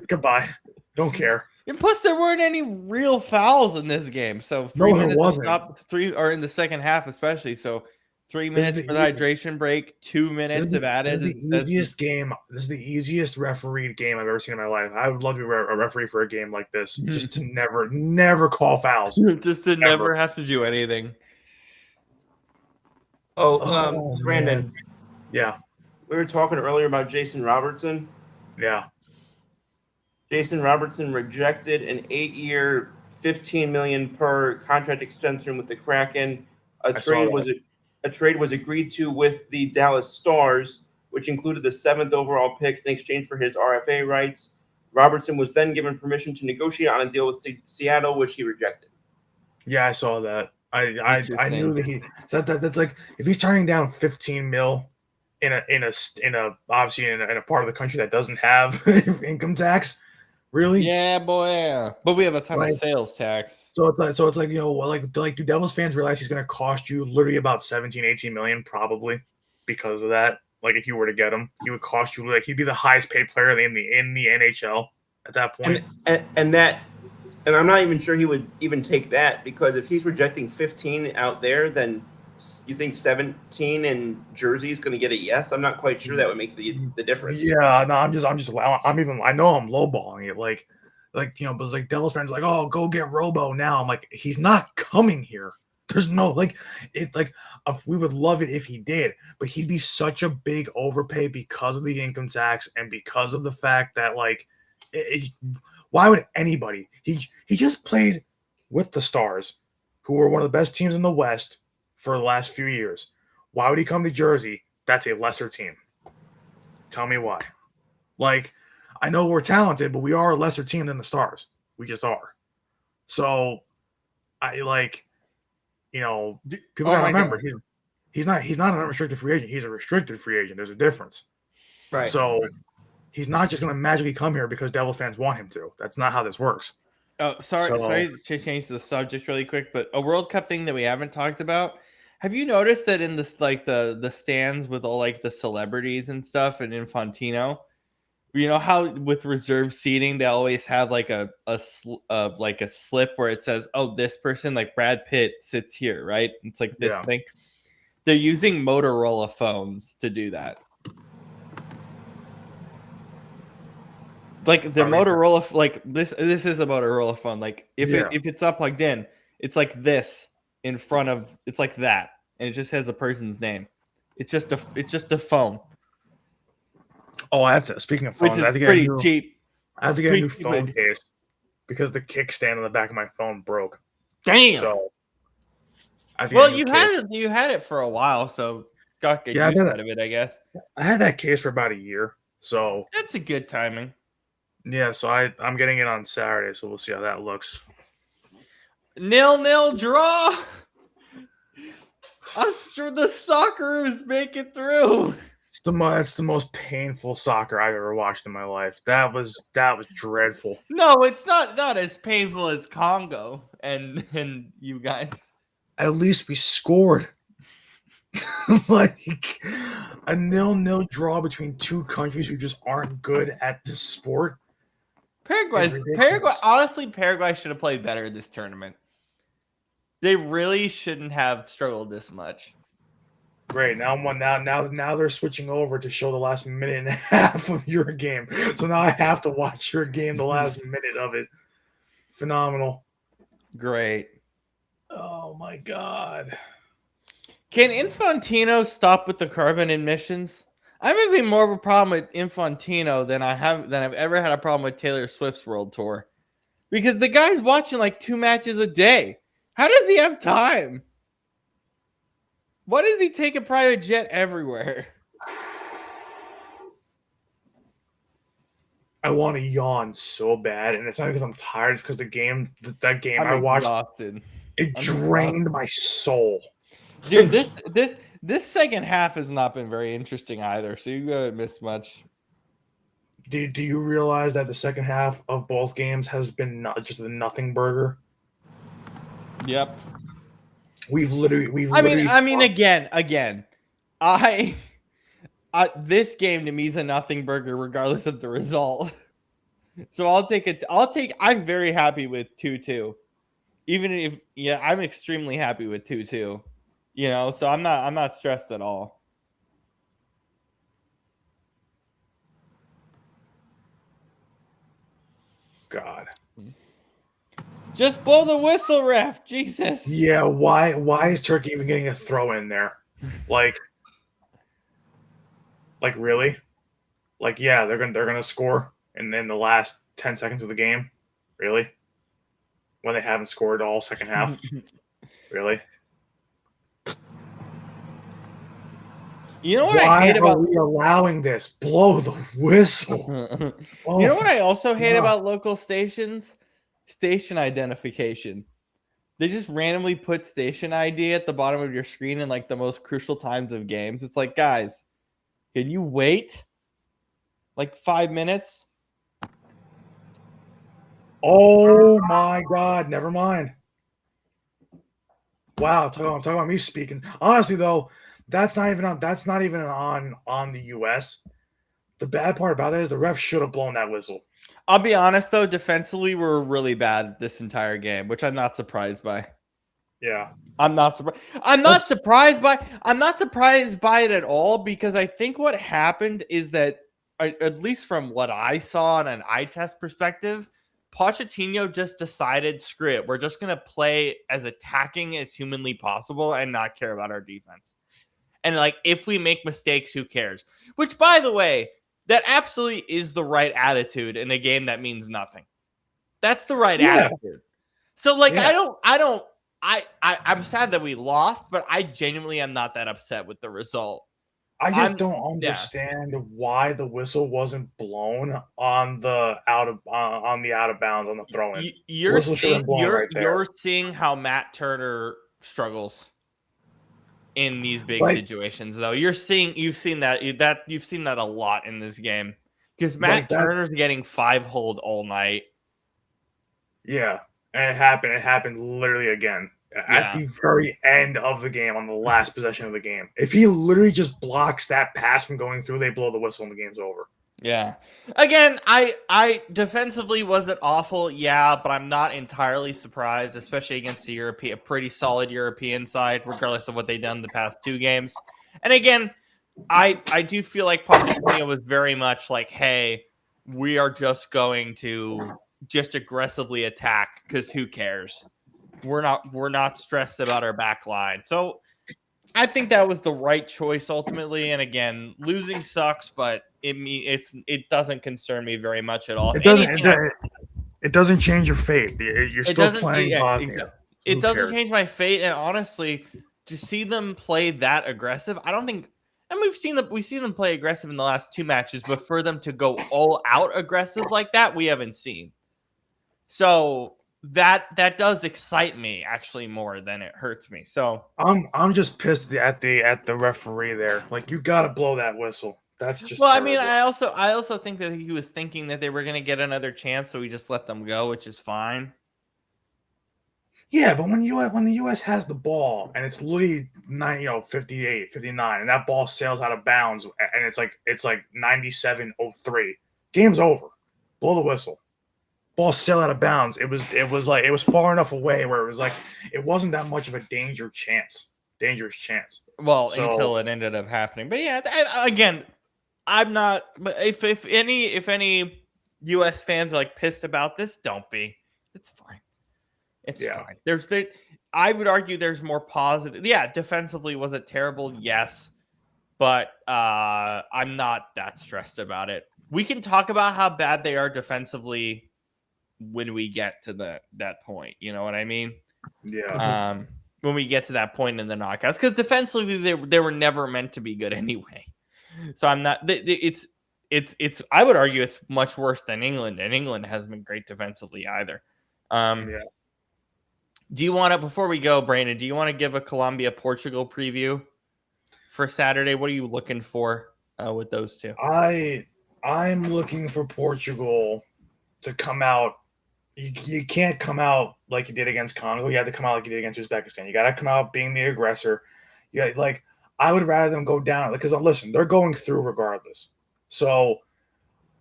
goodbye, don't care. And plus, there weren't any real fouls in this game, so 3 minutes to stop 3, or in the second half especially. So 3 minutes for the hydration break, 2 minutes of added. This is the easiest refereed game I've ever seen in my life. I would love to be a referee for a game like this, just to never call fouls, just to never have to do anything. Brandon. Man. Yeah. We were talking earlier about Jason Robertson. Yeah. Jason Robertson rejected an 8-year, $15 million per contract extension with the Kraken. A trade a trade was agreed to with the Dallas Stars, which included the 7th overall pick in exchange for his RFA rights. Robertson was then given permission to negotiate on a deal with Seattle, which he rejected. Yeah, I saw that. I knew Interesting. that that's like if he's turning down 15 mil in a obviously in a part of the country that doesn't have income tax, really? Yeah, boy. But we have a ton of Right. sales tax. So it's like do Devils fans realize he's going to cost you literally about 17, 18 million probably because of that? Like if you were to get him, he would cost you like he'd be the highest paid player in the NHL at that point. And I'm not even sure he would even take that, because if he's rejecting 15 out there, then you think 17 in Jersey is going to get a yes? I'm not quite sure that would make the difference. Yeah, no, I know I'm lowballing it, but it's like Devils fans are like, oh, go get Robo now. I'm like, he's not coming here. There's no we would love it if he did, but he'd be such a big overpay because of the income tax and because of the fact that why would anybody? He just played with the Stars, who were one of the best teams in the West for the last few years. Why would he come to Jersey? That's a lesser team. Tell me why. Like, I know we're talented, but we are a lesser team than the Stars. We just are. So, people gotta remember he's not an unrestricted free agent. He's a restricted free agent. There's a difference. Right. So he's not just going to magically come here because Devils fans want him to. That's not how this works. Oh, sorry to change the subject really quick, but a World Cup thing that we haven't talked about. Have you noticed that in this the stands with all like the celebrities and stuff and Infantino, you know how with reserve seating they always have like a slip where it says, oh, this person like Brad Pitt sits here, right? It's like this thing. They're using Motorola phones to do that. Like the Motorola, like this is a Motorola phone. Like if it's not plugged in, it's like this in front of, it's like that, and it just has a person's name. It's just a phone. Oh, I have to. Speaking of phones, which is pretty cheap. I have to get a new phone case because the kickstand on the back of my phone broke. Damn. So, you had it for a while, so got good use out of it, I guess. I had that case for about a year, so that's a good timing. Yeah, so I'm getting it on Saturday, so we'll see how that looks. 0-0 draw. The Socceroos make it through. It's the most painful soccer I've ever watched in my life. That was dreadful. No, it's not as painful as Congo and you guys. At least we scored. Like a 0-0 draw between two countries who just aren't good at this sport. Honestly, Paraguay should have played better this tournament. They really shouldn't have struggled this much. Great. Now they're switching over to show the last minute and a half of your game. So now I have to watch your game, the last minute of it. Phenomenal. Great. Oh my God. Can Infantino stop with the carbon emissions? I'm having more of a problem with Infantino than I've ever had a problem with Taylor Swift's World Tour. Because the guy's watching like 2 matches a day. How does he have time? Why does he take a private jet everywhere? I want to yawn so bad, and it's not because I'm tired. It's because that game I watched, exhausted. It drained my soul. Dude, this second half has not been very interesting either. So you haven't missed much. Do you realize that the second half of both games has been just a nothing burger? Yep. We've literally. I mean, again, this game to me is a nothing burger regardless of the result. So I'll take it. I'm very happy with 2-2. Even if I'm extremely happy with 2-2. You know, so I'm not stressed at all. God. Just blow the whistle, ref. Jesus. Yeah, why is Turkey even getting a throw in there? Like really? Like, yeah, they're gonna score and then the last 10 seconds of the game? Really? When they haven't scored all second half? Really? You know what I Why hate are about we allowing this? Blow the whistle. You Oh know what I also hate God. about local stations? Station identification. They just randomly put station ID at the bottom of your screen in like the most crucial times of games. It's like, guys, can you wait like 5 minutes? Oh my God. Never mind. Wow, I'm talking about me speaking. Honestly, though, that's not even on the U.S. The bad part about it is the ref should have blown that whistle. I'll be honest though, defensively we're really bad this entire game, which I'm not surprised by. Yeah, I'm not surprised. I'm not surprised by. I'm not surprised by it at all because I think what happened is that, at least from what I saw on an eye test perspective, Pochettino just decided, screw it, we're just gonna play as attacking as humanly possible and not care about our defense. And like, if we make mistakes, who cares? Which, by the way, that absolutely is the right attitude in a game that means nothing. That's the right yeah, attitude. So like yeah. I'm sad that we lost, but I genuinely am not that upset with the result. I just I'm don't Yeah. understand why the whistle wasn't blown on the out of bounds on the throw in. The You're whistle should have seeing been blown right there. you're seeing how Matt Turner struggles in these big Like situations though. You've seen that a lot in this game. Because Matt like that. Turner's getting 5-hold all night. Yeah, and it happened. It happened literally again at Yeah. the very end of the game on the last possession of the game. If he literally just blocks that pass from going through, they blow the whistle and the game's over. Yeah. Again, I defensively wasn't awful, yeah, but I'm not entirely surprised, especially against a pretty solid European side, regardless of what they've done the past 2 games. And again, I do feel like Pochettino was very much like, hey, we are just going to just aggressively attack because who cares? We're not stressed about our back line. So I think that was the right choice ultimately. And again, losing sucks, but it doesn't concern me very much at all. If It doesn't. anything, It doesn't change your fate. You're it still doesn't. playing Yeah, Bosnia. exactly. So It who doesn't cares? change my fate. And honestly, to see them play that aggressive, I don't think. And we've seen them play aggressive in the last 2 matches, but for them to go all out aggressive like that, we haven't seen. So that does excite me actually more than it hurts me. So I'm just pissed at the referee there. Like you gotta blow that whistle. That's just well, I mean, terrible. I also think that he was thinking that they were going to get another chance, so he just let them go, which is fine. Yeah, but when the US has the ball and it's literally 58, 59, and that ball sails out of bounds and it's like 97-03, game's over. Blow the whistle. Ball sail out of bounds. It was far enough away where it was like it wasn't that much of a dangerous chance. Well, So until it ended up happening. But yeah, again, I'm not. But if any U.S. fans are like pissed about this, don't be. It's fine. It's yeah, fine. I would argue there's more positive. Yeah, defensively was it terrible? Yes, but I'm not that stressed about it. We can talk about how bad they are defensively when we get to that point. You know what I mean? yeah. When we get to that point in the knockouts, because defensively they were never meant to be good anyway. So I'm not. It's. I would argue it's much worse than England, and England hasn't been great defensively either. Yeah. Do you want to, before we go, Brandon? Do you want to give a Colombia Portugal preview for Saturday? What are you looking for with those two? I'm looking for Portugal to come out. You can't come out like you did against Congo. You have to come out like you did against Uzbekistan. You got to come out being the aggressor. Yeah, like I would rather them go down because listen, they're going through regardless. So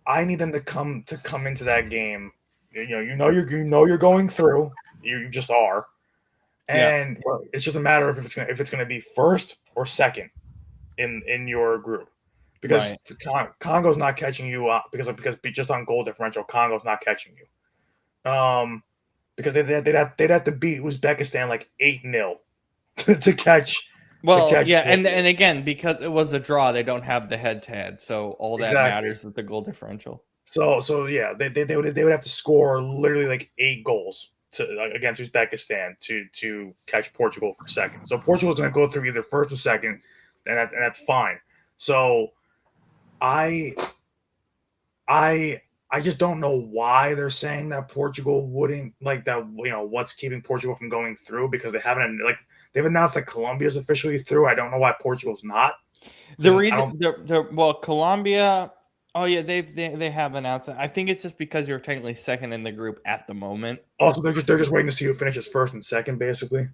I need them to come into that game. You know you're going through. You just are, Yeah, and it's just a matter of if it's gonna be first or second in your group because right. Congo's not catching you up because just on goal differential, Congo's not catching you. Because they'd have to beat Uzbekistan like 8-0 to catch Well, yeah, and Portugal. again, because it was a draw, they don't have the head-to-head, so all that Exactly. matters is the goal differential. So yeah, they would have to score literally like 8 goals against Uzbekistan to catch Portugal for second. So Portugal's going to go through either first or second, and that's fine. So I I I just don't know why they're saying that Portugal wouldn't like that. What's keeping Portugal from going through because they've announced that Colombia's officially through. I don't know why Portugal's not. The I don't. reason, well, Colombia. Oh yeah, they have announced it. I think it's just because you're technically second in the group at the moment. Also, they're just waiting to see who finishes first and second, basically.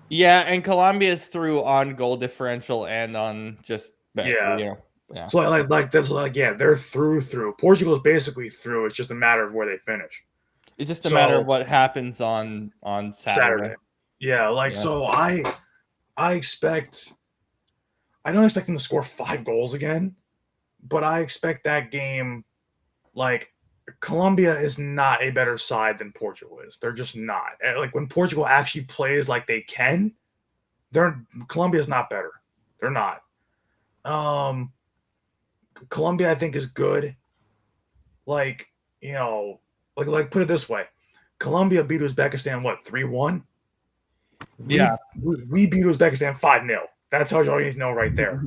Yeah, and Colombia is through on goal differential and on just Yeah. yeah. So that's yeah, they're through. Portugal's basically through. It's just a matter of where they finish. It's just a matter So of what happens on Saturday. Yeah, Yeah. so I expect I don't expect them to score 5 goals again, but I expect that game like Colombia is not a better side than Portugal is. They're just not. Like when Portugal actually plays like they can, Colombia's not better. They're not. Um Colombia I think is good. Like, put it this way. Colombia beat Uzbekistan what, 3-1? Yeah. We beat Uzbekistan 5-0. That tells you all you need to know right there.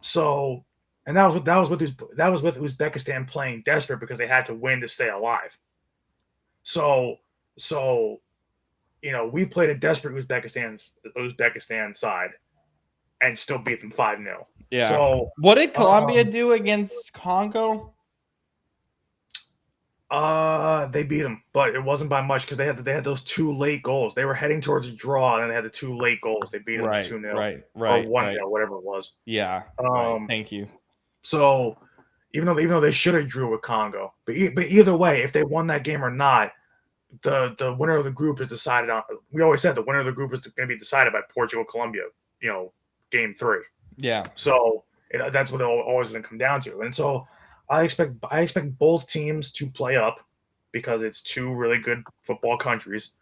So, and that was with Uzbekistan playing desperate because they had to win to stay alive. So, we played a desperate Uzbekistan side and still beat them 5-0. Yeah. So, what did Colombia do against Congo? They beat them, but it wasn't by much because they had those 2 late goals. They were heading towards a draw, and they had the 2 late goals. They beat them 2-0, Right. or 1-0, whatever it was. Yeah. Right. Thank you. So even though they should have drew with Congo, but either way, if they won that game or not, the winner of the group is decided on. We always said the winner of the group is going to be decided by Portugal, Colombia. Game 3. Yeah. So that's what it always going to come down to, and so I expect both teams to play up because it's 2 really good football countries,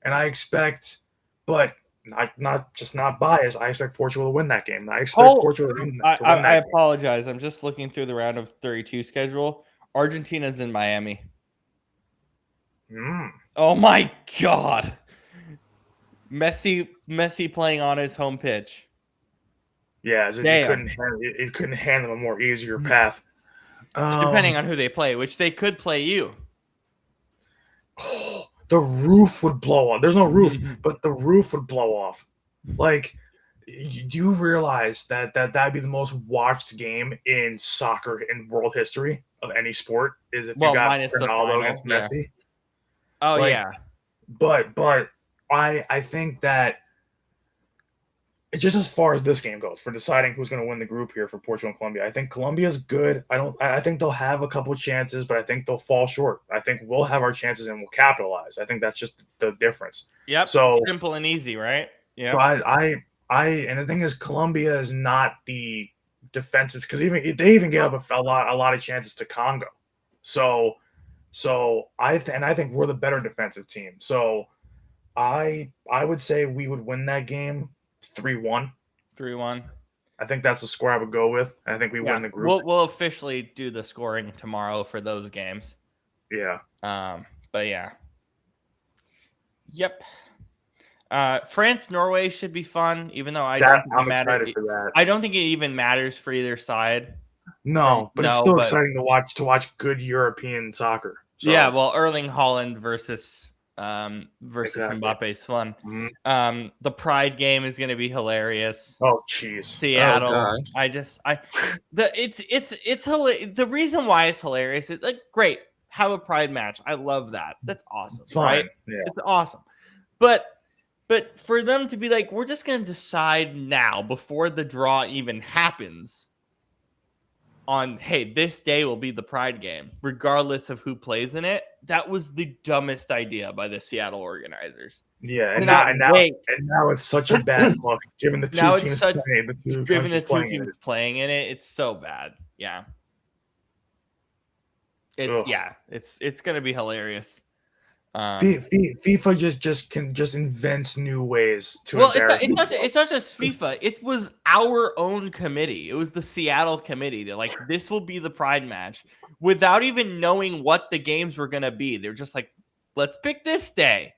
and I expect, but not biased. I expect Portugal to win that game. I expect Portugal to win that I game. apologize. I'm just looking through the round of 32 schedule. Argentina's in Miami. Oh my God. Messi playing on his home pitch. Yeah, as if it couldn't handle a more easier path. Depending on who they play, which they could play you. The roof would blow off. There's no roof, but the roof would blow off. Like, do you realize that'd be the most watched game in soccer in world history of any sport? Is if you got minus the Ronaldo final, against Messi. Yeah. Oh yeah. But I think that just as far as this game goes for deciding who's going to win the group here for Portugal and Colombia, I think Colombia's good. I think they'll have a couple chances, but I think they'll fall short. I think we'll have our chances and we'll capitalize. I think that's just the difference. Yep. So simple and easy, right? Yeah. So and the thing is, Colombia is not the defensive because they even gave up a lot of chances to Congo. So I think we're the better defensive team. So I would say we would win that game 3-1. 3-1. I think that's the score I would go with. I think we win the group. We'll officially do the scoring tomorrow for those games. Yeah. But yeah. Yep. France Norway should be fun, even though I don't think I'm excited for that. I don't think it even matters for either side. No, but it's still exciting to watch good European soccer. So. Yeah, well, Erling Haaland versus Mbappe is fun. Mm-hmm. The Pride game is going to be hilarious. Oh, jeez. Seattle. It's hilarious. The reason why it's hilarious is like great. Have a Pride match. I love that. That's awesome. It's fine. Right? Yeah. It's awesome. But for them to be like, we're just going to decide now before the draw even happens on, hey, this day will be the Pride game, regardless of who plays in it. That was the dumbest idea by the Seattle organizers. Yeah, and now it's such a bad look given the two teams playing in it. It's so bad. Yeah. It's going to be hilarious. FIFA just invents new ways to. Well, it's not just FIFA. It was our own committee. It was the Seattle committee. They're like, this will be the Pride match, without even knowing what the games were gonna be. They're just like, let's pick this day.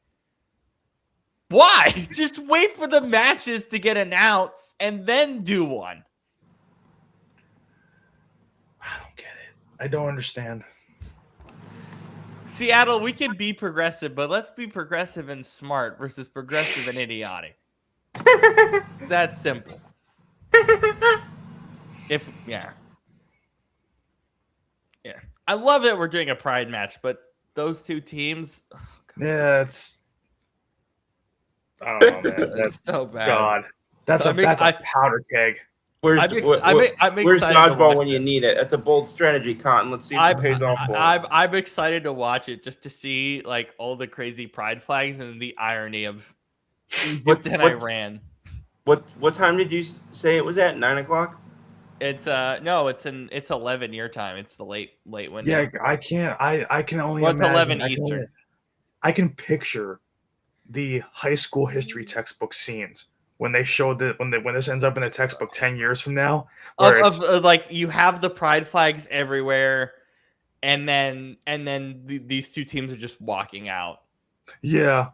Why? Just wait for the matches to get announced and then do one. I don't get it. I don't understand. Seattle, we can be progressive, but let's be progressive and smart versus progressive and idiotic. That's simple. Yeah. I love that we're doing a pride match, but those two teams, Yeah, it's. I don't know, man. That's so bad. God. That's a powder keg. Where's I'm excited to dodgeball watch when you it. need it? That's a bold strategy, Cotton. Let's see if it pays off for it. I'm excited to watch it just to see like all the crazy pride flags and the irony of Egypt and Iran. What time did you say it was at? 9 o'clock? It's no, it's 11 your time. It's the late window. Yeah, I can only Well, it's imagine. 11 Eastern. I can picture the high school history textbook scenes when they showed that when this ends up in a textbook 10 years from now, where of like you have the pride flags everywhere, and then these two teams are just walking out. Yeah.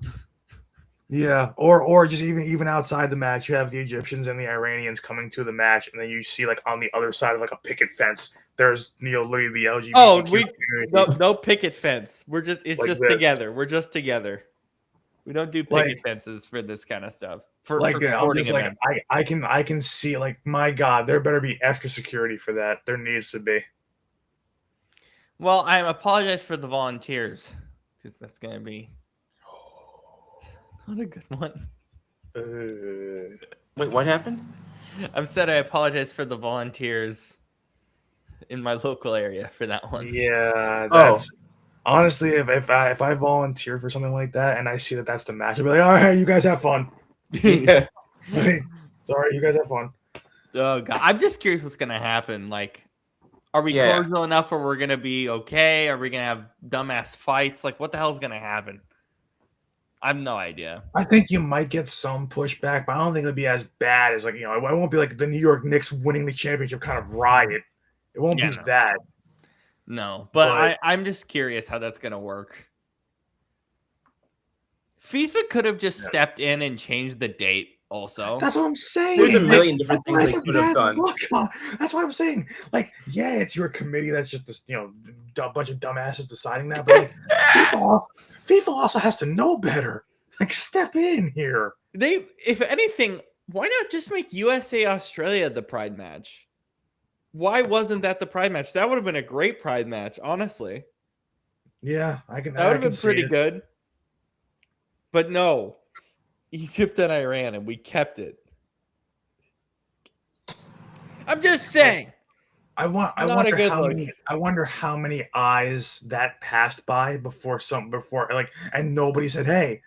Or just even outside the match, you have the Egyptians and the Iranians coming to the match, and then you see like on the other side of like a picket fence, there's literally the LGBT. Oh, no picket fence. It's like just this. Together. We're just together. We don't do picket fences for this kind of stuff. I can see like, my God, there better be extra security for that. There needs to be. Well, I apologize for the volunteers because that's gonna be not a good one. Wait, what happened? I apologize for the volunteers in my local area for that one. Yeah, that's honestly, if I volunteer for something like that and I see that that's the match, I'll be like, all right, you guys have fun. Yeah. Sorry, you guys have fun. Oh God, I'm just curious what's gonna happen. Like, are we cordial enough where we're gonna be okay? Are we gonna have dumbass fights? Like, what the hell is gonna happen? I have no idea. I think you might get some pushback, but I don't think it'll be as bad as, like, it won't be like the New York Knicks winning the championship kind of riot. It won't be that. No, but I'm just curious how that's gonna work. FIFA could have just stepped in and changed the date. Also, that's what I'm saying. There's a million different things they could have done. That's what I'm saying. Like, yeah, it's your committee that's just this, a bunch of dumbasses deciding that. But like, FIFA also has to know better. Like, step in here. If anything, why not just make USA Australia the pride match? Why wasn't that the pride match? That would have been a great pride match, honestly. Yeah, I can. That would have been pretty good. But no. Egypt and Iran, and we kept it. I'm just saying. I wonder how many eyes that passed by before and nobody said, "Hey,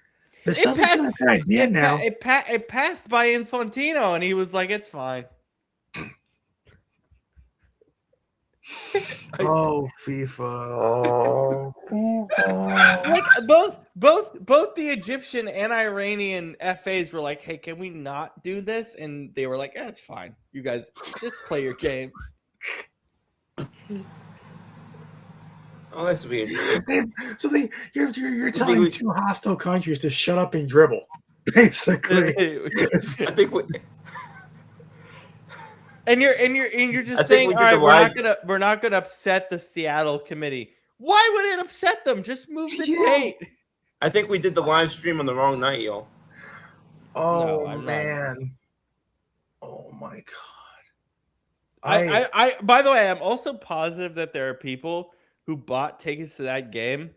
this doesn't seem like a good idea now." It passed by Infantino, and he was like, "It's fine." Oh, FIFA. Oh, FIFA. Like both the Egyptian and Iranian FAs were like, "Hey, can we not do this?" And they were like, "Yeah, it's fine. You guys just play your game." Oh, that's weird. You're telling two hostile countries to shut up and dribble, basically. I think And you're just saying, all right, we're not gonna upset the Seattle committee. Why would it upset them? Just move the date. I think we did the live stream on the wrong night, yo. Oh no, man. Oh my God. I by the way, I'm also positive that there are people who bought tickets to that game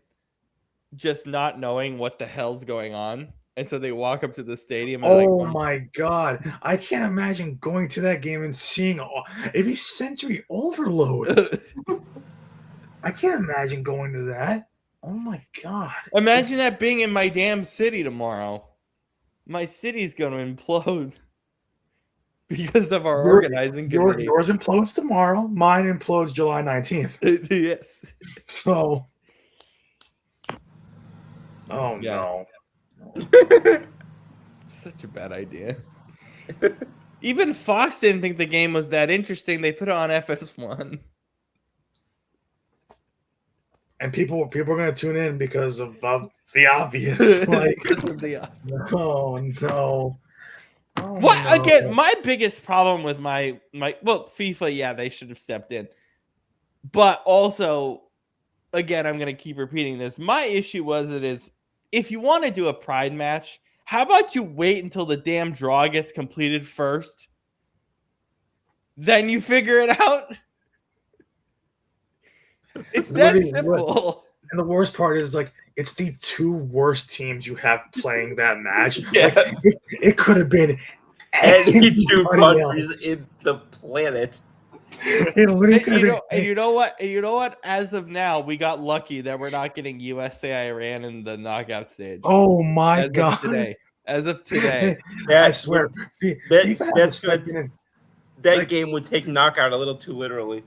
just not knowing what the hell's going on. And so they walk up to the stadium. And my God. I can't imagine going to that game and seeing it'd be sensory overload. I can't imagine going to that. Oh my God. Imagine that being in my damn city tomorrow. My city's going to implode because of our organizing committee. Yours implodes tomorrow. Mine implodes July 19th. Yes. So. Oh, no. Such a bad idea. Even Fox didn't think the game was that interesting. They put it on FS1. And people are gonna tune in because of the obvious. Like, no, no. Oh, What no. again? My biggest problem with my well, FIFA, yeah, they should have stepped in, but also, again, I'm gonna keep repeating this. My issue was it is if you want to do a pride match, how about you wait until the damn draw gets completed first, then you figure it out. It's that Literally, simple. and the worst part is like it's the two worst teams you have playing that match. Yeah. Like it could have been Any two anybody countries else. in the planet. It literally could have been. And you know what? And you know what? As of now, we got lucky that we're not getting USA Iran in the knockout stage. Oh my As god! of today. As of today. I swear, FIFA has that's stepped good. in. That Like- game would take knockout a little too literally.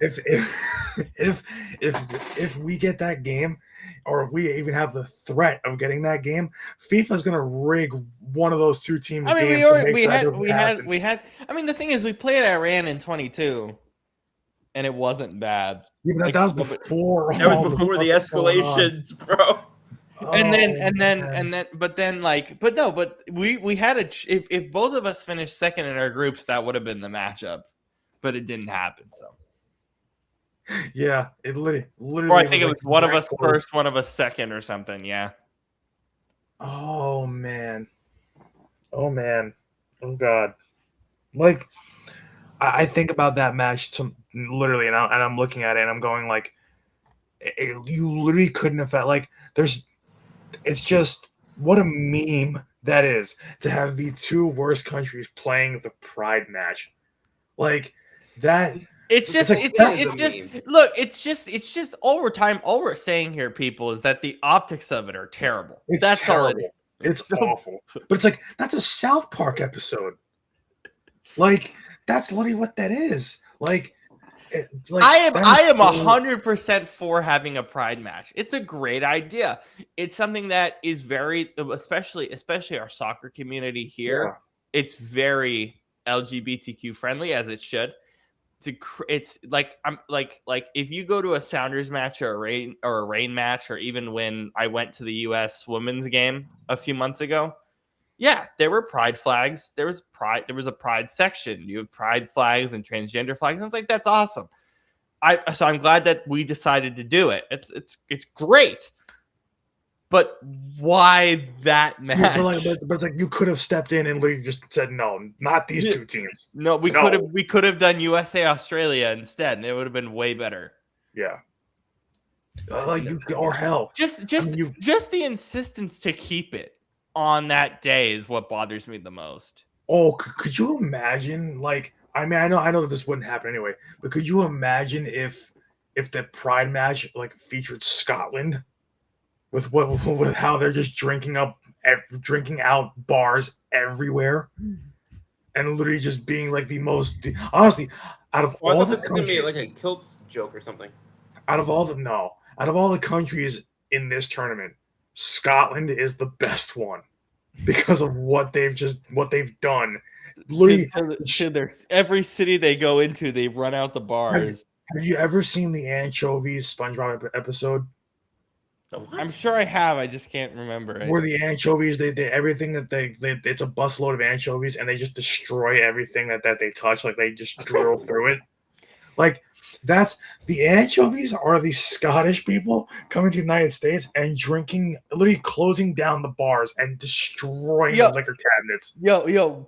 If we get that game, or if we even have the threat of getting that game, FIFA's gonna rig one of those two teams. I mean, games we had. I mean, the thing is, we played Iran in 22, and it wasn't bad. Yeah, but Like, that was before. That was before the stuff going on. escalations, bro. But we had if both of us finished second in our groups, that would have been the matchup, but it didn't happen. So, Yeah, it literally. or I think it like was one of that us close. first, one of us second, or something. Yeah. Oh man. Oh man. Oh god. Like I think about that match literally, and I'm looking at it and I'm going like, you literally couldn't have felt like it's just what a meme that is to have the two worst countries playing the pride match. Like that. It's just look, it's just all we're saying here, people, is that the optics of it are terrible. That's terrible. terrible. It's awful. But it's like that's a South Park episode. Like that's literally what that is. Like I am 100% for having a pride match. It's a great idea. It's something that is very, especially our soccer community here. Yeah. It's very LGBTQ friendly, as it should. It's like I'm like if you go to a Sounders match or a Rain match, or even when I went to the U.S. women's game a few months ago. Yeah, there were pride flags. There was a pride section. You have pride flags and transgender flags. And it's like, that's awesome. So I'm glad that we decided to do it. It's great. But why that match? Yeah, but it's like you could have stepped in and literally just said no, not these two teams. No, we could have done USA Australia instead, and it would have been way better. Yeah. Or hell. Just the insistence to keep it on that day is what bothers me the most. Oh, could you imagine? Like, I mean, I know that this wouldn't happen anyway, but could you imagine if the pride match like featured Scotland with how they're just drinking out bars everywhere, and literally just being like honestly out of all the this was gonna be countries, like a kilts joke or something. out of all the countries in this tournament, Scotland is the best one because of what they've done. Literally, to every city they go into, they run out the bars. Have you ever seen the anchovies SpongeBob episode? I'm sure I have. I just can't remember it. Where the anchovies, they everything that they it's a busload of anchovies, and they just destroy everything that they touch. Like they just drill through it. Like that's the anchovies are these Scottish people coming to the United States and drinking, literally closing down the bars and destroying the liquor cabinets.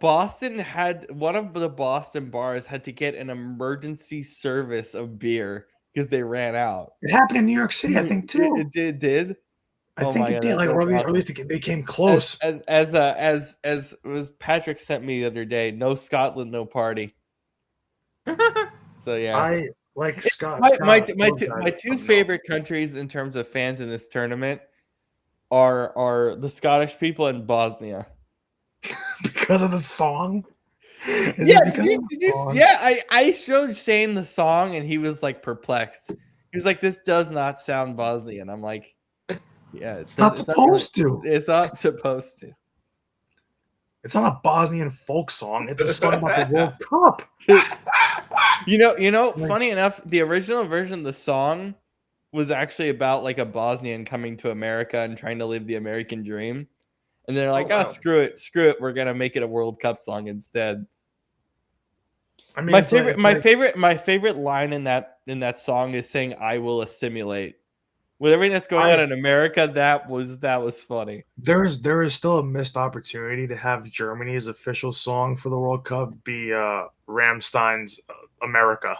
Boston had one of the Boston bars had to get an emergency service of beer because they ran out. It happened in New York City, I think, too. It did. I think it did. Like, or at least they came close. As was Patrick sent me the other day. No Scotland, no party. So yeah, I like Scott. My two favorite countries in terms of fans in this tournament are the Scottish people and Bosnia. Because of the song. I showed Shane the song and he was like perplexed. He was like, "This does not sound Bosnian." I'm like, "Yeah, it's not supposed to. It's not supposed to. It's not a Bosnian folk song. It's a song about the World Cup." You know. Funny enough, the original version of the song was actually about like a Bosnian coming to America and trying to live the American dream. And they're like, wow. screw it, we're gonna make it a World Cup song instead. I mean, My it's like, my favorite line in that song is saying "I will assimilate." With everything that's going on in America, that was funny. there is still a missed opportunity to have Germany's official song for the World Cup be Rammstein's America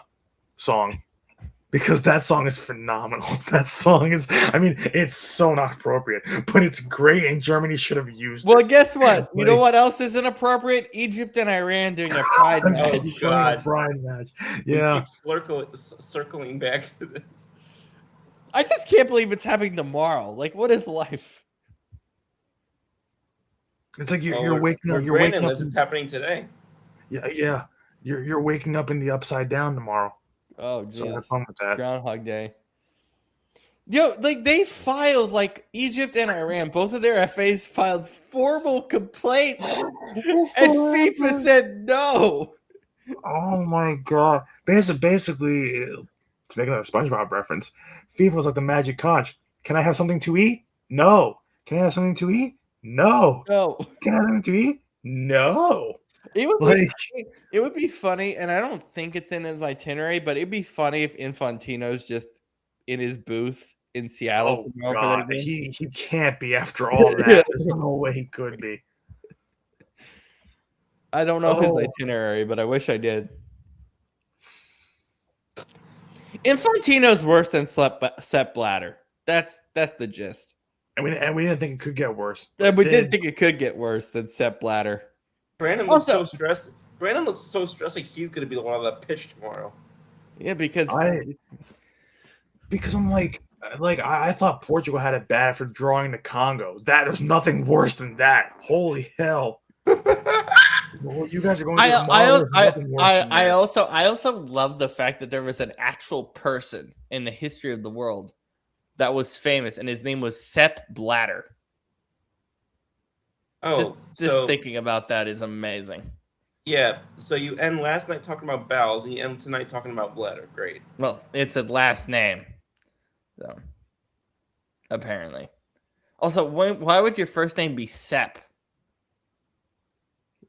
song, because that song is phenomenal. That song is, I mean, it's so not appropriate, but it's great, and Germany should have used Well, it. guess what? You know Like- what else is inappropriate? Egypt and Iran doing a pride match. God. Pride match. We Yeah. keep circling back to this. I just can't believe it's happening tomorrow. Like, what is life? It's like you're Where waking up. You're Brandon waking up. lives, it's happening today. Yeah. You're waking up in the upside down tomorrow. Oh, So have Jesus. fun with that. Groundhog Day. Yo, like they filed, like Egypt and Iran, both of their FAs filed formal complaints, and FIFA said no. Oh my god! Basically, to make another SpongeBob reference, FIFA was like the magic conch. Can I have something to eat? No. Can I have something to eat? No. No. Can I have something to eat? No. It would Like, be funny. It would be funny, and I don't think it's in his itinerary, but it'd be funny if Infantino's just in his booth in Seattle oh tomorrow for god, that game. he can't be after all that. There's no way he could be. I don't know his Oh. itinerary, but I wish I did. Infantino's worse than Sepp Blatter. That's the gist. And we didn't think it could get worse. We It didn't think it could get worse than Sepp Blatter. Brandon looks so stressed. Brandon looks so stressed, like he's gonna be the one on that pitch tomorrow. Yeah, because I'm like I thought Portugal had it bad after drawing the Congo. There's nothing worse than that. Holy hell! Well, you guys are going. I also love the fact that there was an actual person in the history of the world that was famous, and his name was Sepp Blatter. Oh, just thinking about that is amazing. Yeah, so you end last night talking about bowels, and you end tonight talking about bladder. Great. Well, it's a last name, so apparently. Also, why would your first name be Sepp?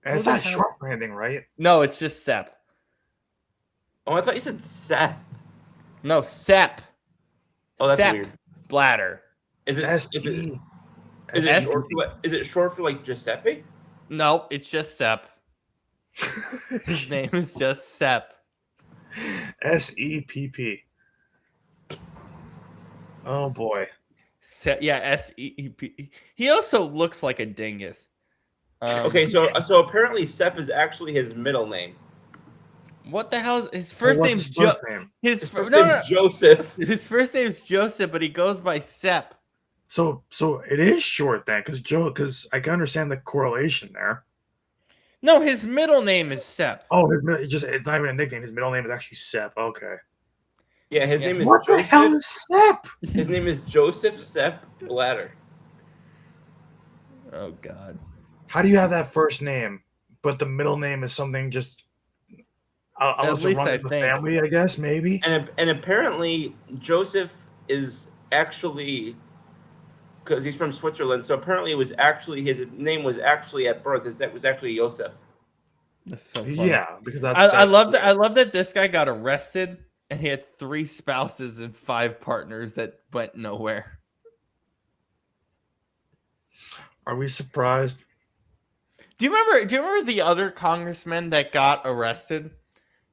It's not short branding, right? No, it's just Sepp. Oh, I thought you said Seth. No, Sepp. Oh, that's Sepp weird. Blatter. Is it short for like Giuseppe? No, it's just Sepp. His name is just Sepp. SEPP. Oh boy. Yeah, SEEP. He also looks like a dingus. Okay, so apparently Sepp is actually his middle name. What the hell is his first name's His first name's Joseph. His first name's Joseph, but he goes by Sepp. So it is short then, because I can understand the correlation there. No, his middle name is Sepp. Oh, it's not even a nickname. His middle name is actually Sepp. Okay. Yeah, his name is what Joseph. The hell is Sepp? His name is Joseph Sepp Blatter. Oh God. How do you have that first name, but the middle name is something just? At least I think. Family, I guess maybe. And apparently Joseph is actually, because he's from Switzerland, so apparently it was actually his name was actually at birth. That was actually Joseph. That's so funny. Yeah, because I love that. I love that this guy got arrested and he had 3 spouses and 5 partners that went nowhere. Are we surprised? Do you remember the other congressman that got arrested?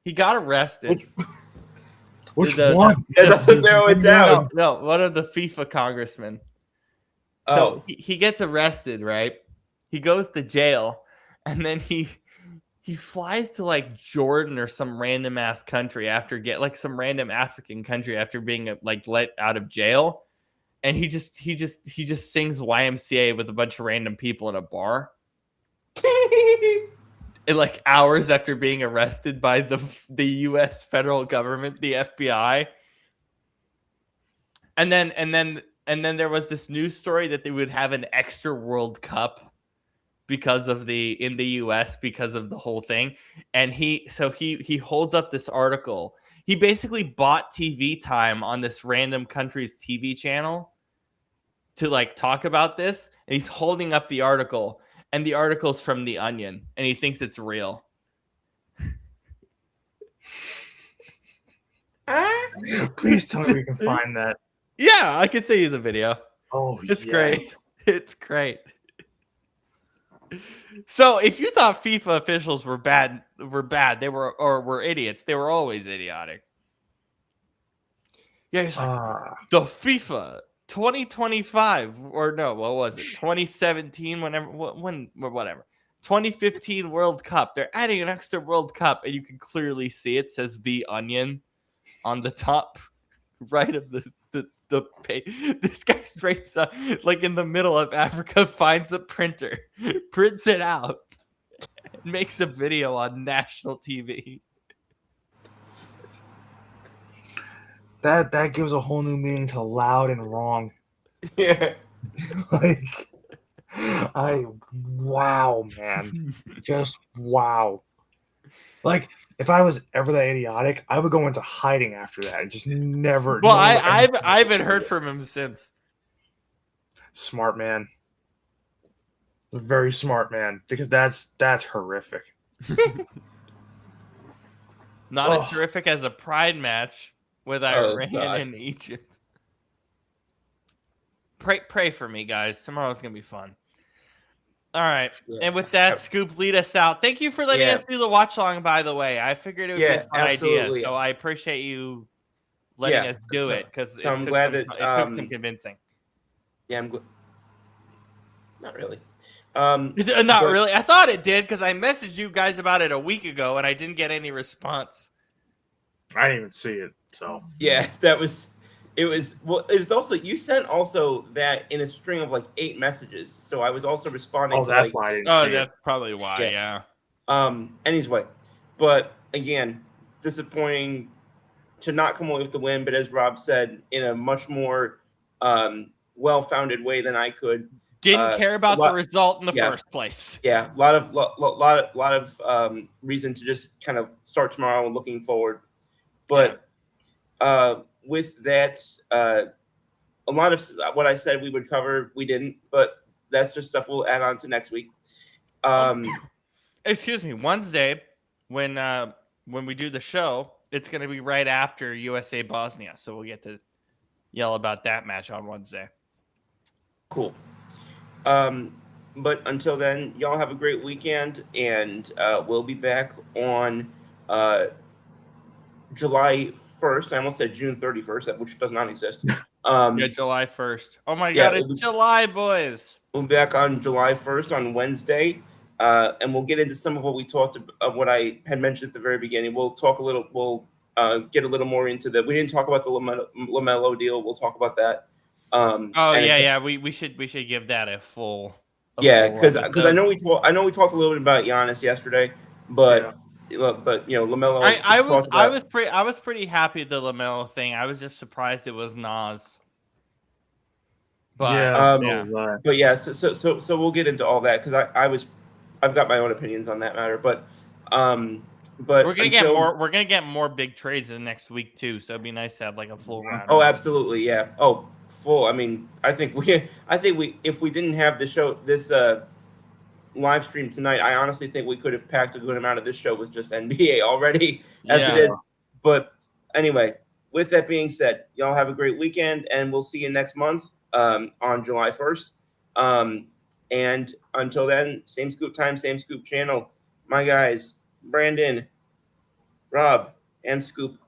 He got arrested. Which one? That's a narrow it down. No, one of the FIFA congressmen. Oh. So he gets arrested, right? He goes to jail, and then he flies to like Jordan or some random ass country some random African country after being like let out of jail, and he just sings YMCA with a bunch of random people in a bar. And like hours after being arrested by the U.S. federal government, the FBI, and then there was this news story that they would have an extra World Cup because of in the US because of the whole thing. And he holds up this article. He basically bought TV time on this random country's TV channel to like talk about this, and he's holding up the article, and the article's from The Onion, and he thinks it's real. Please tell me we can find that. Yeah, I could send you the video. Oh, It's yes. great. It's great. So if you thought FIFA officials were bad, they were idiots. They were always idiotic. Yeah, he's like, the FIFA 2025 or no, what was it? 2017, whatever. 2015 World Cup. They're adding an extra World Cup, and you can clearly see it says The Onion on the top right of the page. This guy straight up, like in the middle of Africa, finds a printer, prints it out, and makes a video on national TV. That gives a whole new meaning to loud and wrong. Yeah. Like, wow, man. Just wow. Like, if I was ever that idiotic, I would go into hiding after that and just never. Well, I haven't heard from him since. Smart man. Very smart man, because that's horrific. Not as horrific as a pride match with Iran God. and Egypt. Pray for me, guys. Tomorrow's gonna be fun. All right. Yeah. And with that, Scoop, lead us out. Thank you for letting us do the watch along, by the way. I figured it would be a fun idea. So I appreciate you letting us do it, because I'm glad it took some convincing. Yeah, I'm glad. Not really. Not really. I thought it did, because I messaged you guys about it a week ago and I didn't get any response. I didn't even see it. So yeah, it was also, you sent also that in a string of like 8 messages. So I was also responding to that's like, why I didn't see that's it. probably why. Yeah. Anyway, but again, disappointing to not come away with the win. But as Rob said, in a much more well-founded way than I could. Didn't care about the result in the first place. Yeah, a lot of reason to just kind of start tomorrow and looking forward. But with that, a lot of what I said we would cover, we didn't. But that's just stuff we'll add on to next week. Excuse me, Wednesday when we do the show, it's going to be right after USA Bosnia, so we'll get to yell about that match on Wednesday. Cool. But until then, y'all have a great weekend, and we'll be back on July 1st. I almost said June 31st, which does not exist. Yeah, July 1st. Oh my God, it's July, boys. We'll be back on July 1st on Wednesday, and we'll get into some of what we talked about, what I had mentioned at the very beginning. We'll talk a little. We'll get a little more into the. We didn't talk about the LaMelo deal. We'll talk about that. We should give that a full. Because I know we talked a little bit about Giannis yesterday, but LaMelo. I was pretty happy with the LaMelo thing. I was just surprised it was Nas. But so we'll get into all that, because I've got my own opinions on that matter, but we're gonna get more big trades in the next week too, so it'd be nice to have like a full round. Oh, absolutely, yeah. Oh, full. I mean, I think we if we didn't have this live stream tonight, I honestly think we could have packed a good amount of this show with just NBA already as it is. But anyway, with that being said, y'all have a great weekend, and we'll see you next month on July 1st. And until then, same Scoop time, same Scoop channel. My guys, Brandon, Rob, and Scoop,